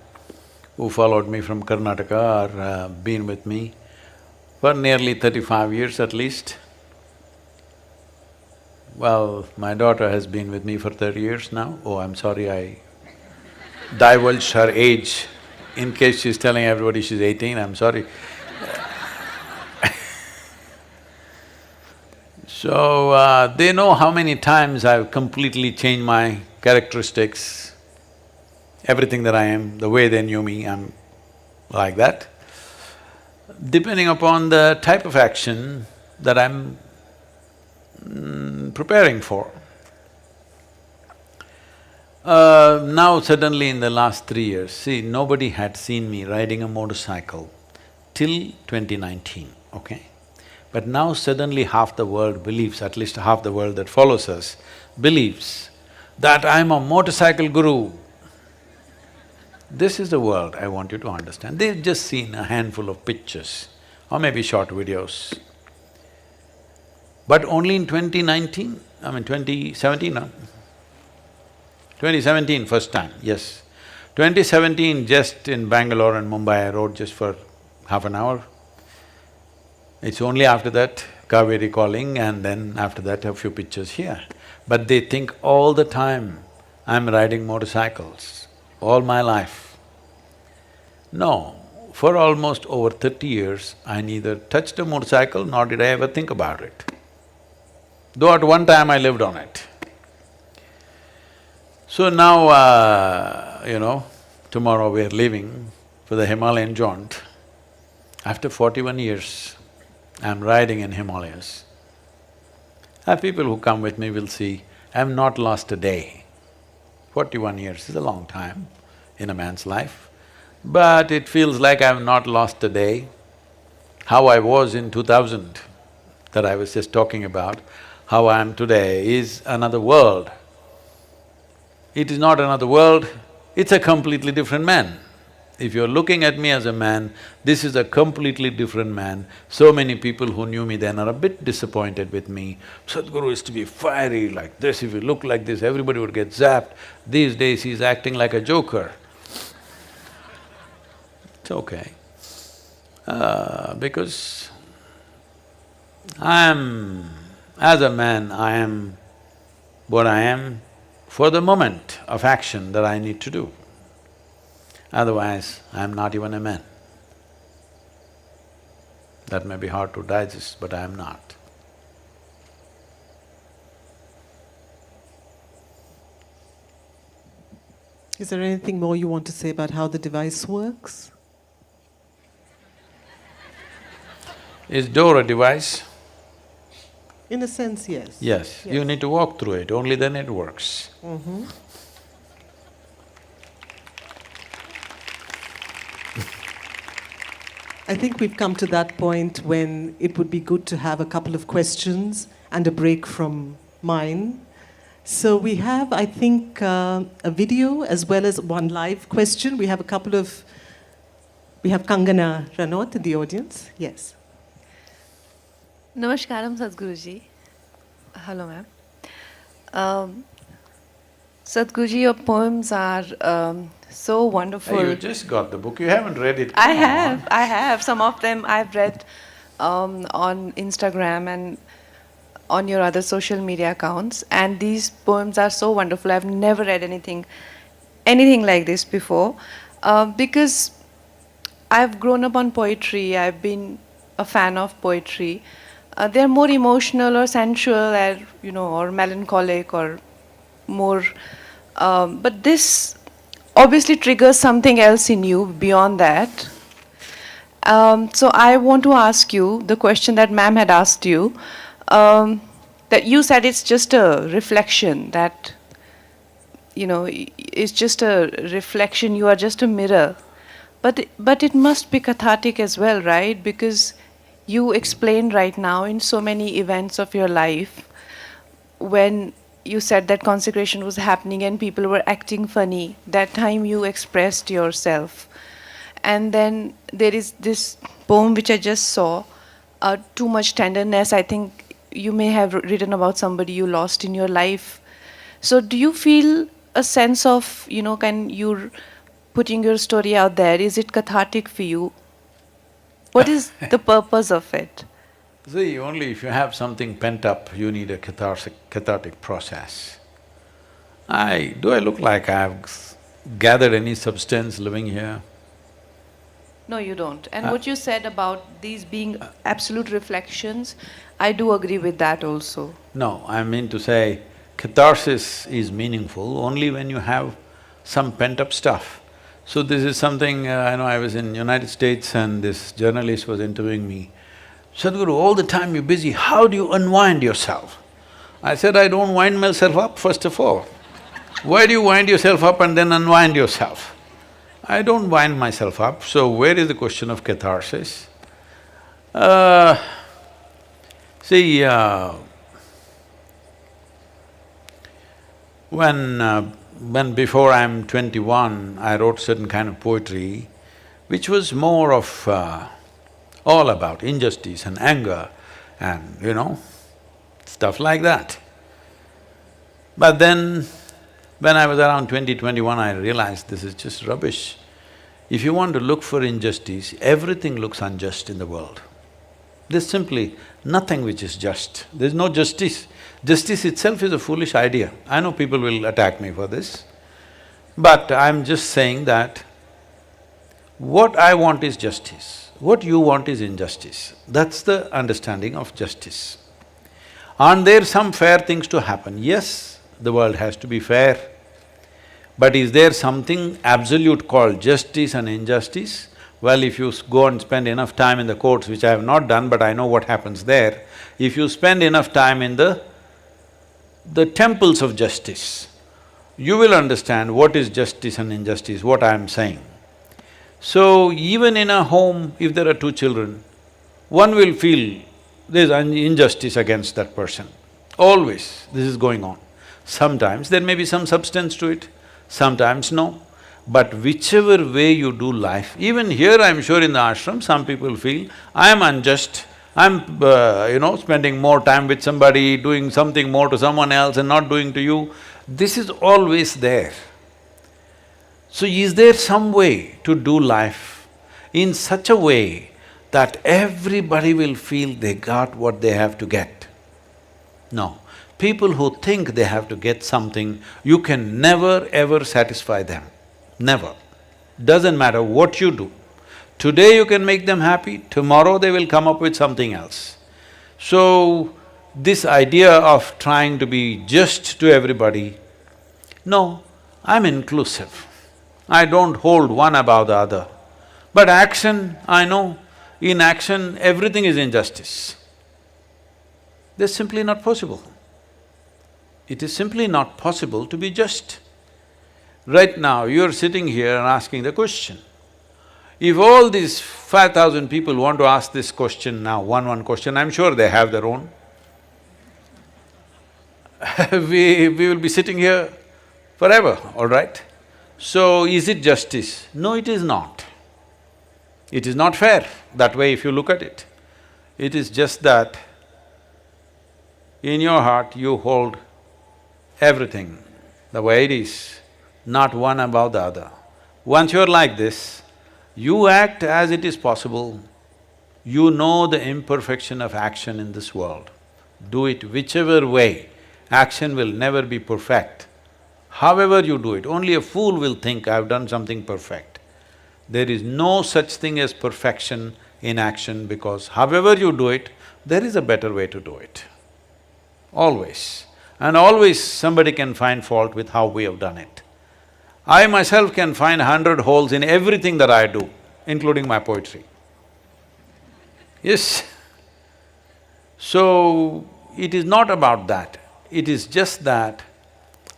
who followed me from Karnataka or been with me for nearly 35 years at least. Well, my daughter has been with me for 30 years now. Oh, I'm sorry, I divulged her age. In case she's telling everybody she's 18, I'm sorry. So, they know how many times I've completely changed my characteristics. everything that I am, the way they knew me, I'm like that. Depending upon the type of action that I'm preparing for. Now suddenly in the last 3 years, see, nobody had seen me riding a motorcycle till 2019, okay? But now suddenly half the world believes, at least half the world that follows us, believes that I'm a motorcycle guru. This is the world I want you to understand. They've just seen a handful of pictures or maybe short videos. But only in 2019, 2017, no? 2017 first time, yes. 2017 just in Bangalore and Mumbai I rode just for half an hour. It's only after that Kaveri calling and then after that a few pictures here. But they think all the time I'm riding motorcycles, all my life. No, for almost over 30 years, I neither touched a motorcycle nor did I ever think about it. Though at one time I lived on it. So now, tomorrow we're leaving for the Himalayan jaunt. After 41 years, I'm riding in Himalayas. People who come with me will see, I've not lost a day. 41 years is a long time in a man's life. But it feels like I've not lost a day. How I was in 2000, that I was just talking about, how I am today is another world. It is not another world, it's a completely different man. If you're looking at me as a man, this is a completely different man. So many people who knew me then are a bit disappointed with me. Sadhguru is to be fiery like this, if you look like this, everybody would get zapped. These days he's acting like a joker. It's okay. Because as a man, I am what I am for the moment of action that I need to do. Otherwise, I'm not even a man. That may be hard to digest, but I am not. Is there anything more you want to say about how the device works? Is door a device? In a sense, yes. Yes, you need to walk through it, only then it works. I think we've come to that point when it would be good to have a couple of questions and a break from mine. So we have, I think, a video as well as one live question. We have a couple of… We have Kangana Ranot in the audience. Yes. Namaskaram, Sadhguruji. Hello, ma'am. Sadhguruji, your poems are so wonderful. Hey, you just got the book, you haven't read it. I have. Some of them I've read on Instagram and on your other social media accounts. And these poems are so wonderful. I've never read anything like this before. Because I've grown up on poetry, I've been a fan of poetry. They're more emotional or sensual or melancholic or more… but this obviously triggers something else in you beyond that. So I want to ask you the question that ma'am had asked you, that you said it's just a reflection, that, it's just a reflection, you are just a mirror. But it must be cathartic as well, right? Because you explained right now in so many events of your life when you said that consecration was happening and people were acting funny, that time you expressed yourself. And then there is this poem which I just saw, Too Much Tenderness. I think you may have written about somebody you lost in your life. So do you feel a sense of, can you putting your story out there, is it cathartic for you? What is the purpose of it? See, only if you have something pent up, you need a cathartic process. Do I look like I've gathered any substance living here? No, you don't. And what you said about these being absolute reflections, I do agree with that also. No, I mean to say, catharsis is meaningful only when you have some pent-up stuff. So this is something, I know I was in United States and this journalist was interviewing me. Sadhguru, all the time you're busy, how do you unwind yourself? I said, I don't wind myself up, first of all. Why do you wind yourself up and then unwind yourself? I don't wind myself up, so where is the question of catharsis? See, when before I'm 21, I wrote certain kind of poetry which was more of all about injustice and anger and, stuff like that. But then, when I was around 20, 21, I realized this is just rubbish. If you want to look for injustice, everything looks unjust in the world. There's simply nothing which is just. There's no justice. Justice itself is a foolish idea. I know people will attack me for this, but I'm just saying that what I want is justice, what you want is injustice. That's the understanding of justice. Aren't there some fair things to happen? Yes, the world has to be fair. But is there something absolute called justice and injustice? Well, if you go and spend enough time in the courts, which I have not done, but I know what happens there, if you spend enough time in the temples of justice, you will understand what is justice and injustice, what I am saying. So, even in a home, if there are two children, one will feel there's injustice against that person. Always this is going on. Sometimes there may be some substance to it, sometimes no. But whichever way you do life, even here I'm sure in the ashram, some people feel, I am unjust, I'm spending more time with somebody, doing something more to someone else and not doing to you. This is always there. So is there some way to do life in such a way that everybody will feel they got what they have to get? No. People who think they have to get something, you can never ever satisfy them. Never. Doesn't matter what you do. Today you can make them happy, tomorrow they will come up with something else. So, this idea of trying to be just to everybody, no, I'm inclusive. I don't hold one above the other. But action, I know, in action everything is injustice. That's simply not possible. It is simply not possible to be just. Right now, you're sitting here and asking the question. If all these 5,000 people want to ask this question now, one question, I'm sure they have their own. we will be sitting here forever, all right? So, is it justice? No, it is not. It is not fair that way if you look at it. It is just that in your heart you hold everything the way it is, not one above the other. Once you're like this, you act as it is possible. You know the imperfection of action in this world. Do it whichever way, action will never be perfect. However you do it, only a fool will think, I've done something perfect. There is no such thing as perfection in action because however you do it, there is a better way to do it. Always. And always somebody can find fault with how we have done it. I myself can find 100 holes in everything that I do, including my poetry. Yes. So, it is not about that. It is just that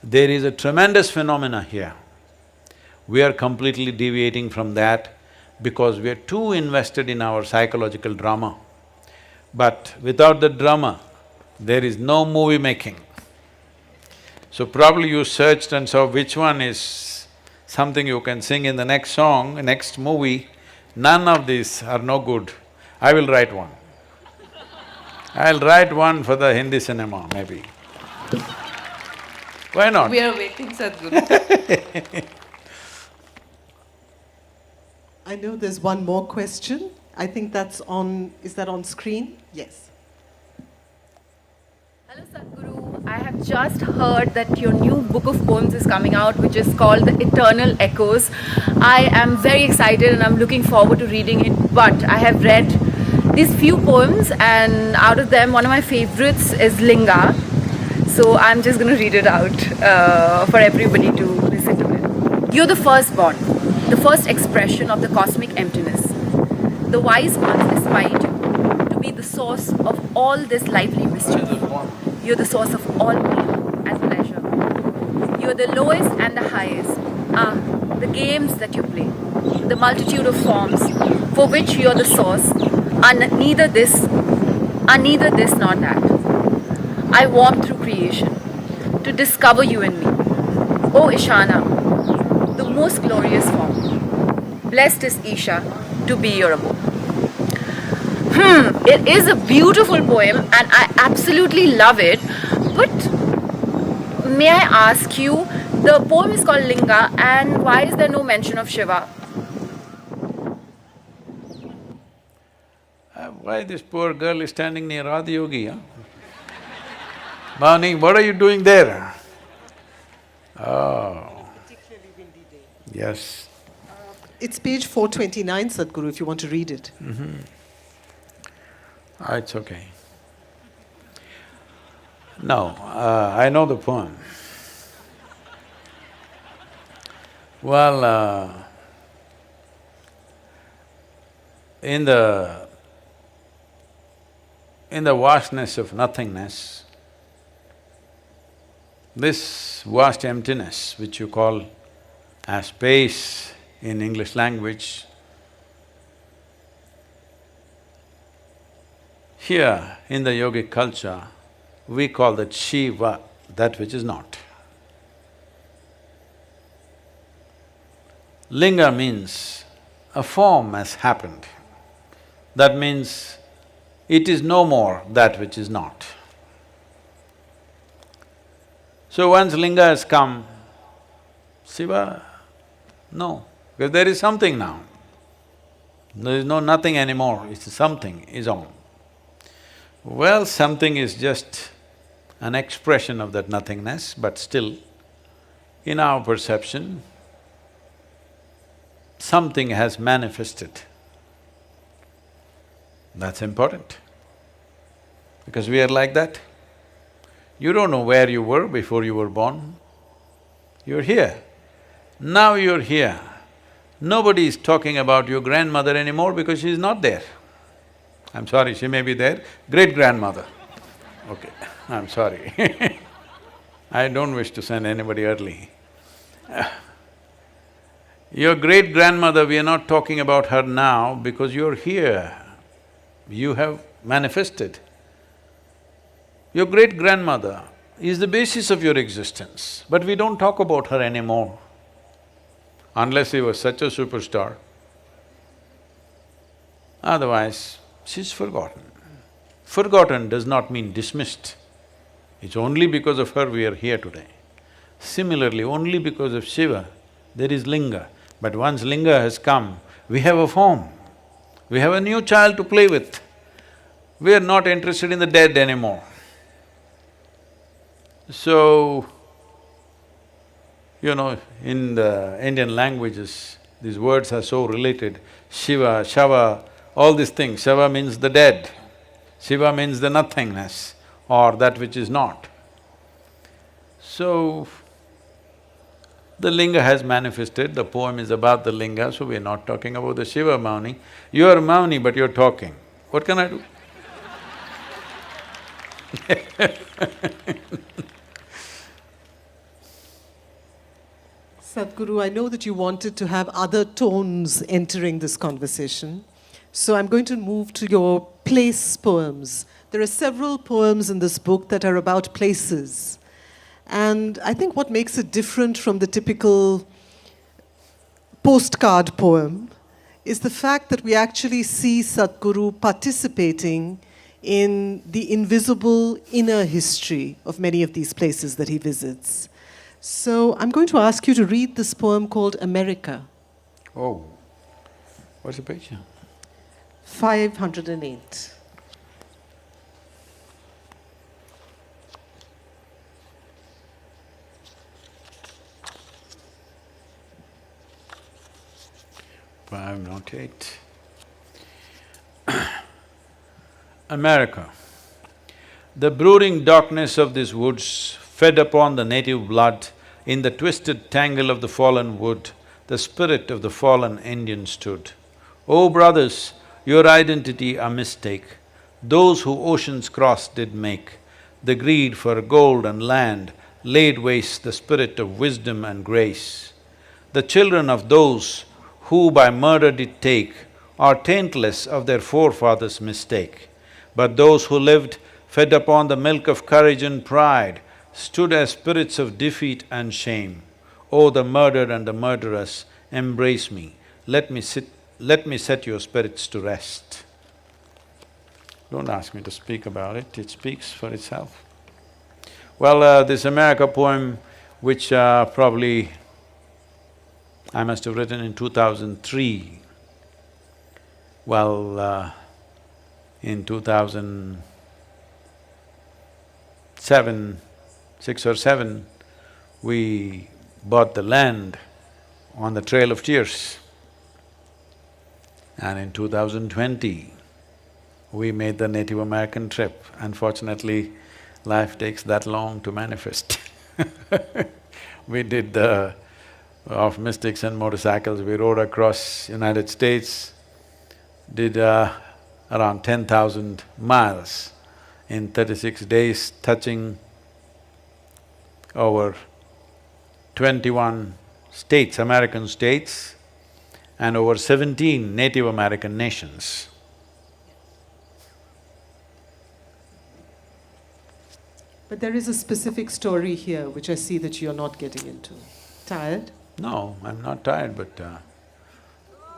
there is a tremendous phenomena here. We are completely deviating from that because we are too invested in our psychological drama. But without the drama, there is no movie making. So probably you searched and saw which one is something you can sing in the next song, next movie. None of these are no good. I will write one. I'll write one for the Hindi cinema, maybe. Why not? We are waiting, Sadhguru. I know there's one more question. I think that's is that on screen? Yes. Hello Sadhguru, I have just heard that your new book of poems is coming out which is called The Eternal Echoes. I am very excited and I'm looking forward to reading it, but I have read these few poems and out of them one of my favorites is Linga. So I'm just going to read it out for everybody to listen to it. You're the firstborn, the first expression of the cosmic emptiness. The wise ones aspire you to be the source of all this lively mischief. You're the source of all pain and pleasure. You're the lowest and the highest. The games that you play, the multitude of forms for which you're the source, are neither this nor that. I warm through creation to discover you in me. O Ishana, the most glorious form. Blessed is Isha to be your abode. It is a beautiful poem and I absolutely love it. But may I ask you, the poem is called Linga, and why is there no mention of Shiva? Why this poor girl is standing near Adiyogi, huh? Mani, what are you doing there? Oh. Particularly windy day. Yes. It's page 429, Sadhguru, if you want to read it. It's okay. No, I know the poem. Well, in the vastness of nothingness, this vast emptiness, which you call as space in English language, here in the yogic culture, we call that Shiva, that which is not. Linga means a form has happened. That means it is no more that which is not. So once linga has come, Shiva, no, because there is something now. There is no nothing anymore, it's something is on. Well, something is just an expression of that nothingness, but still, in our perception, something has manifested. That's important, because we are like that. You don't know where you were before you were born. You're here. Now you're here. Nobody is talking about your grandmother anymore because she's not there. I'm sorry, she may be there, great-grandmother. Okay, I'm sorry I don't wish to send anybody early. Your great-grandmother, we are not talking about her now because you're here. You have manifested. Your great-grandmother is the basis of your existence, but we don't talk about her anymore, unless she was such a superstar. Otherwise, she's forgotten. Forgotten does not mean dismissed. It's only because of her we are here today. Similarly, only because of Shiva, there is linga. But once linga has come, we have a form. We have a new child to play with. We are not interested in the dead anymore. So, you know, in the Indian languages, these words are so related. Shiva, Shava, all these things. Shava means the dead, Shiva means the nothingness or that which is not. So, the linga has manifested, the poem is about the linga, so we're not talking about the Shiva Mauni. You're Mauni, but you're talking. What can I do? Sadhguru, I know that you wanted to have other tones entering this conversation, so I'm going to move to your place poems. There are several poems in this book that are about places. And I think what makes it different from the typical postcard poem is the fact that we actually see Sadhguru participating in the invisible inner history of many of these places that he visits. So I'm going to ask you to read this poem called America. Oh, what's the page? 508. Five, not eight. America. The brooding darkness of these woods fed upon the native blood In the twisted tangle of the fallen wood, the spirit of the fallen Indian stood. O brothers, your identity a mistake, those who oceans crossed did make. The greed for gold and land laid waste the spirit of wisdom and grace. The children of those who by murder did take are taintless of their forefathers' mistake. But those who lived, fed upon the milk of courage and pride, stood as spirits of defeat and shame. O the murdered and the murderers, embrace me, let me set your spirits to rest. Don't ask me to speak about it, it speaks for itself. Well, this America poem, which probably I must have written in 2003. Well, in 2007, 6 or 7, we bought the land on the Trail of Tears. And in 2020, we made the Native American trip. Unfortunately, life takes that long to manifest. We did the… of mystics and motorcycles, we rode across United States, did around 10,000 miles in 36 days, touching over 21 states, American states, and over 17 Native American nations. But there is a specific story here which I see that you're not getting into. Tired? No, I'm not tired, but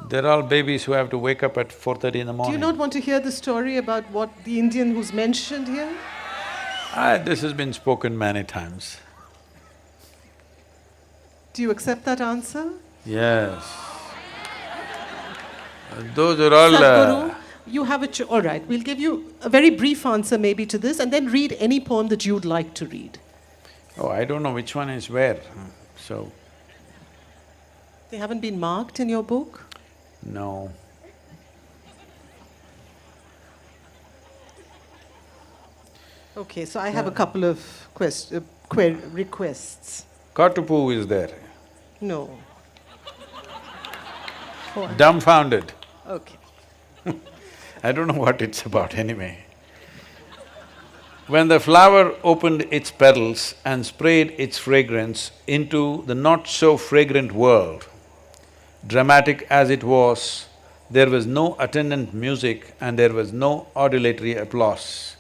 they're all babies who have to wake up at 4:30 in the Do morning. you not want to hear the story about what the Indian who's mentioned here? This has been spoken many times. Do you accept that answer? Yes. Those are all… Sadhguru, you have a all right, we'll give you a very brief answer maybe to this and then read any poem that you'd like to read. Oh, I don't know which one is where, so… They haven't been marked in your book? No. Okay, so I have a couple of requests. Katupu is there. No. Dumbfounded. Okay. I don't know what it's about anyway. When the flower opened its petals and sprayed its fragrance into the not-so-fragrant world, dramatic as it was, there was no attendant music and there was no auditory applause.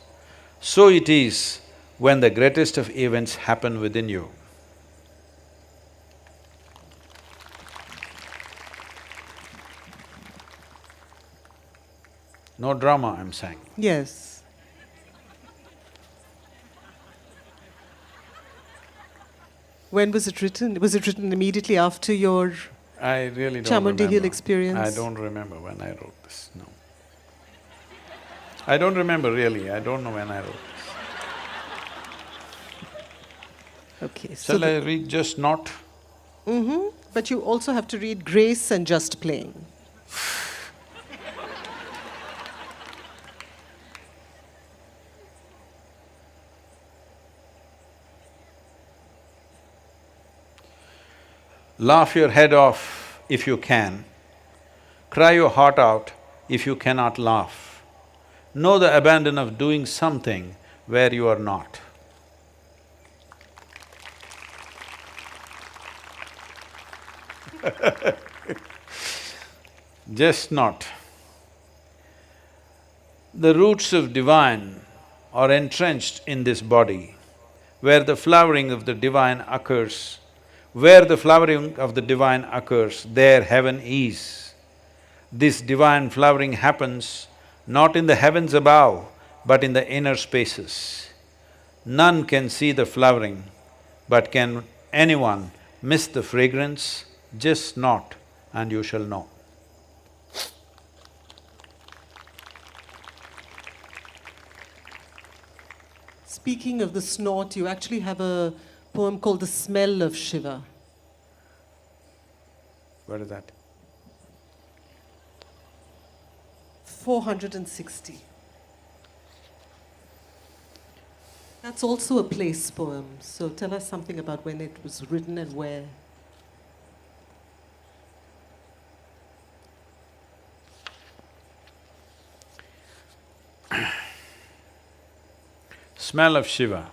So it is when the greatest of events happen within you. No drama, I'm saying. Yes. When was it written? Was it written immediately after your… I really don't Chamundi remember. Hill experience? I don't remember when I wrote this, no. I don't remember really, I don't know when I wrote this. Okay, Shall I read Just Not? But you also have to read Grace and Just Playing. Laugh your head off if you can, cry your heart out if you cannot laugh. Know the abandon of doing something where you are not. Just not. The roots of divine are entrenched in this body. Where the flowering of the divine occurs, there heaven is. This divine flowering happens not in the heavens above, but in the inner spaces. None can see the flowering, but can anyone miss the fragrance? Just not, and you shall know. Speaking of the snort, you actually have a poem called The Smell of Shiva. What is that? 460. That's also a place poem. So tell us something about when it was written and where. Smell of Shiva.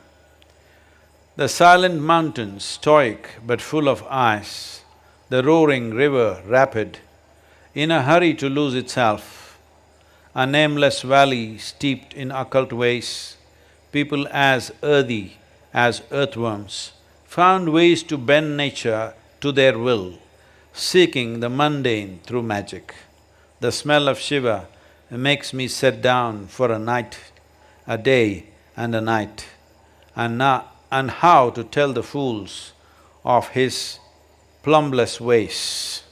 The silent mountains, stoic but full of ice, the roaring river, rapid, in a hurry to lose itself, a nameless valley steeped in occult ways, people as earthy as earthworms, found ways to bend nature to their will, seeking the mundane through magic. The smell of Shiva makes me sit down for a night, a day and a night, and how to tell the fools of his plumbless ways.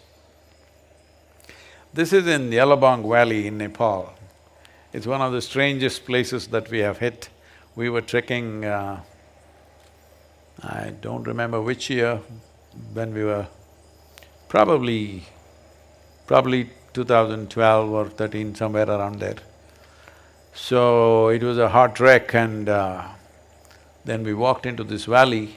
This is in Yellowbong Valley in Nepal. It's one of the strangest places that we have hit. We were trekking, I don't remember which year, when we were probably 2012 or 13, somewhere around there. So it was a hard trek and then we walked into this valley.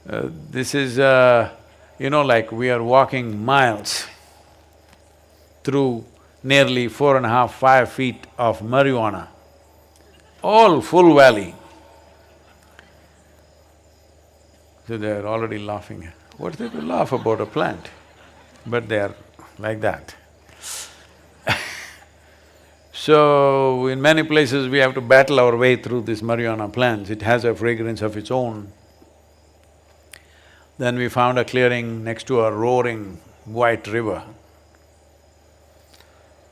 This is, like we are walking miles through nearly 4.5, 5 feet of marijuana, all full valley. So they're already laughing. What's there to laugh about a plant? But they're like that. So, in many places we have to battle our way through these marijuana plants. It has a fragrance of its own. Then we found a clearing next to a roaring white river.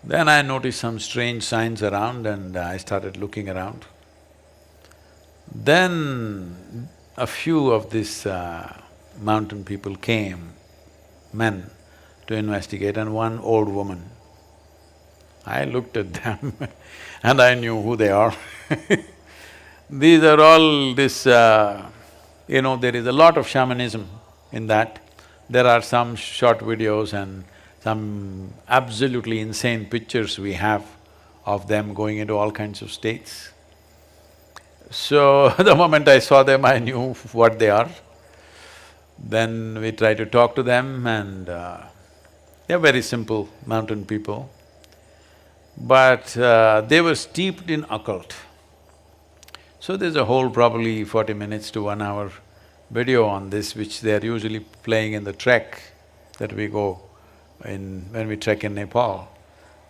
Then I noticed some strange signs around and I started looking around. Then a few of these mountain people came, men, to investigate, and one old woman. I looked at them and I knew who they are. These are all this, there is a lot of shamanism in that. There are some short videos and some absolutely insane pictures we have of them going into all kinds of states. So, the moment I saw them, I knew what they are. Then we tried to talk to them and they're very simple mountain people. But they were steeped in occult. So there's a whole probably 40 minutes to 1 hour video on this, which they're usually playing in the trek that we go in… when we trek in Nepal.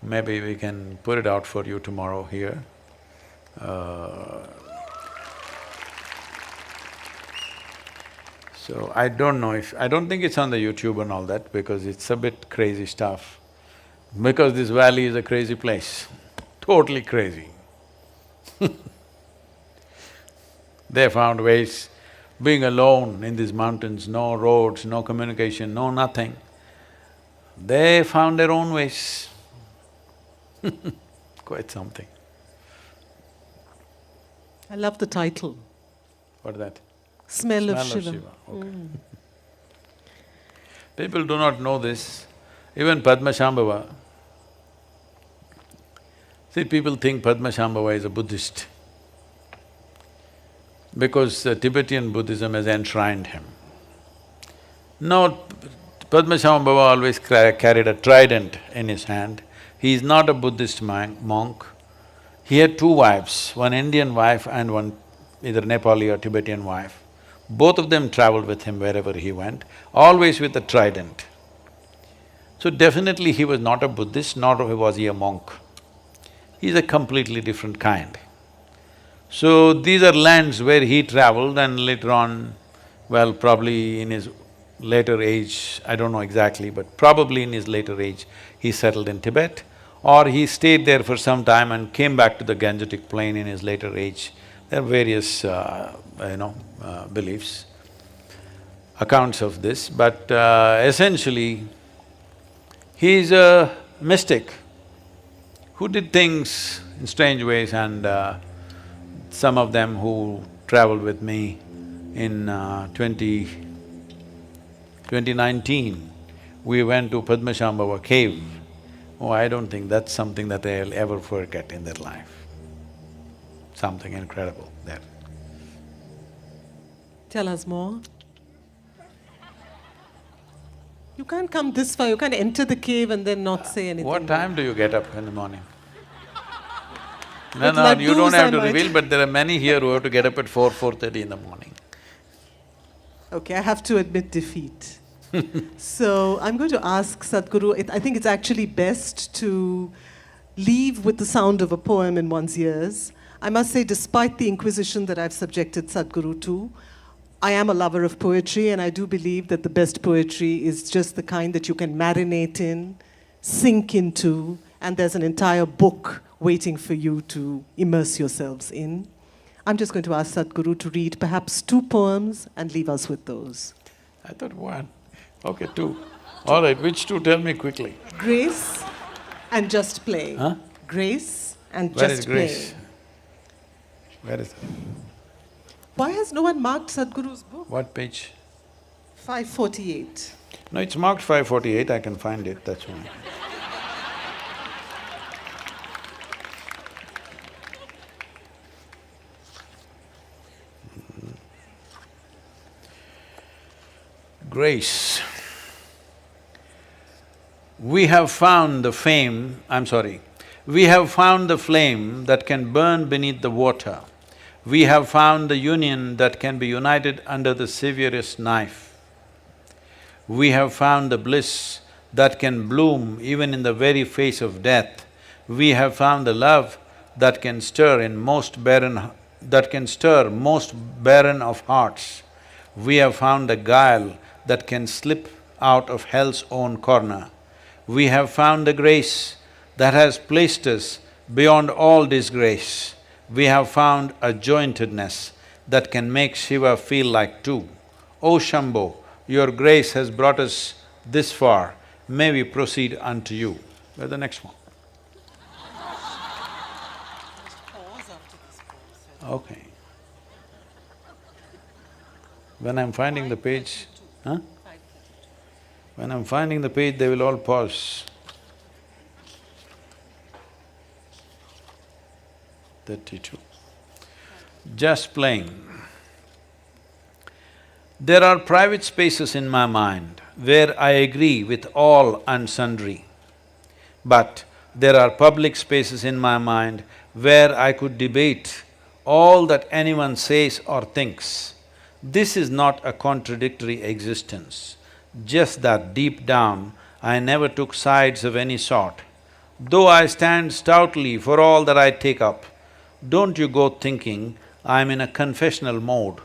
Maybe we can put it out for you tomorrow here. So I don't know if… I don't think it's on the YouTube and all that because it's a bit crazy stuff. Because this valley is a crazy place, totally crazy. They found ways, being alone in these mountains, no roads, no communication, no nothing. They found their own ways. Quite something. I love the title, What's that? Smell of Shiva. Okay. People do not know this. Even Padmashambhava. See, people think Padmashambhava is a Buddhist because Tibetan Buddhism has enshrined him. No, Padmashambhava always carried a trident in his hand. He is not a Buddhist monk. He had 2 wives, one Indian wife and one either Nepali or Tibetan wife. Both of them traveled with him wherever he went, always with a trident. So definitely he was not a Buddhist, nor was he a monk. He's a completely different kind. So these are lands where he traveled and later on, well, probably in his later age, I don't know exactly, but probably in his later age, he settled in Tibet, or he stayed there for some time and came back to the Gangetic plain in his later age. There are various, beliefs, accounts of this, but essentially, he is a mystic who did things in strange ways, and some of them who traveled with me in 2019, we went to Padmashambhava cave. Oh, I don't think that's something that they'll ever forget in their life. Something incredible there. Tell us more. You can't come this far, you can't enter the cave and then not say anything. What time do you get up in the morning? No, With no, you don't laddus, have I to might. reveal, but there are many here who have to get up at 4:30 in the morning. Okay, I have to admit defeat. So I'm going to ask Sadhguru, I think it's actually best to leave with the sound of a poem in one's ears. I must say, despite the inquisition that I've subjected Sadhguru to, I am a lover of poetry, and I do believe that the best poetry is just the kind that you can marinate in, sink into, and there's an entire book waiting for you to immerse yourselves in. I'm just going to ask Sadhguru to read perhaps 2 poems and leave us with those. I thought one. Okay, 2. All right, which 2? Tell me quickly. Grace and just playing. Huh? Grace and Where just is Grace? playing. Where is it? Why has no one marked Sadhguru's book? What page? 548. No, it's marked 548, I can find it, that's why. Grace. We have found the flame that can burn beneath the water. We have found the union that can be united under the severest knife. We have found the bliss that can bloom even in the very face of death. We have found the love that can stir most barren of hearts. We have found the guile that can slip out of hell's own corner. We have found the grace that has placed us beyond all disgrace. We have found a jointedness that can make Shiva feel like two. O Shambho, your grace has brought us this far, may we proceed unto you. Where's the next one? Okay. When I'm finding the page, huh? When I'm finding the page, they will all pause. 32. Just playing. There are private spaces in my mind where I agree with all and sundry. But there are public spaces in my mind where I could debate all that anyone says or thinks. This is not a contradictory existence, just that deep down I never took sides of any sort. Though I stand stoutly for all that I take up, don't you go thinking I'm in a confessional mode,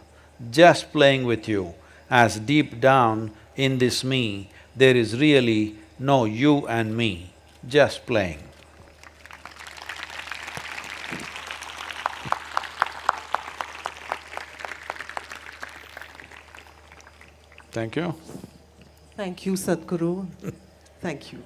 just playing with you, as deep down in this me, there is really no you and me, just playing. Thank you. Thank you, Sadhguru. Thank you.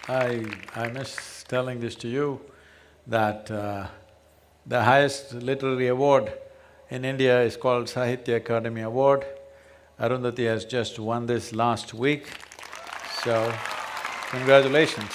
I miss telling this to you, that the highest literary award in India is called Sahitya Akademi Award. Arundhati has just won this last week, so congratulations.